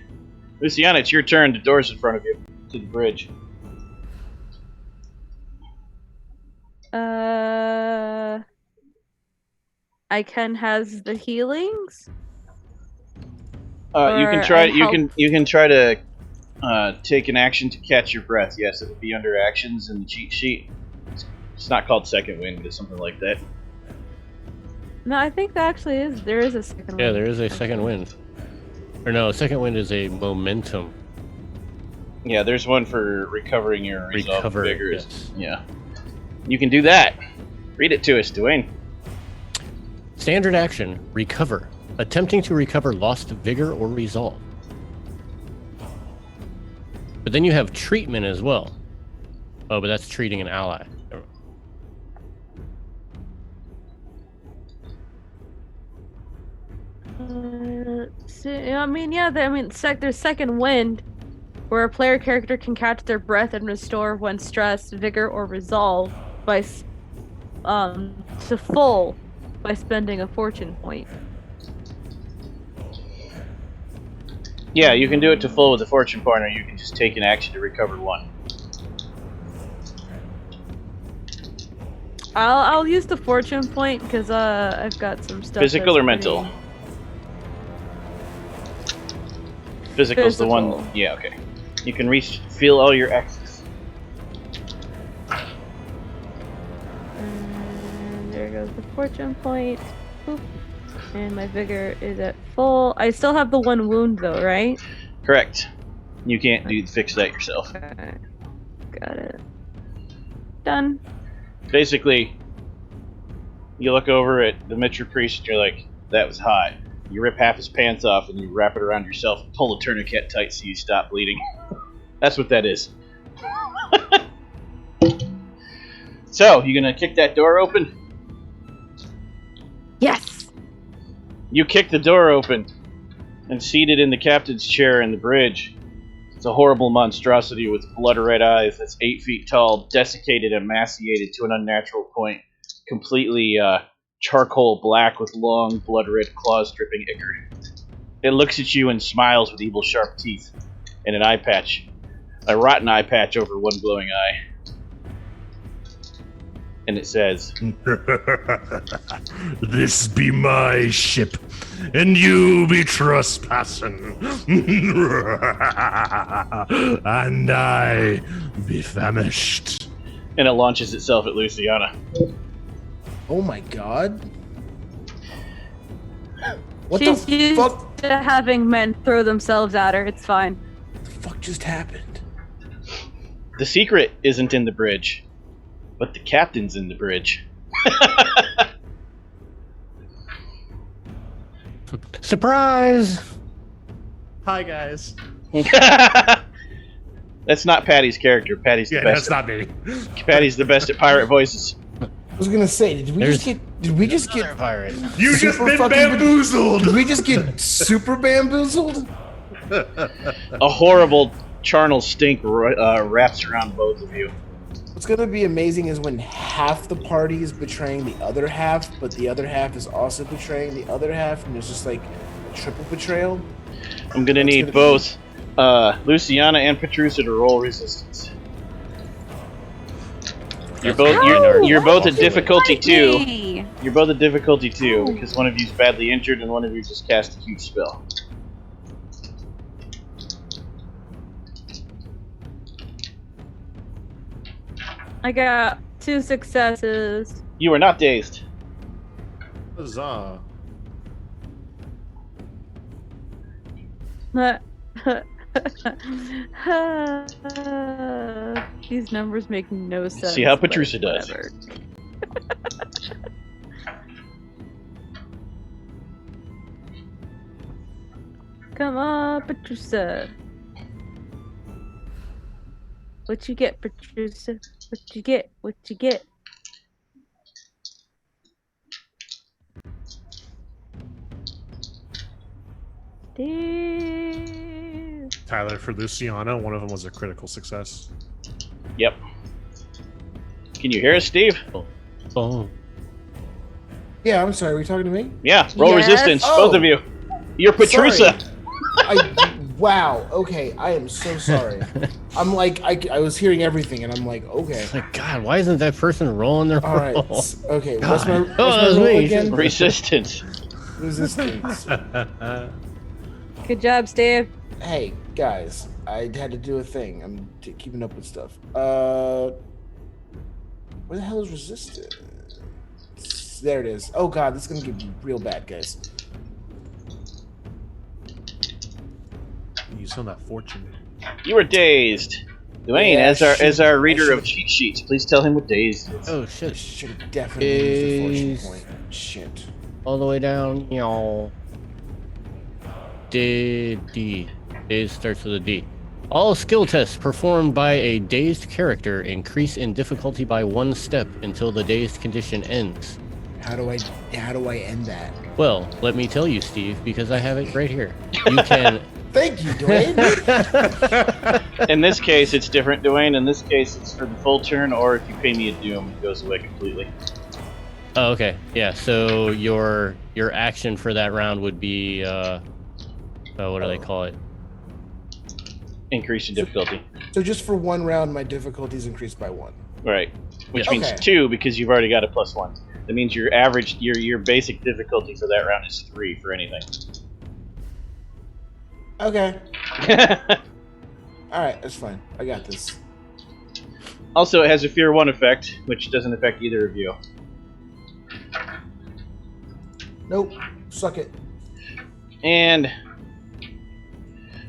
Luciana, it's your turn. The door's in front of you to the bridge. Iken has the healings. You can try. You can try to take an action to catch your breath. Yes, it'll be under actions in the cheat sheet. It's not called second wind, but it's something like that. No, I think that actually is. There is a second wind. Yeah, there is a second wind. Or no, second wind is a momentum. Yeah, there's one for recovering your resolve vigor. Yes. Yeah, you can do that. Read it to us, Dwayne. Standard action: recover. Attempting to recover lost vigor or resolve. But then you have treatment as well. Oh, but that's treating an ally. There's second wind, where a player character can catch their breath and restore when stressed, vigor or resolve to full by spending a fortune point. Yeah, you can do it to full with a fortune point, or you can just take an action to recover one. I'll use the fortune point because I've got some stuff. Physical or mental? Physical's the one. Yeah, okay. You can feel all your X's. And there goes the fortune point. Boop. And my vigor is at full. I still have the one wound though, right? Correct. You can't fix that yourself. Okay. Got it. Done. Basically, you look over at the Mitra priest and you're like, that was hot. You rip half his pants off and you wrap it around yourself and pull the tourniquet tight so you stop bleeding. That's what that is. So, you gonna kick that door open? You kick the door open, and seated in the captain's chair in the bridge, it's a horrible monstrosity with blood-red eyes that's 8 feet tall, desiccated and emaciated to an unnatural point, completely charcoal black with long, blood-red claws dripping ichor. It looks at you and smiles with evil, sharp teeth, and an eye patch. A rotten eye patch over one glowing eye. And it says, This be my ship, and you be trespassing. And I be famished. and it launches itself at Luciana. Oh my god. What She's the used fuck? to having men throw themselves at her. It's fine. The fuck just happened? The secret isn't in the bridge, but the captain's in the bridge. Surprise! Hi guys. That's not Patty's character. Patty's the Yeah, best. that's not me. Patty's the best at pirate voices. I was gonna say, did we just get Another pirate. You just Super been fucking- bamboozled. did we just get super bamboozled? A horrible charnel stink wraps around both of you. What's gonna be amazing is when half the party is betraying the other half, but the other half is also betraying the other half, and there's just like a triple betrayal. I'm gonna need gonna both Luciana and Petrusa to roll resistance. You're both a difficulty 2. Me. You're both a difficulty 2 because one of you's badly injured and one of you just cast a huge spell. I got 2 successes. You are not dazed. Huzzah. These numbers make no sense. See how but Petrusa does. whatever. Come on, Petrusa. What you get, Petrusa? What you get? What you get? Steve. Tyler for Luciana. One of them was a critical success. Yep. Can you hear us, Steve? Oh. Yeah, I'm sorry. Were you talking to me? Yeah, roll Yes. resistance, Oh. both of you. You're Petrusa. Wow. Okay, I am so sorry. I'm like, I was hearing everything, and I'm like, okay. It's like, God, why isn't that person rolling their All right. roll? Okay. God. What's my Oh, that was roll me. again? Resistance. Resistance. Good job, Steve. Hey guys, I had to do a thing. I'm keeping up with stuff. Where the hell is resistance? There it is. Oh god, this is gonna get real bad, guys. Use on that fortune. You were dazed. Dwayne, Yeah, as our I reader of should've- cheat sheets, please tell him what dazed is. Oh, shit. Should have definitely used the Is- fortune point. Shit. All the way down, D. Dazed starts with a D. All skill tests performed by a dazed character increase in difficulty by 1 step until the dazed condition ends. How do I end that? Well, let me tell you, Steve, because I have it right here. You can. Thank you, Dwayne. In this case, it's different, Dwayne. In this case, it's for the full turn, or if you pay me a doom, it goes away completely. Oh, okay. Yeah. So your action for that round would be what do they call it? Increase in difficulty. So just for 1 round, my difficulty's increased by 1. Right. Which Yeah. means Okay. 2 because you've already got a +1. That means your average, your basic difficulty for that round is 3 for anything. Okay. All right, that's fine. I got this. Also, it has a Fear 1 effect, which doesn't affect either of you. Nope. Suck it. And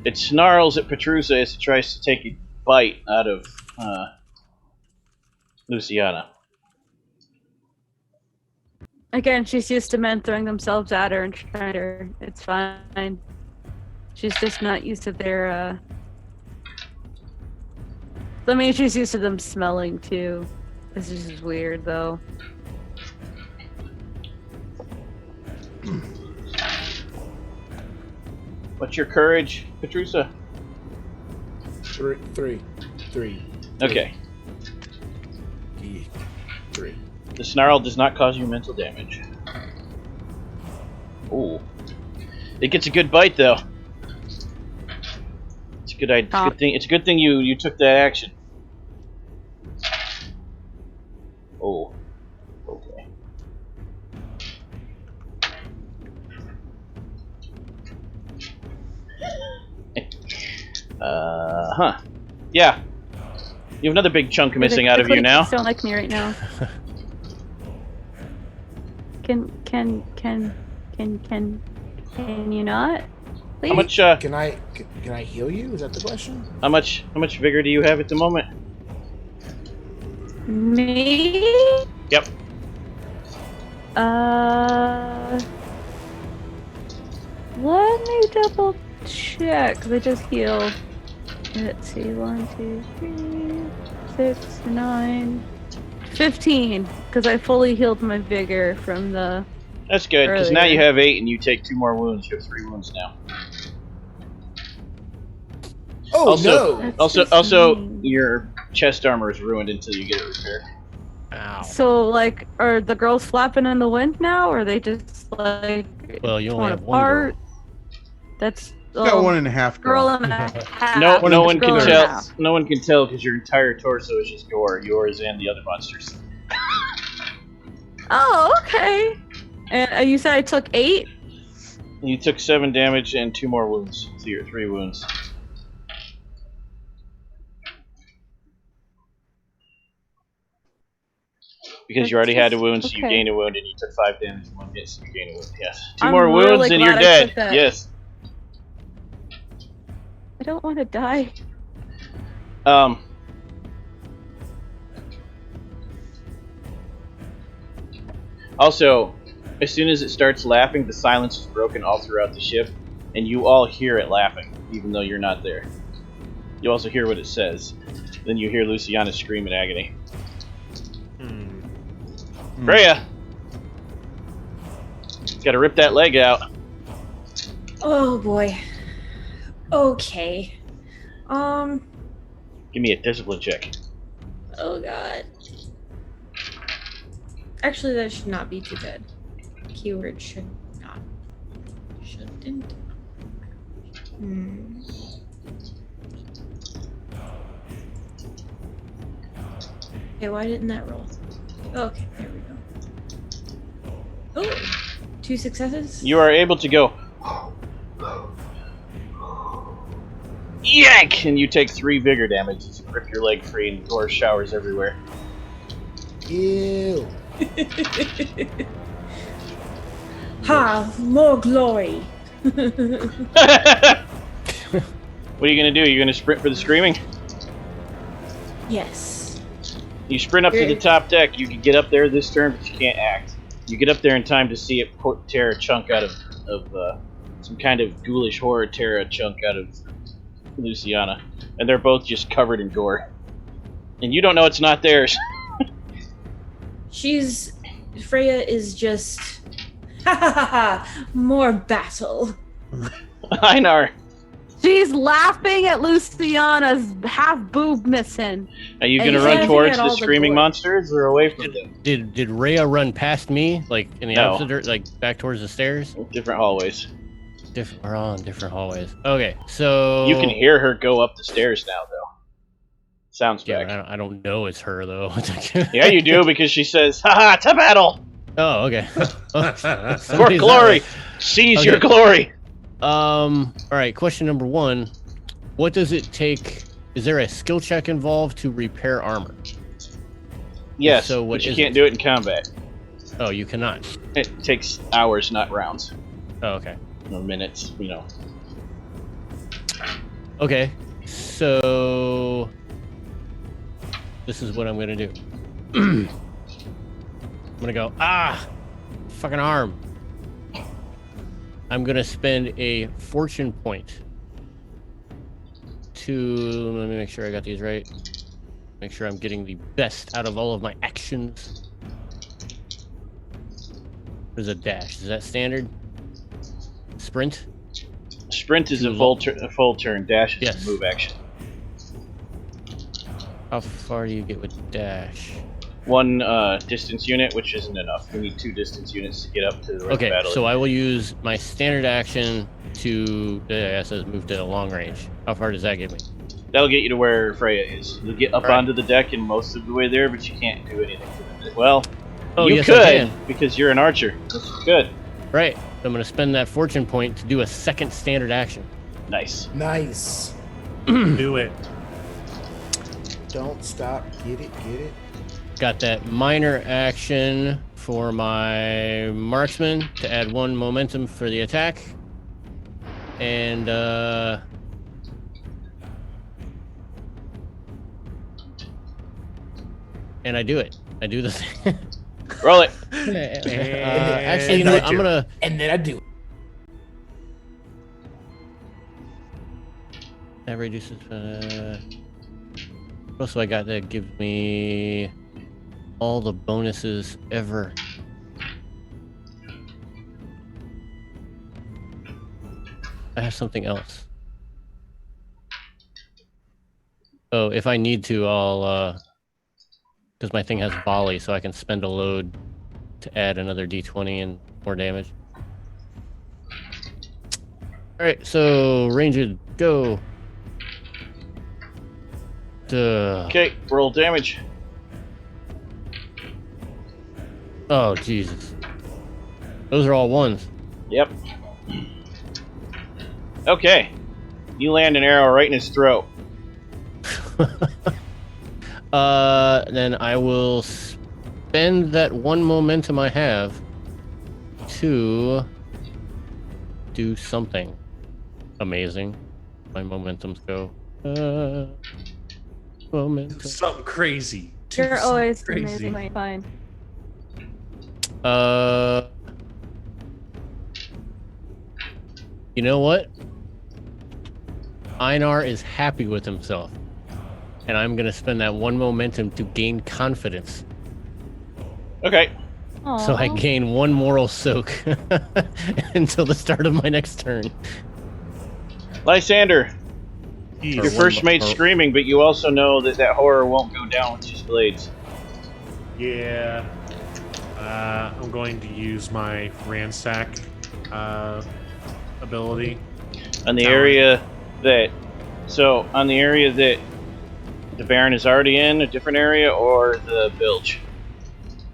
it snarls at Petrusa as it tries to take a bite out of Luciana. Again, she's used to men throwing themselves at her and trying her. It's fine. She's just not used to their, I mean, she's used to them smelling, too. This is just weird, though. What's your courage, Petrusa? Three. Okay. Three. The snarl does not cause you mental damage. Ooh. It gets a good bite though. It's a good idea. It's a good thing you took that action. Oh. Okay. Huh. Yeah. You have another big chunk missing out of you now. Don't like me right now. Can you not? Please? How much? Can I heal you? Is that the question? How much vigor do you have at the moment? Me? Yep. Let me double check. 'Cause I just healed. Let's see. 1, 2, 3, 6, 9, 15. Because I fully healed my vigor from the. That's good, because now earlier. you have 8 and you take 2 more wounds. You have 3 wounds now. Oh Also- no! That's just Also, mean. your chest armor is ruined until you get it repaired. Ow. So, like, are the girls flapping in the wind now, or are they just like Well, you only torn have one apart? girl. That's Got 1.5 girl girl. and a half. No one girl can and a tell. half. No one can tell because your entire torso is just gore, yours and the other monsters. Oh, okay. And you said I took 8. You took 7 damage and 2 more wounds, so you're at 3 wounds. Because you already had a wound, so you okay. gained a wound, and you took 5 damage in 1 hit, so you gained a wound. Yes. 2 I'm more wounds, really and you're glad I took dead. that. Yes. I don't want to die. Also, as soon as it starts laughing, the silence is broken all throughout the ship, and you all hear it laughing, even though you're not there. You also hear what it says. Then you hear Luciana scream in agony. Freya! Gotta rip that leg out. Oh boy. Okay. Give me a discipline check. Oh god. Actually, that should not be too bad. Keyword should not. Shouldn't. Okay, why didn't that roll? Okay, there we go. Oh! 2 successes? You are able to go. Yank! And you take 3 vigor damage as you rip your leg free and gore showers everywhere. Ew. Ha! More glory! What are you gonna do? You're gonna sprint for the screaming? Yes. You sprint up to the top deck. You can get up there this turn, but you can't act. You get up there in time to see it tear a chunk out of some kind of ghoulish horror, tear a chunk out of Luciana. And they're both just covered in gore. And you don't know it's not theirs. Freya is just. Ha ha ha ha! More battle. Einar, She's laughing at Luciana's half boob missing. are you And gonna he's run laughing towards at all the the screaming gore. monsters or away from them? Did Rhea run past me, like in the No. opposite, like back towards the stairs? Different hallways. We're all in different hallways. Okay, so You can hear her go up the stairs now, though. Sounds Yeah, back. I don't know it's her though. Yeah, you do because she says, "Haha, to battle Oh, okay. for Somebody's glory, not seize Okay. your glory." All right. Question number 1: what does it take? Is there a skill check involved to repair armor? Yes, So what but you is can't it? do it in combat. Oh, you cannot. It takes hours, not rounds. Oh, okay. Or minutes, you know. Okay. So this is what I'm gonna do. I'm gonna go. Fucking arm. I'm gonna spend a fortune point to. Let me make sure I got these right. Make sure I'm getting the best out of all of my actions. There's a dash. Is that standard? Sprint? sprint is a full turn. Dash is a move action. How far do you get with dash? 1 distance unit, which isn't enough. We need 2 distance units to get up to the Okay, battle. so I will use my standard action to it says move to long range. How far does that get me? That'll get you to where Freya is. You'll get up onto the deck and most of the way there, but you can't do anything to it. Well, you yes, could, because you're an archer. That's good. Right. I'm going to spend that fortune point to do a second standard action. Nice. Nice. Do it. Don't stop. Get it. Got that minor action for my marksman to add 1 momentum for the attack. And I do it. I do the thing. Roll it. Actually, you know what? I'm gonna. And then I do. That reduces. What else do I got that gives me all the bonuses ever? I have something else. Oh, if I need to, I'll because my thing has volley, so I can spend a load to add another d20 and more damage. Alright, so ranged, go. Duh. Okay, roll damage. Oh, Jesus. Those are all 1s. Yep. Okay. You land an arrow right in his throat. Then I will spend that 1 momentum I have to do something amazing. My momentums go. Momentum. Something crazy. You're always amazingly fine. You know what? Einar is happy with himself. And I'm going to spend that 1 momentum to gain confidence. Okay. So I gain 1 moral soak until the start of my next turn. Lysander, your first mate's screaming, but you also know that that horror won't go down with just blades. Yeah. I'm going to use my ransack ability. On the area that... So, on the area that the Baron is already in, a different area, or the bilge?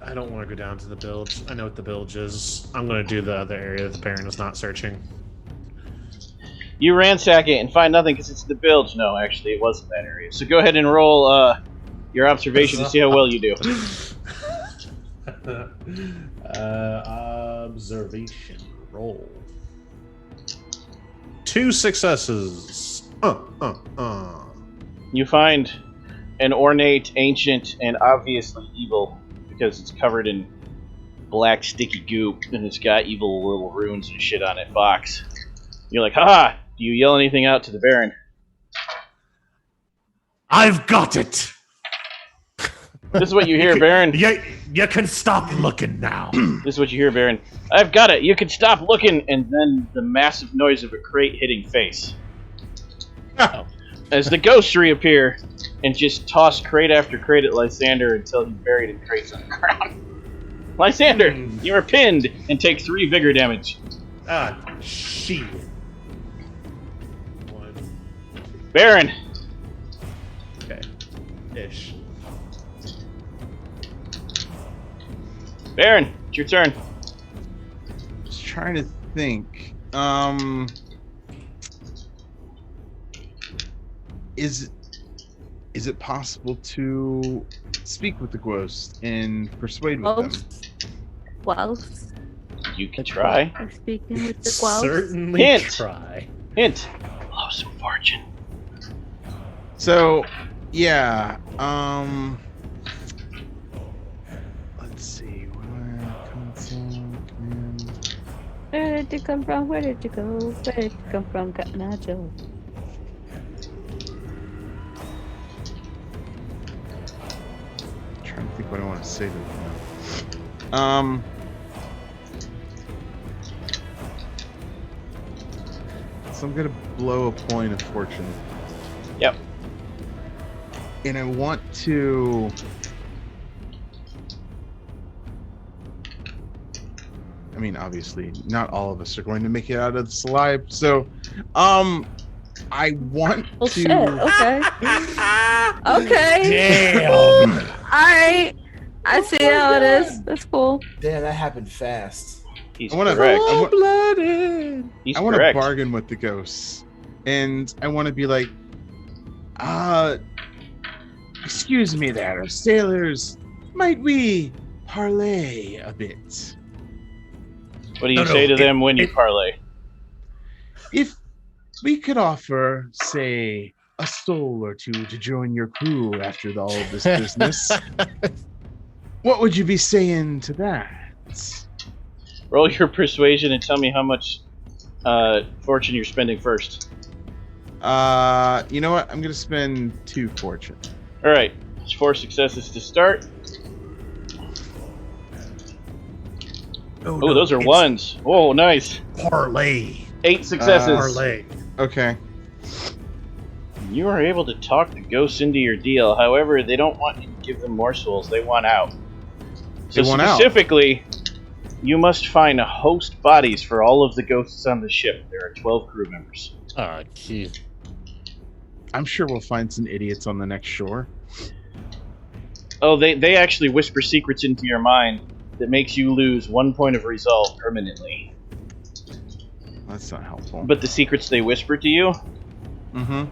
I don't want to go down to the bilge. I know what the bilge is. I'm going to do the other area that the Baron is not searching. You ransack it and find nothing because it's the bilge. No, actually, it wasn't that area. So go ahead and roll your observation to see how well you do. Observation roll. 2 successes. You find an ornate, ancient, and obviously evil because it's covered in black sticky goop and it's got evil little runes and shit on it box. You're like, haha! Do you yell anything out to the Baron? I've got it! This is what you hear, Baron. You can stop looking now. This is what you hear, Baron. I've got it. You can stop looking, and then the massive noise of a crate hitting face. As the ghosts reappear and just toss crate after crate at Lysander until he's buried in crates on the ground. Lysander, you are pinned and take 3 vigor damage. Ah, shit. Baron. Okay. Ish. Baron, it's your turn. Just trying to think. Is it possible to speak with the ghost and persuade with them? Well, You can try. I'm speaking with the Guelphs. Certainly Hint. try. Hint. Blow some fortune. So, yeah. Let's see. Where did you come from? Where did you go? Where did you come from, Cotton Eye Joe? Trying to think what I want to say to them now. Let's So I'm gonna blow a point of fortune. Yep. And I want to. I mean, obviously, not all of us are going to make it out of this alive. So, I want Well, to. shit. Okay. Okay. Damn. All right. I see how it is. That's cool. Damn, that happened fast. He's I want to. correct. Cold-blooded. He's I want to correct. bargain with the ghosts, and I want to be like, excuse me, there, sailors. Might we parlay a bit? What do you No, say to it- them when you it- parlay? If we could offer, say, a soul or two to join your crew after all of this business, what would you be saying to that? Roll your persuasion and tell me how much fortune you're spending first. You know what? I'm gonna spend 2 fortune. All right, it's 4 successes to start. Oh, those are it's ones. Oh, nice. Parlay. 8 successes. Parlay. Okay. You are able to talk the ghosts into your deal. However, they don't want you to give them more souls. They want out. So They want out. specifically, you must find host bodies for all of the ghosts on the ship. There are 12 crew members. Oh, jeez. I'm sure we'll find some idiots on the next shore. Oh, they actually whisper secrets into your mind that makes you lose 1 point of resolve permanently. That's not helpful. But the secrets they whisper to you Mm-hmm.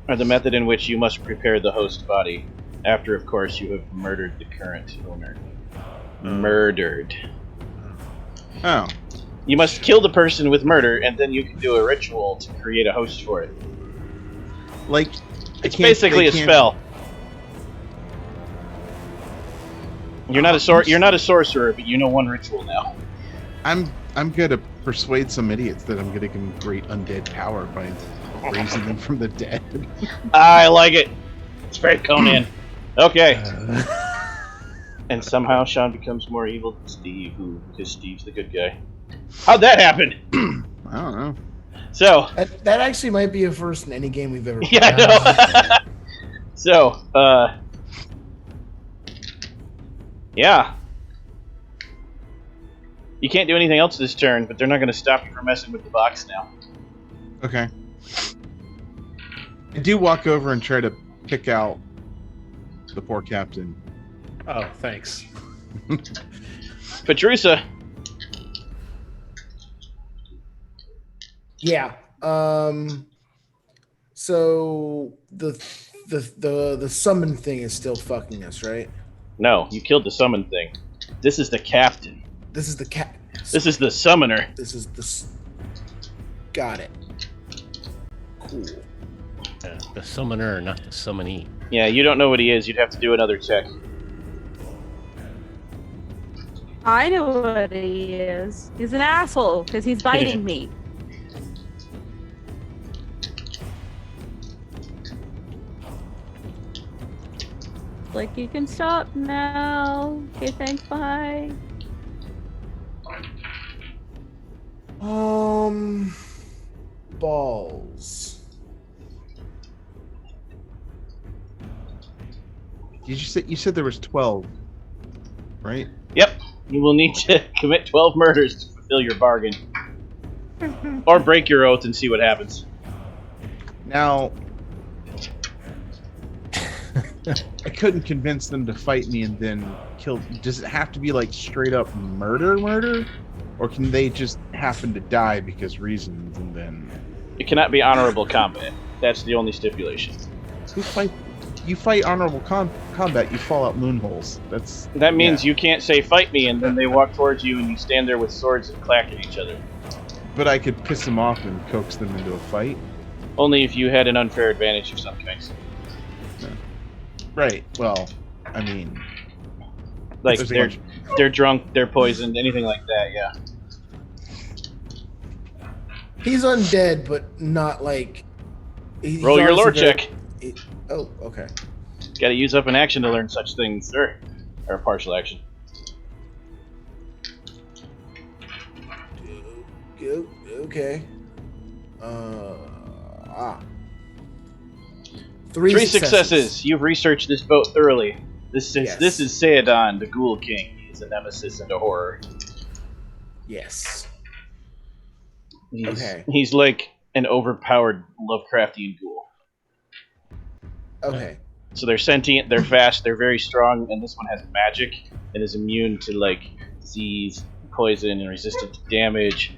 are the method in which you must prepare the host body. After, of course, you have murdered the current owner. Murdered. Oh. You must kill the person with murder, and then you can do a ritual to create a host for it. Like, It's basically a spell. You're not a sorcerer, but you know one ritual now. I'm gonna persuade some idiots that I'm gonna give them great undead power by raising them from the dead. I like it. It's very Conan. Okay. And somehow Sean becomes more evil than Steve, because Steve's the good guy. How'd that happen? I don't know. So, That actually might be a first in any game we've ever played. yeah, I know. So, yeah. You can't do anything else this turn, but they're not going to stop you from messing with the box now. Okay. I do walk over and try to pick out the poor captain. Oh, thanks. Petrusa, Yeah. So the summon thing is still fucking us, right? no, you killed the summon thing. This is the captain. This is the cat. This is the summoner. This is the. Got it. Cool. The summoner, not the summonee. Yeah, you don't know what he is. You'd have to do another check. I know what he is. He's an asshole because he's biting me. Like, you can stop now. Okay, thanks, bye. Balls. You said there was 12, right? Yep. You will need to commit 12 murders to fulfill your bargain. Or break your oath and see what happens. Now, I couldn't convince them to fight me and then kill. Does it have to be like straight up murder? Or can they just happen to die because reasons and then... It cannot be honorable combat. That's the only stipulation. You fight honorable combat, you fall out moonholes. That means you can't say fight me and then they walk towards you and you stand there with swords and clack at each other. But I could piss them off and coax them into a fight. Only if you had an unfair advantage of some kind. Right. Well, I mean... Like, There's a they're drunk, they're poisoned, anything like that, yeah. He's undead, but not like. Roll your lore check. Oh, okay. Gotta use up an action to learn such things, sir. Or a partial action. Okay. Three successes. You've researched this boat thoroughly. This is Seadon, the Ghoul King. He's a nemesis and a horror. Yes. He's like an overpowered Lovecraftian ghoul. Okay. So they're sentient, they're fast, they're very strong, and this one has magic and is immune to like disease, poison, and resistant to damage.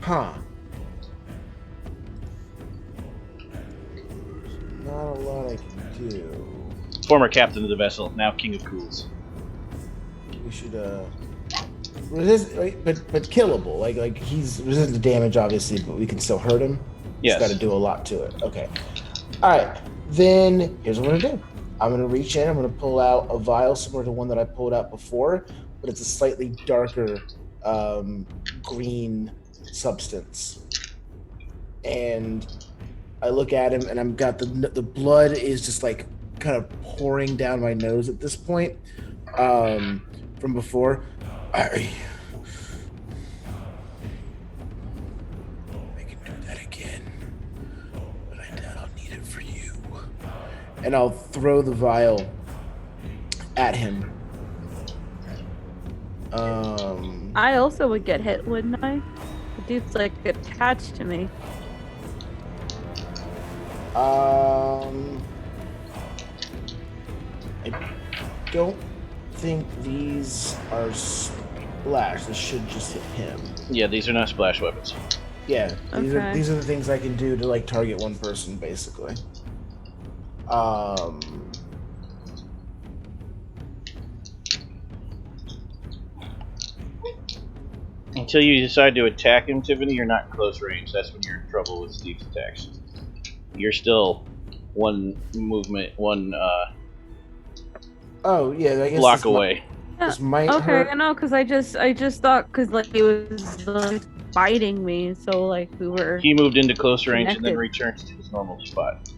Huh. Not a lot I can do. Former captain of the vessel, now king of ghouls. We should resist, right? But killable. Like he's resistant to damage, obviously, but we can still hurt him. Yes. Got to do a lot to it. Okay. All right. Then here's what I'm gonna do. I'm gonna reach in. I'm gonna pull out a vial similar to one that I pulled out before, but it's a slightly darker green substance. And I look at him, and I've got the blood is just like kind of pouring down my nose at this point from before. I can do that again, but I doubt I'll need it for you. And I'll throw the vial at him. I also would get hit, wouldn't I? The dude's like attached to me. I don't think these are splash. This should just hit him. Yeah, these are not splash weapons. Yeah, these Okay. are the things I can do to like target one person, basically. Until you decide to attack him, Tiffany, you're not in close range. That's when you're in trouble with Steve's attacks. You're still one movement, one Oh yeah, I guess block away. This might Okay, hurt. I know, because I just thought, because like he was like biting me, so like we were. He moved into close range and then Connected. returns to his normal spot.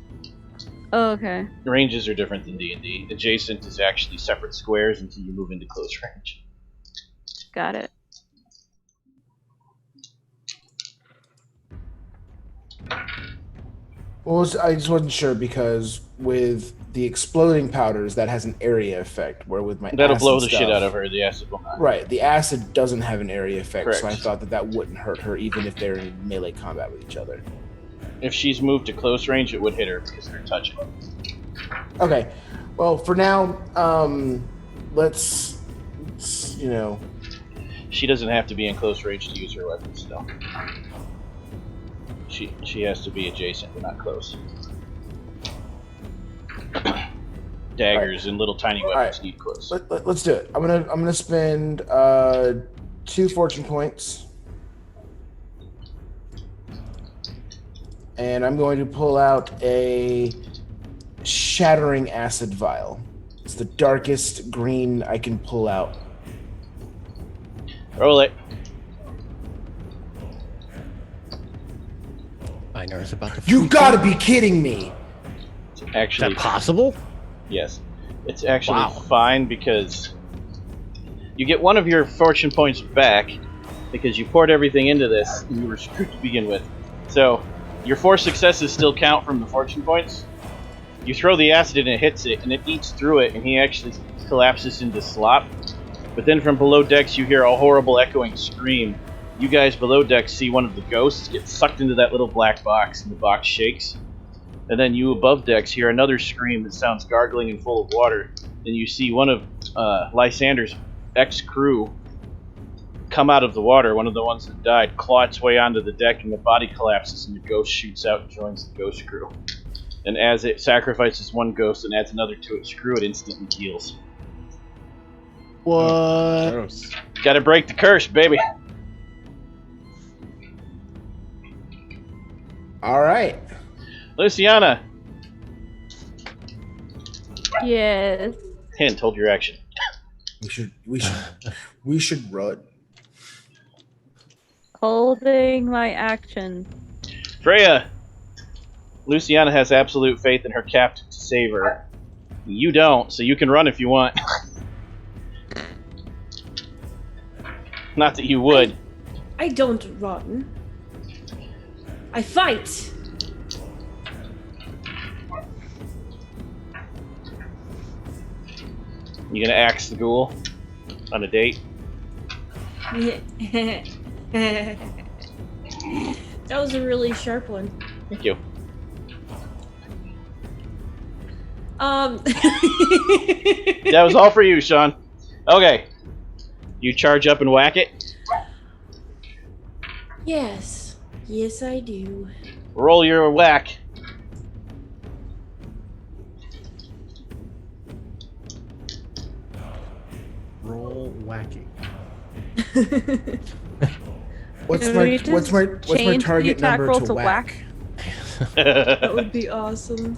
Oh, okay. Ranges are different than D&D. Adjacent is actually separate squares until you move into close range. Got it. Well, I just wasn't sure because with the exploding powders, that has an area effect. Where with my That'll acid blow the stuff, shit out of her. The acid will not. Right, the acid doesn't have an area effect, so I Correct. thought that wouldn't hurt her, even if they're in melee combat with each other. If she's moved to close range, it would hit her because they're touching. Okay, well, for now, let's She doesn't have to be in close range to use her weapons, though. She has to be adjacent, but not close. Daggers and little tiny weapons need close. let's do it. I'm gonna spend 2 fortune points, and I'm going to pull out a shattering acid vial. It's the darkest green I can pull out. Roll it. I know it's about to. You gotta be kidding me! It's Is actually that possible? yes. It's actually Wow. fine because you get one of your fortune points back because you poured everything into this and you were screwed to begin with. So your 4 successes still count from the fortune points. You throw the acid and it hits it and it eats through it and he actually collapses into slop. But then from below decks you hear a horrible echoing scream. You guys below decks see one of the ghosts get sucked into that little black box and the box shakes. And then you above decks hear another scream that sounds gargling and full of water. And you see one of Lysander's ex-crew come out of the water, one of the ones that died, claw its way onto the deck and the body collapses and the ghost shoots out and joins the ghost crew. And as it sacrifices one ghost and adds another to its crew, it instantly heals. What? Gross. Gotta break the curse, baby! Alright. Luciana! Yes. Hint, hold your action. We should run. Holding my action. Freya! Luciana has absolute faith in her captain to save her. You don't, so you can run if you want. Not that you would. I don't run. I fight. You gonna axe the ghoul on a date? That was a really sharp one. Thank you. That was all for you, Sean. Okay. You charge up and whack it. Yes. Yes, I do. Roll your whack. Roll whacking. What's Can my we just change the target attack number roll to to whack? That would be awesome.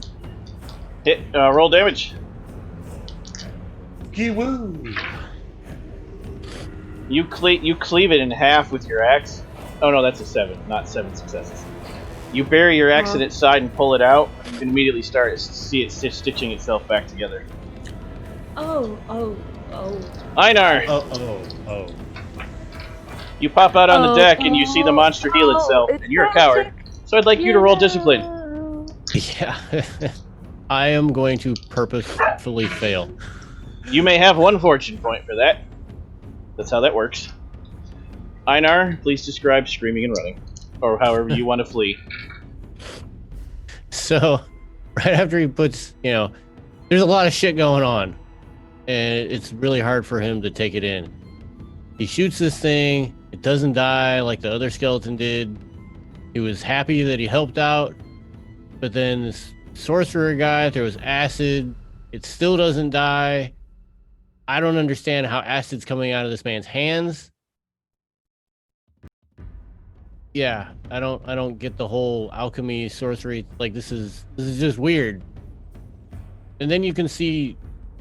Hit. Roll damage. Gee-woo! You cleave it in half with your axe. Oh no, that's a 7, not 7 successes. You bury your axe in its side and pull it out, and immediately see it stitching itself back together. Oh. Einar, Oh. you pop out on the deck and you see the monster heal itself, it's and you're a coward. So I'd like you to roll discipline. Yeah. I am going to purposefully fail. You may have 1 fortune point for that. That's how that works. Einar, please describe screaming and running. Or however you want to flee. So, right after he puts, there's a lot of shit going on. And it's really hard for him to take it in. He shoots this thing. It doesn't die like the other skeleton did. He was happy that he helped out. But then this sorcerer guy throws acid. It still doesn't die. I don't understand how acid's coming out of this man's hands. Yeah, I don't get the whole alchemy sorcery. Like this is just weird. And then you can see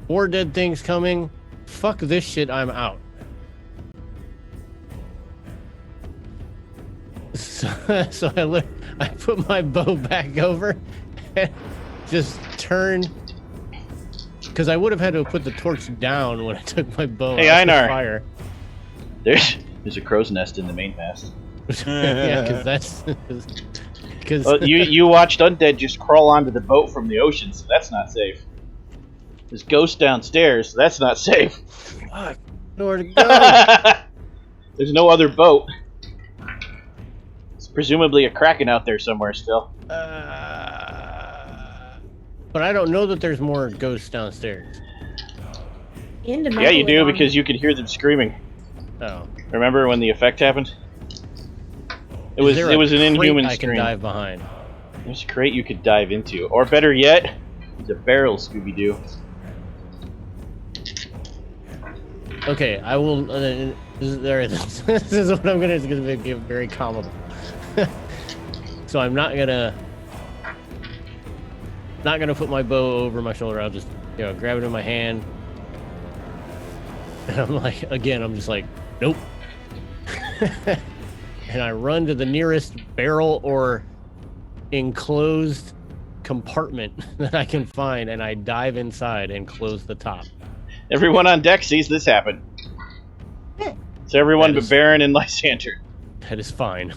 more dead things coming. Fuck this shit, I'm out. So I put my bow back over and just turned, because I would have had to put the torch down when I took my bow Hey, out of the Einar. fire. There's a crow's nest in the main mast. Yeah, because that's because Well, you watched undead just crawl onto the boat from the ocean, so that's not safe. There's ghosts downstairs, so that's not safe. fuck, nowhere to go. There's no other boat. There's presumably a kraken out there somewhere still. But I don't know that there's more ghosts downstairs. And a Yeah, you do, megalodon. because you could hear them screaming. Oh, Remember when the effect happened? It was Is there it a was an crate inhuman I can scream. dive behind. There's a crate you could dive into, or better yet, the barrel, Scooby-Doo. Okay, I will. This is what I'm gonna. It's gonna be very comical. So I'm not gonna put my bow over my shoulder. I'll just grab it in my hand, and I'm just like, nope. And I run to the nearest barrel or enclosed compartment that I can find, and I dive inside and close the top. Everyone on deck sees this happen. It's everyone That but is- Baron and Lysander. That is fine.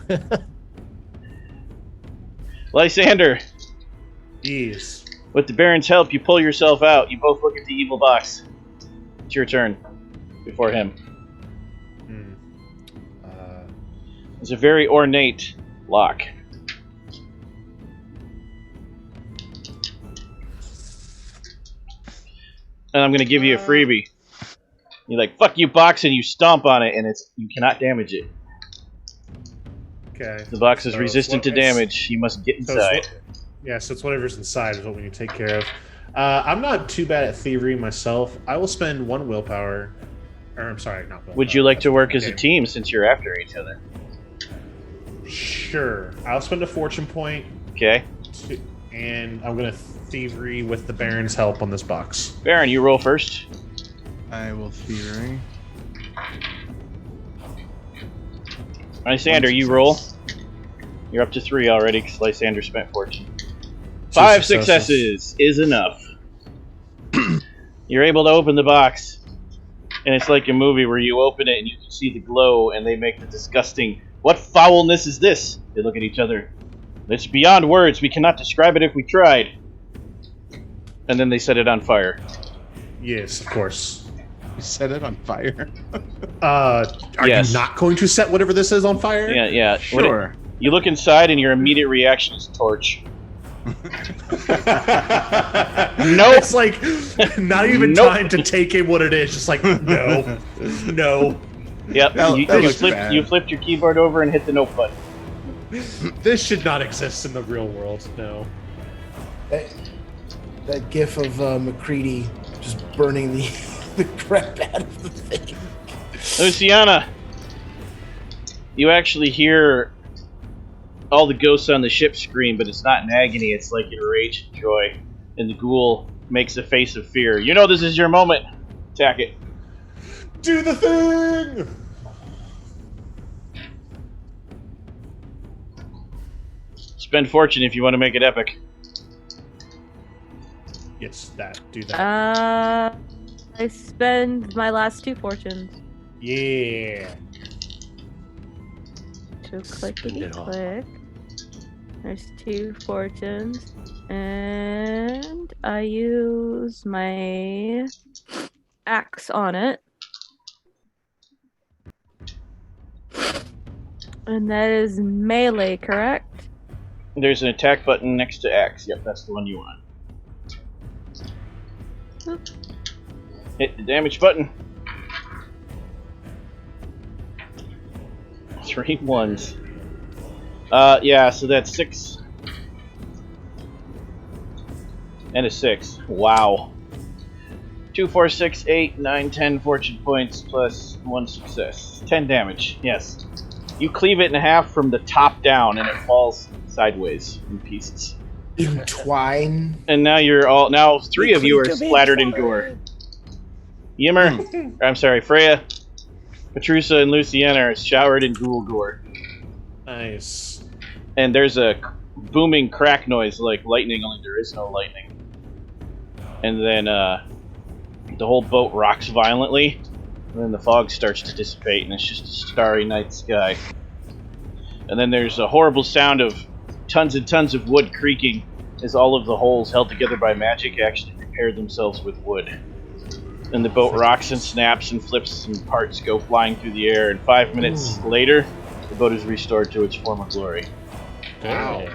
Lysander, Yes. with the Baron's help, you pull yourself out. You both look at the evil box. It's your turn. Before him. It's a very ornate lock. And I'm gonna give you a freebie. You're like, fuck you, box, and you stomp on it, and you cannot damage it. Okay. The box is So resistant to it's what- damage. You must get So it's inside. so it's whatever's inside is what we need to take care of. I'm not too bad at thievery myself. I will spend 1 willpower. Or I'm sorry, not willpower. Would you like to work as a Okay. team since you're after each other? Sure. I'll spend a fortune point, Okay. and I'm gonna thievery with the Baron's help on this box. Baron, you roll first. I will thievery. Lysander, One you roll. success. You're up to 3 already because Lysander spent fortune. 5 successes is enough. You're able to open the box, and it's like a movie where you open it and you can see the glow, and they make the disgusting What foulness is this? They look at each other. It's beyond words. We cannot describe it if we tried. And then they set it on fire. Yes, of course. You set it on fire. Are Yes. you not going to set whatever this is on fire? Yeah. Sure. You look inside, and your immediate reaction is torch. No, it's like not even Nope. time to take in what it is. Just like no. Yep. That looks bad. You flipped your keyboard over and hit the note button. This should not exist in the real world. No. That gif of McCready just burning the crap out of the thing. Luciana, you actually hear all the ghosts on the ship scream, but it's not in agony, it's like in rage and joy. And the ghoul makes a face of fear. You know this is your moment. Attack it. Do the thing. Spend fortune if you want to make it epic. Yes, that. Do that. I spend my last 2 fortunes. Yeah. So clickety it all. click. There's 2 fortunes. And I use my axe on it. And that is melee, correct? There's an attack button next to X. Yep, that's the one you want. Oop. Hit the damage button. 3 ones. Yeah, so that's 6. And a 6. Wow. 2, 4, 6, 8, 9, 10 fortune points plus 1 success. 10 damage, yes. You cleave it in half from the top down and it falls sideways in pieces. Entwine. And now 3 of you are splattered in gore. Yimmer, I'm sorry, Freya, Petrusa, and Luciana are showered in ghoul gore. Nice. And there's a booming crack noise like lightning, only there is no lightning. And then the whole boat rocks violently, and then the fog starts to dissipate, and it's just a starry night sky. And then there's a horrible sound of tons and tons of wood creaking as all of the holes held together by magic actually prepare themselves with wood. And the boat rocks and snaps and flips and parts go flying through the air, and 5 minutes later, the boat is restored to its former glory. Wow.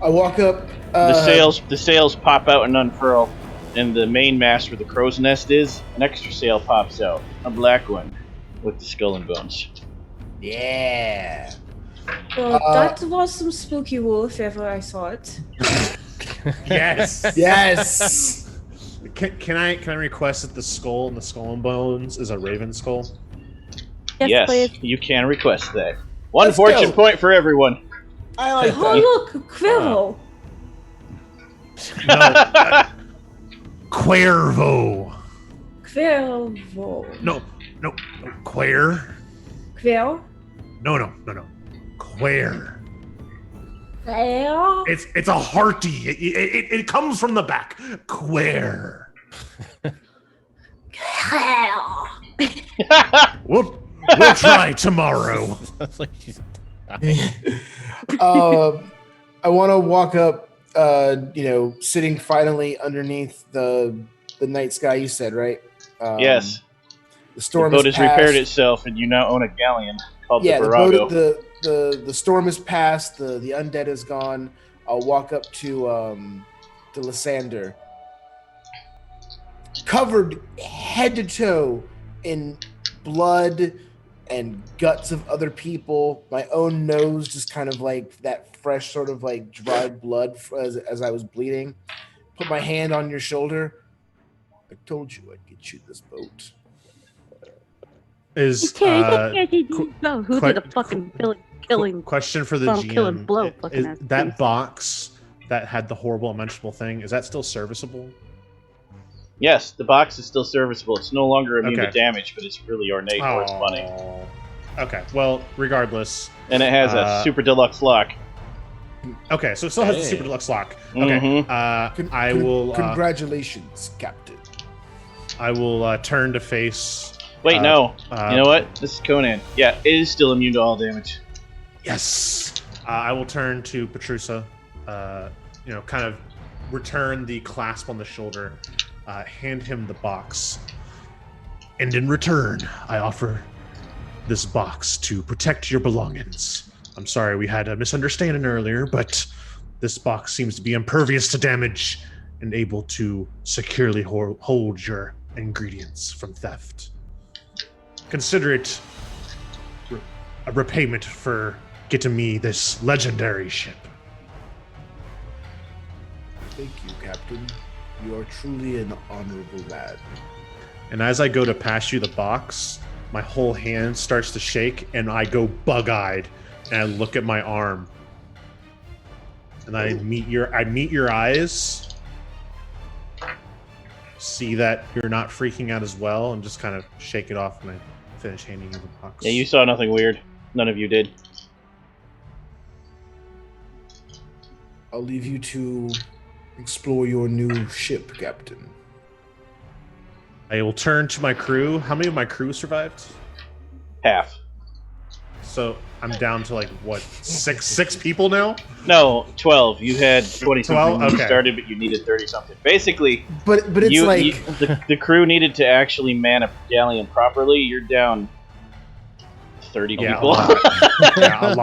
I walk up. The sails pop out and unfurl, and the main mast where the crow's nest is, an extra sail pops out, a black one with the skull and bones. Yeah. Well, that was some spooky wool if ever I saw it. Yes. Yes. Can I request that the skull and the skull and bones is a raven skull? Yes, please. you can request that. 1 Let's fortune go. point for everyone. I like Oh, that. look, Quivo. No. Cuervo. Quivo. No. Queer. Quill. No. Queer. Quill. It's a hearty. It comes from the back. Queer. We'll try tomorrow. That's like she's I want to walk up, sitting finally underneath the night sky. You said, right? Yes, The storm the boat has passed. repaired itself, and you now own a galleon called Yeah, the the Virago. boat, the storm is past. The undead is gone. I'll walk up to Lysander, covered head to toe in blood and guts of other people. My own nose just kind of like that fresh sort of like dried blood as I was bleeding. Put my hand on your shoulder. I told you I'd get you this boat. Is Who did the fucking killing? question for the Well, GM? kill and blow fucking ass that beast. box that had the horrible unmentionable thing, is that still serviceable? Yes, the box is still serviceable. It's no longer immune to Okay. damage, but it's really ornate or it's funny. Oh. Okay, well, regardless. And it has a super deluxe lock. Okay, so it still has the Hey. super deluxe lock. Okay, Mhm. I will. Congratulations, Captain. I will turn to face Wait, no. Uh, You know what? This is Conan. Yeah, it is still immune to all damage. Yes. I will turn to Petrusa. Kind of return the clasp on the shoulder. Hand him the box. And in return, I offer this box to protect your belongings. I'm sorry we had a misunderstanding earlier, but this box seems to be impervious to damage and able to securely hold your ingredients from theft. Consider it a repayment for getting me this legendary ship. Thank you, Captain. You are truly an honorable lad. And as I go to pass you the box, my whole hand starts to shake, and I go bug-eyed, and I look at my arm, and I meet your eyes, see that you're not freaking out as well, and just kind of shake it off, and I finish handing you the box. Yeah, you saw nothing weird. None of you did. I'll leave you to explore your new ship, Captain. I will turn to my crew. How many of my crew survived? Half. So I'm down to like what, six people now? No, 12. You had 20 something 12? when you Okay. started, but you needed 30 something. Basically, But it's the crew needed to actually man a galleon properly. You're down 30 people. A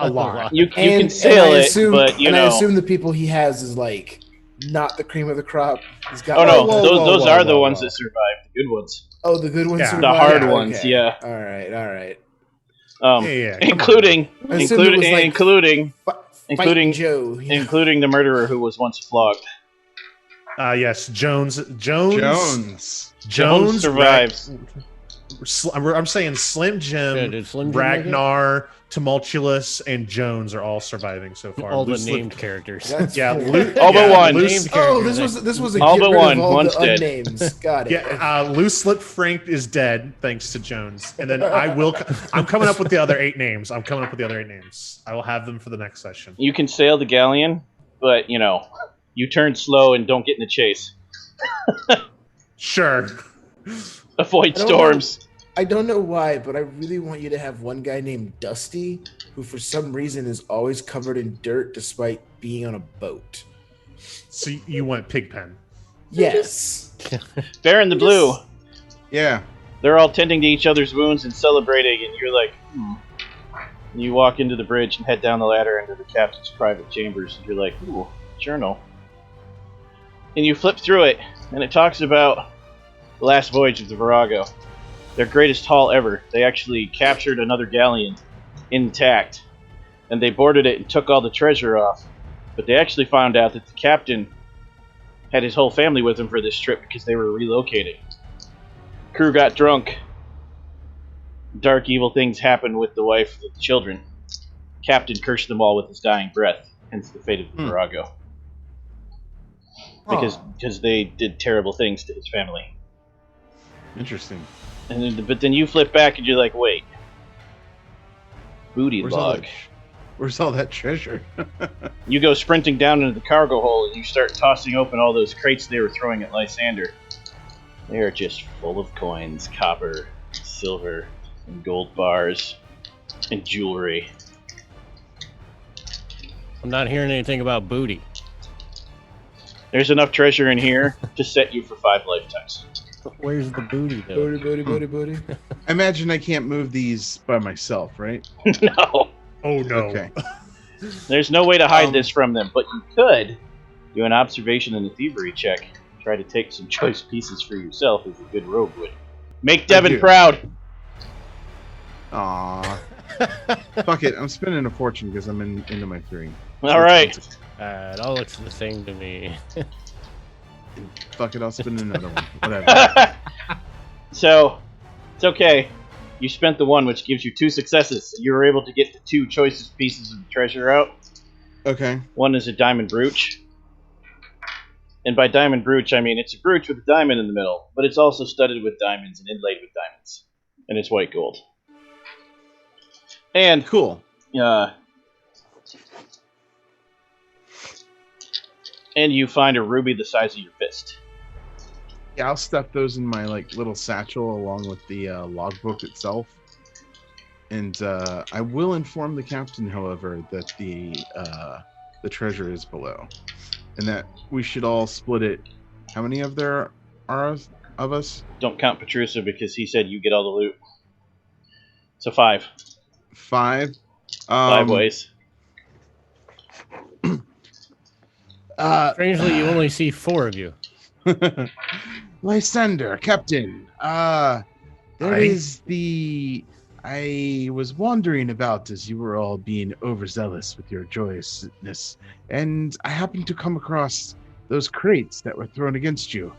lot. You can sail it, but you know. I assume the people he has is like not the cream of the crop. He's got Oh no, Whoa, those whoa, are whoa, the whoa, ones whoa. that survived. The good ones. Oh, the good ones. Yeah. survived? The hard Okay. ones, yeah. All right. Yeah, come Including I assumed it was like including Fighting Joe. you know? including the murderer who was once flogged. Yes, Jones survives. I'm saying Slim Jim, Yeah, did Slim Jim make it? Ragnar, Tumultuous, and Jones are all surviving so far. All the Loose lip- named characters. That's Yeah, fair. All but one. Loose, Oh, this was a All get but rid one. of all One's the dead. unnames. Got it. Loose Lip Frank is dead thanks to Jones, and then I'm coming up with the other 8 names. I will have them for the next session. You can sail the galleon, but you know, you turn slow and don't get in the chase. Sure. Avoid I don't storms. I don't know why, but I really want you to have one guy named Dusty, who for some reason is always covered in dirt despite being on a boat. So you want Pigpen? Yes. Bear in the blue. Yeah. They're all tending to each other's wounds and celebrating, and you're like, And you walk into the bridge and head down the ladder into the captain's private chambers, and you're like, ooh, journal. And you flip through it, and it talks about the last voyage of the Virago. Their greatest haul ever. They actually captured another galleon intact, and they boarded it and took all the treasure off. But they actually found out that the captain had his whole family with him for this trip because they were relocating. Crew got drunk. Dark, evil things happened with the wife and the children. Captain cursed them all with his dying breath, hence the fate of the Virago. Because they did terrible things to his family. Interesting. But then you flip back and you're like, wait. Booty log. Where's all that treasure? You go sprinting down into the cargo hold and you start tossing open all those crates they were throwing at Lysander. They are just full of coins, copper, silver, and gold bars, and jewelry. I'm not hearing anything about booty. There's enough treasure in here to set you for 5 lifetimes. Where's the booty, though? Booty. I imagine I can't move these by myself, right? No. Oh no. Okay. There's no way to hide this from them, but you could do an observation and a thievery check. Try to take some choice pieces for yourself as a good rogue would. Make Devin do. proud! Aw. Fuck it. I'm spending a fortune because I'm into my 3. Alright. It all looks the same to me. Fuck it. I'll spend another one. Whatever. So, it's okay. You spent the 1, which gives you 2 successes. You were able to get the 2 choicest pieces of the treasure out. Okay. One is a diamond brooch. And by diamond brooch, I mean it's a brooch with a diamond in the middle, but it's also studded with diamonds and inlaid with diamonds. And it's white gold. And Cool. And you find a ruby the size of your fist. I'll stuff those in my like little satchel along with the logbook itself. And I will inform the captain, however, that the treasure is below, and that we should all split it. How many of there are of us? Don't count Petrusa because he said you get all the loot. So 5. 5. 5 ways. Strangely, you only see 4 of you. Lysander, Captain. There is the. I was wandering about as you were all being overzealous with your joyousness, and I happened to come across those crates that were thrown against you.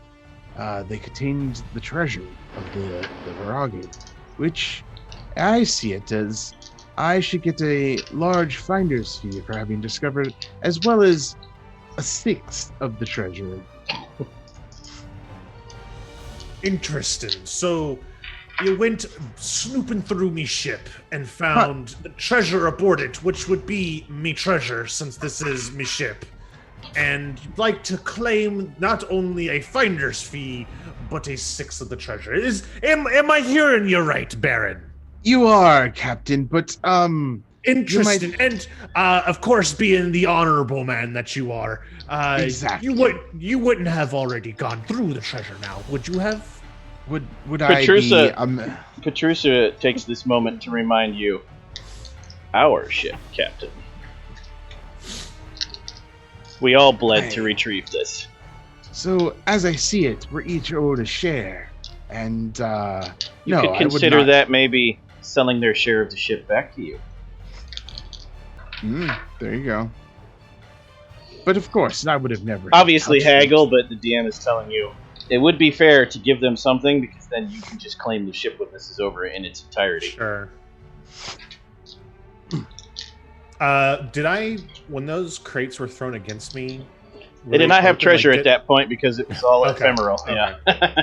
They contained the treasure of the Virago, which I see it as I should get a large finder's fee for having discovered, as well as a 1/6 of the treasure. Interesting. So you went snooping through me ship and found the treasure aboard it, which would be me treasure since this is me ship. And you'd like to claim not only a finder's fee, but a 1/6 of the treasure. Am I hearing you right, Baron? You are, Captain, but Interesting. And of course, being the honorable man that you are, exactly. you wouldn't have already gone through the treasure now, would you have? Would Petrusa, I be? Petrusa takes this moment to remind you, our ship, Captain. We all bled to retrieve this. So, as I see it, we're each owed a share, and You no, could I would consider not. that maybe selling their share of the ship back to you. There you go. But of course, I would have never. Obviously touched it. haggle, but the DM is telling you it would be fair to give them something because then you can just claim the ship when this is over in its entirety. Sure. When those crates were thrown against me, They did not have treasure at that point because it was all ephemeral. Okay. Yeah.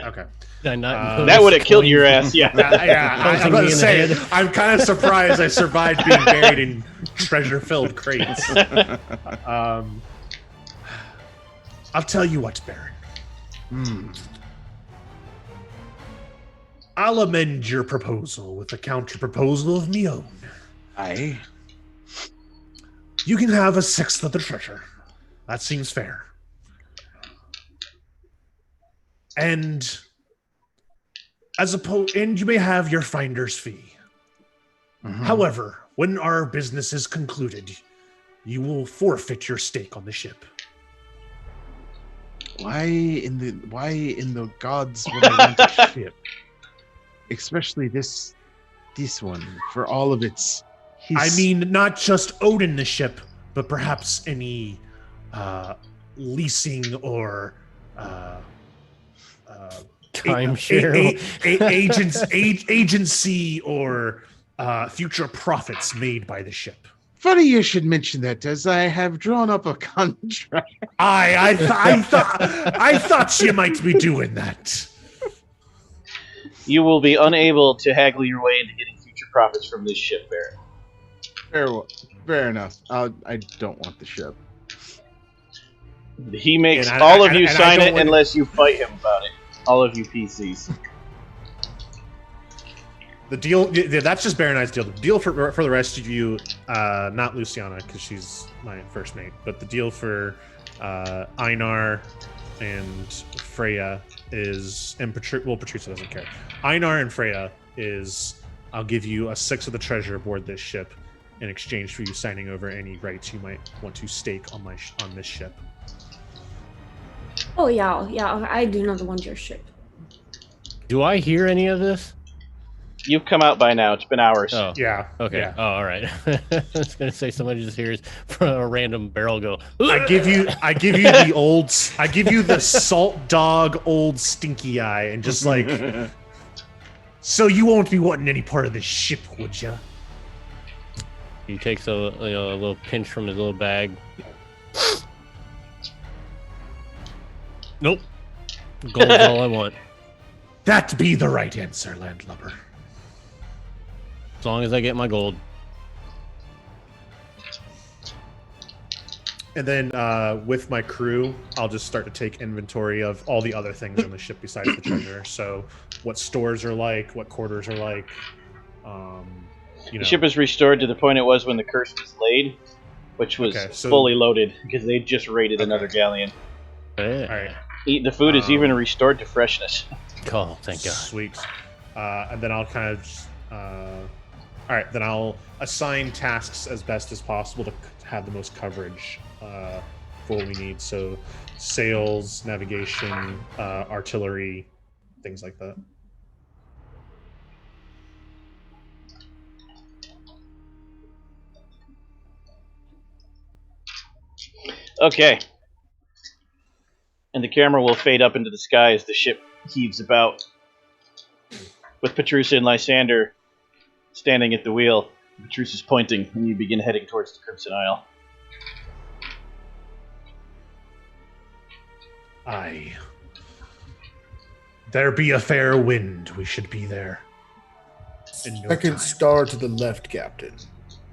Okay. Did I not That would have killed your ass, yeah. I'm about to me in the say, head. I'm kind of surprised I survived being buried in treasure-filled crates. I'll tell you what, Baron. I'll amend your proposal with a counter-proposal of me own. Aye. You can have a 1/6 of the treasure. That seems fair. And you may have your finder's fee. However, when our business is concluded, you will forfeit your stake on the ship. Why in the gods would I want a ship? Especially this one, for all of its. I mean, not just owning the ship, but perhaps any leasing or Timeshare. agency or future profits made by the ship. Funny you should mention that, as I have drawn up a contract. I thought you might be doing that. You will be unable to haggle your way into getting future profits from this ship, Baron. Fair enough. I don't want the ship. He makes And all of you I sign don't it want- unless you fight him about it. All of you PCs. The deal, that's just Baron and I's deal. The deal for the rest of you, not Luciana, because she's my first mate, but the deal for Einar and Freya is, and Patrusa doesn't care. Einar and Freya is, I'll give you a 1/6 of the treasure aboard this ship in exchange for you signing over any rights you might want to stake on this ship. Oh yeah, I do not want your ship. Do I hear any of this? You've come out by now. It's been hours. Oh, Yeah. okay. Yeah. Oh, all right. I was gonna say somebody just hears from a random barrel go. I give you the salt dog old stinky eye, and just like, so you won't be wanting any part of this ship, would you? He takes a little pinch from his little bag. Nope. Gold's all I want. That be the right answer, landlubber. As long as I get my gold. And then with my crew, I'll just start to take inventory of all the other things on the ship besides the treasure. So what stores are like, what quarters are like. The ship is restored to the point it was when the curse was laid, which was fully loaded because they just raided another galleon. All right. The food is even restored to freshness. Oh, thank God. Sweet. And then I'll kind of... all right, then I'll assign tasks as best as possible to have the most coverage for what we need. So sails, navigation, artillery, things like that. Okay. And the camera will fade up into the sky as the ship heaves about, with Petrusa and Lysander standing at the wheel. Petrusa's pointing, and you begin heading towards the Crimson Isle. Aye. There be a fair wind. We should be there. Second star to the left, Captain.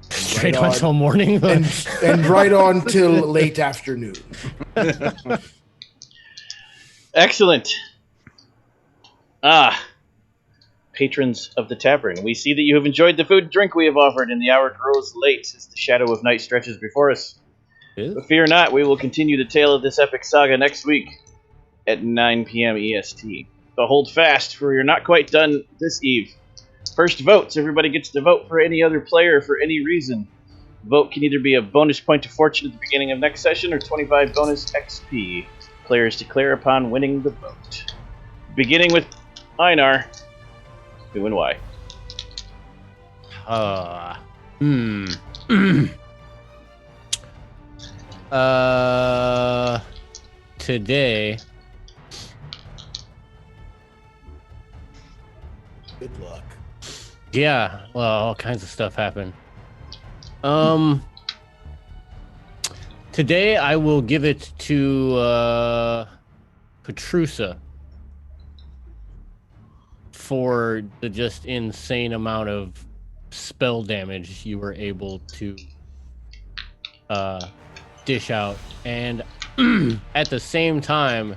Straight on till morning. and right on till late afternoon. Excellent. Patrons of the tavern, we see that you have enjoyed the food and drink we have offered, and the hour grows late as the shadow of night stretches before us. But fear not, we will continue the tale of this epic saga next week at 9 p.m. EST. But hold fast, for we are not quite done this eve. First votes. Everybody gets to vote for any other player for any reason. Vote can either be a bonus point of fortune at the beginning of next session or 25 bonus XP. Players declare upon winning the vote. Beginning with Einar. Who and why? Today. Good luck. Yeah, well, all kinds of stuff happened. Today I will give it to Petrusa for the just insane amount of spell damage you were able to dish out. And at the same time,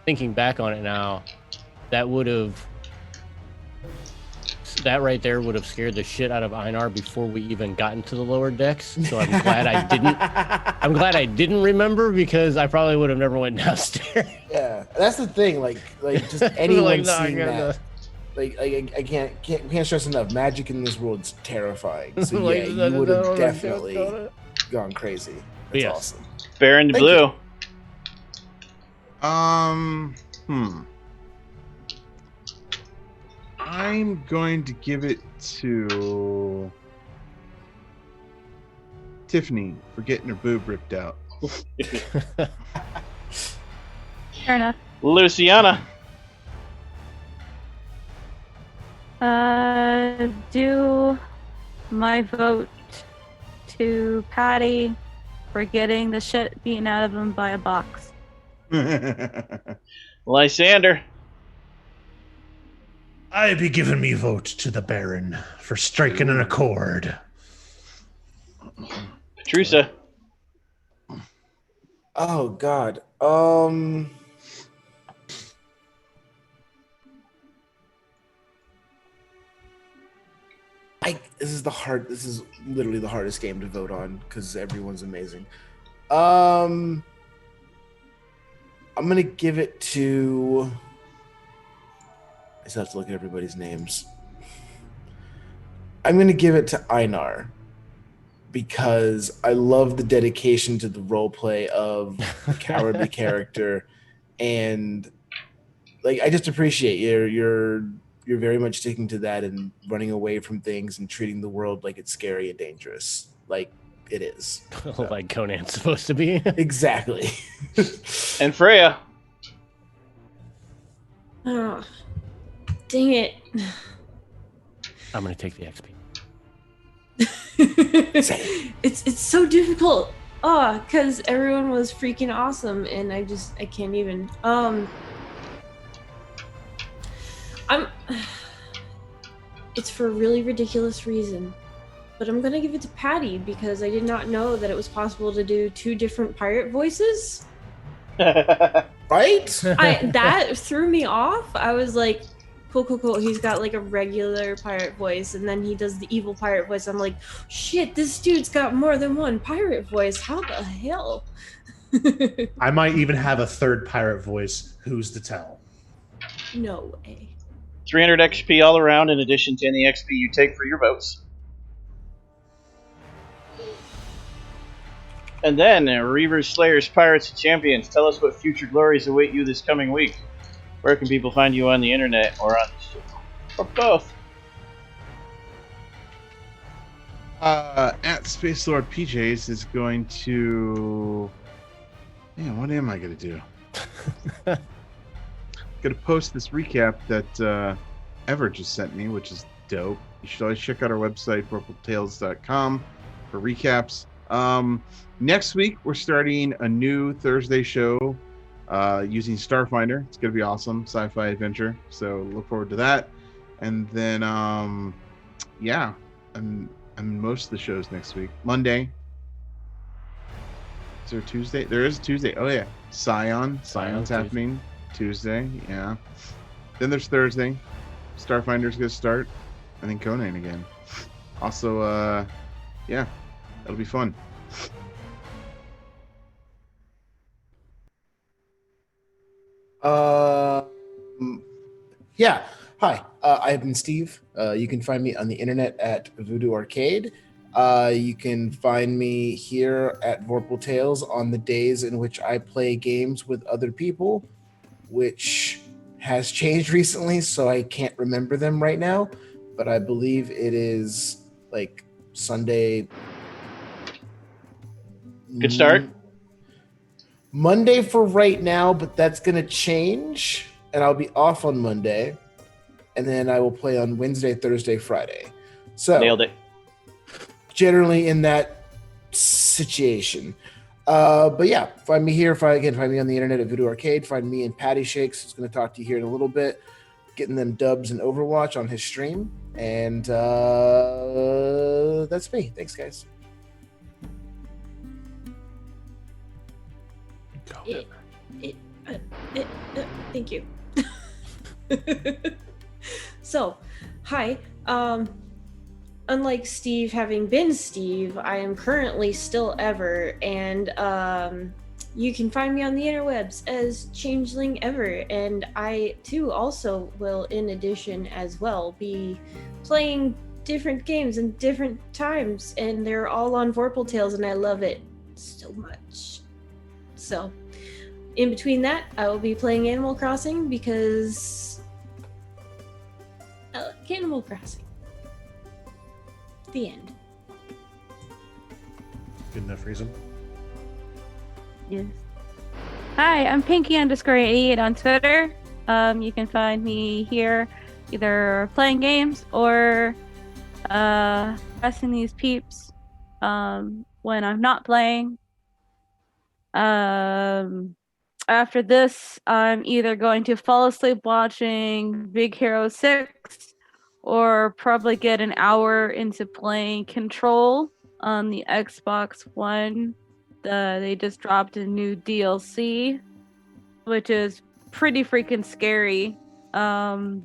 thinking back on it now, that right there would have scared the shit out of Einar before we even got into the lower decks. So I'm glad I didn't. I'm glad I didn't remember, because I probably would have never went downstairs. Yeah, that's the thing. Like just anyone Like, no, seeing I gotta- that. Like I can't stress enough. Magic in this world is terrifying. So Like, yeah, you would have definitely gone crazy. That's Yes. awesome. Baron Thank Blue. I'm going to give it to Tiffany for getting her boob ripped out. Fair enough. Luciana. Do my vote to Patty for getting the shit beaten out of him by a box. Lysander. I be giving me vote to the Baron for striking an accord. Petrusa. Oh God. This is literally the hardest game to vote on because everyone's amazing. I'm gonna give it to. I just have to look at everybody's names. I'm gonna give it to Einar because I love the dedication to the roleplay of a cowardly character, and like I just appreciate you're very much sticking to that and running away from things and treating the world like it's scary and dangerous, like it is. Like Conan's supposed to be. Exactly. And Freya. Oh, dang it. I'm gonna take the XP. It's so difficult. Oh, because everyone was freaking awesome, and I can't even. It's for a really ridiculous reason. but I'm gonna give it to Patty because I did not know that it was possible to do 2 different pirate voices. Right? That threw me off. I was like, cool. He's got like a regular pirate voice, and then he does the evil pirate voice. I'm like, shit, this dude's got more than one pirate voice. How the hell? I might even have a third pirate voice. Who's to tell? No way. 300 XP all around in addition to any XP you take for your votes. And then, Reavers, Slayers, Pirates, and Champions, tell us what future glories await you this coming week. Where can people find you on the internet or on the show? Or both? At Space Lord PJs is going to... Man, what am I going to do? Going to post this recap that Ever just sent me, which is dope. You should always check out our website, purpletales.com, for recaps. Next week, we're starting a new Thursday show using Starfinder. It's going to be awesome, sci-fi adventure. So look forward to that. And then, yeah, I'm most of the shows next week. Monday. Is there a Tuesday? There is a Tuesday. Oh, yeah. Scion's happening Tuesday. Yeah. Then there's Thursday. Starfinder's going to start. And then Conan again. Also, yeah, it'll be fun. Yeah. Hi, I've been Steve. You can find me on the internet at Voodoo Arcade. You can find me here at Vorpal Tales on the days in which I play games with other people, which has changed recently, so I can't remember them right now. But I believe it is like Sunday. Good start. Monday for right now, but that's going to change, and I'll be off on Monday, and then I will play on Wednesday, Thursday, Friday. So Nailed it. Generally in that situation. But yeah, find me here. Find me on the internet at Voodoo Arcade. Find me and Patty Shakes, who's going to talk to you here in a little bit, getting them dubs and Overwatch on his stream. And that's me. Thanks, guys. Thank you. So, hi. Unlike Steve having been Steve, I am currently still Ever, and you can find me on the interwebs as Changeling Ever, and I too also will, in addition as well, be playing different games and different times, and they're all on Vorpal Tales, and I love it so much. So, in between that, I will be playing Animal Crossing because I like Animal Crossing. The end. Good enough reason. Yes. Hi, I'm Pinky_88 on Twitter. You can find me here either playing games or pressing these peeps when I'm not playing. After this, I'm either going to fall asleep watching Big Hero 6 or probably get an hour into playing Control on the Xbox One. They just dropped a new DLC, which is pretty freaking scary. For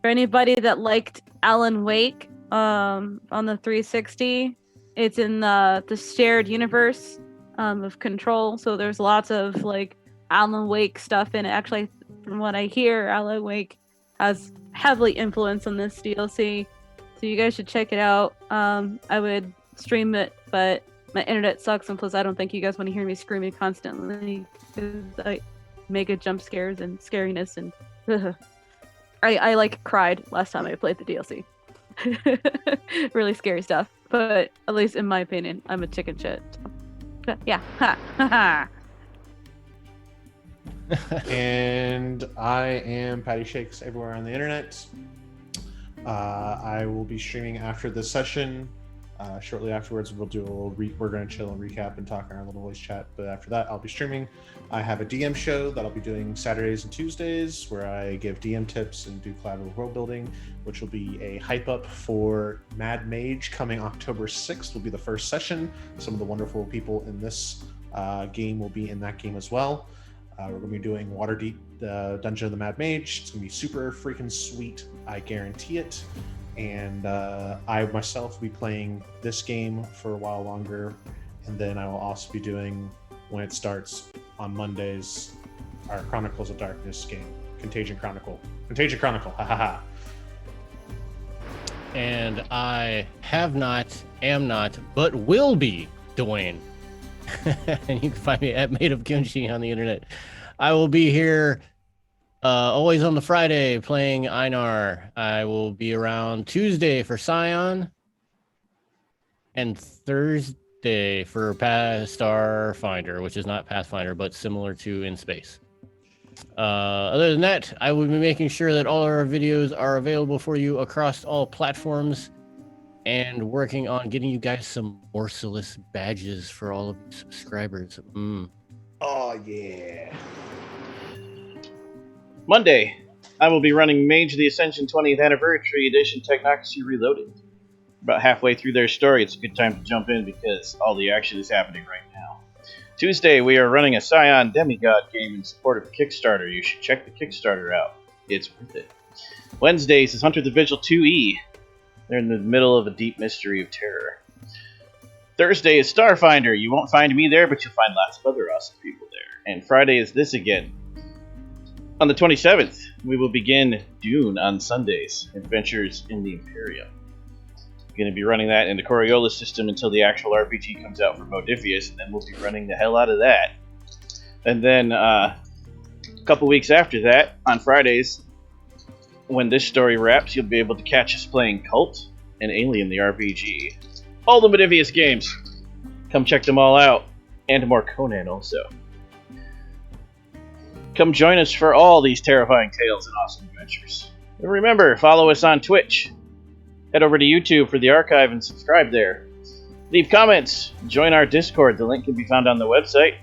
anybody that liked Alan Wake on the 360, it's in the shared universe of Control, so there's lots of like Alan Wake stuff in it. Actually, from what I hear, Alan Wake has heavily influence on this DLC, so you guys should check it out. I would stream it, but my internet sucks, and plus I don't think you guys want to hear me screaming constantly because I mega jump scares and scariness, and I like cried last time I played the DLC. Really scary stuff, but at least in my opinion, I'm a chicken shit. So, yeah. And I am Patty Shakes everywhere on the internet. I will be streaming after this session. Shortly afterwards, we'll do a little. We're going to chill and recap and talk in our little voice chat. But after that, I'll be streaming. I have a DM show that I'll be doing Saturdays and Tuesdays, where I give DM tips and do collaborative world building, which will be a hype up for Mad Mage coming October 6th. Will be the first session. Some of the wonderful people in this game will be in that game as well. We're going to be doing Waterdeep, Dungeon of the Mad Mage. It's going to be super freaking sweet. I guarantee it. And I myself will be playing this game for a while longer. And then I will also be doing, when it starts on Mondays, our Chronicles of Darkness game. Contagion Chronicle, ha ha ha. And I have not, am not, but will be Dwayne. And you can find me at Made of Kimchi on the internet. I will be here always on the Friday playing Einar. I will be around Tuesday for Scion and Thursday for Starfinder, which is not Pathfinder, but similar to In Space. Other than that, I will be making sure that all our videos are available for you across all platforms and working on getting you guys some Morceless badges for all of you subscribers. Oh, yeah. Monday, I will be running Mage of the Ascension 20th Anniversary Edition Technocracy Reloaded. About halfway through their story, it's a good time to jump in because all the action is happening right now. Tuesday, we are running a Scion Demigod game in support of the Kickstarter. You should check the Kickstarter out. It's worth it. Wednesdays is Hunter the Vigil 2E. They're in the middle of a deep mystery of terror. Thursday is Starfinder. You won't find me there, but you'll find lots of other awesome people there. And Friday is this again. On the 27th, we will begin Dune on Sundays, Adventures in the Imperium. We're going to be running that in the Coriolis system until the actual RPG comes out for Modifius, and then we'll be running the hell out of that. And then a couple weeks after that, on Fridays, when this story wraps, you'll be able to catch us playing Cult and Alien the RPG. All the Modifius games! Come check them all out. And more Conan also. Come join us for all these terrifying tales and awesome adventures. And remember, follow us on Twitch. Head over to YouTube for the archive and subscribe there. Leave comments. Join our Discord. The link can be found on the website.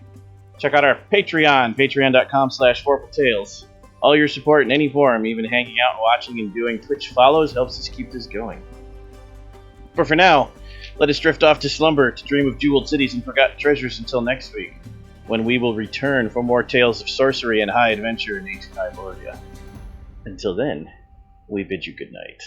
Check out our Patreon, patreon.com/4tales. All your support in any form, even hanging out and watching and doing Twitch follows, helps us keep this going. But for now, let us drift off to slumber to dream of jeweled cities and forgotten treasures until next week, when we will return for more tales of sorcery and high adventure in ancient Hyboria. Until then, we bid you good night.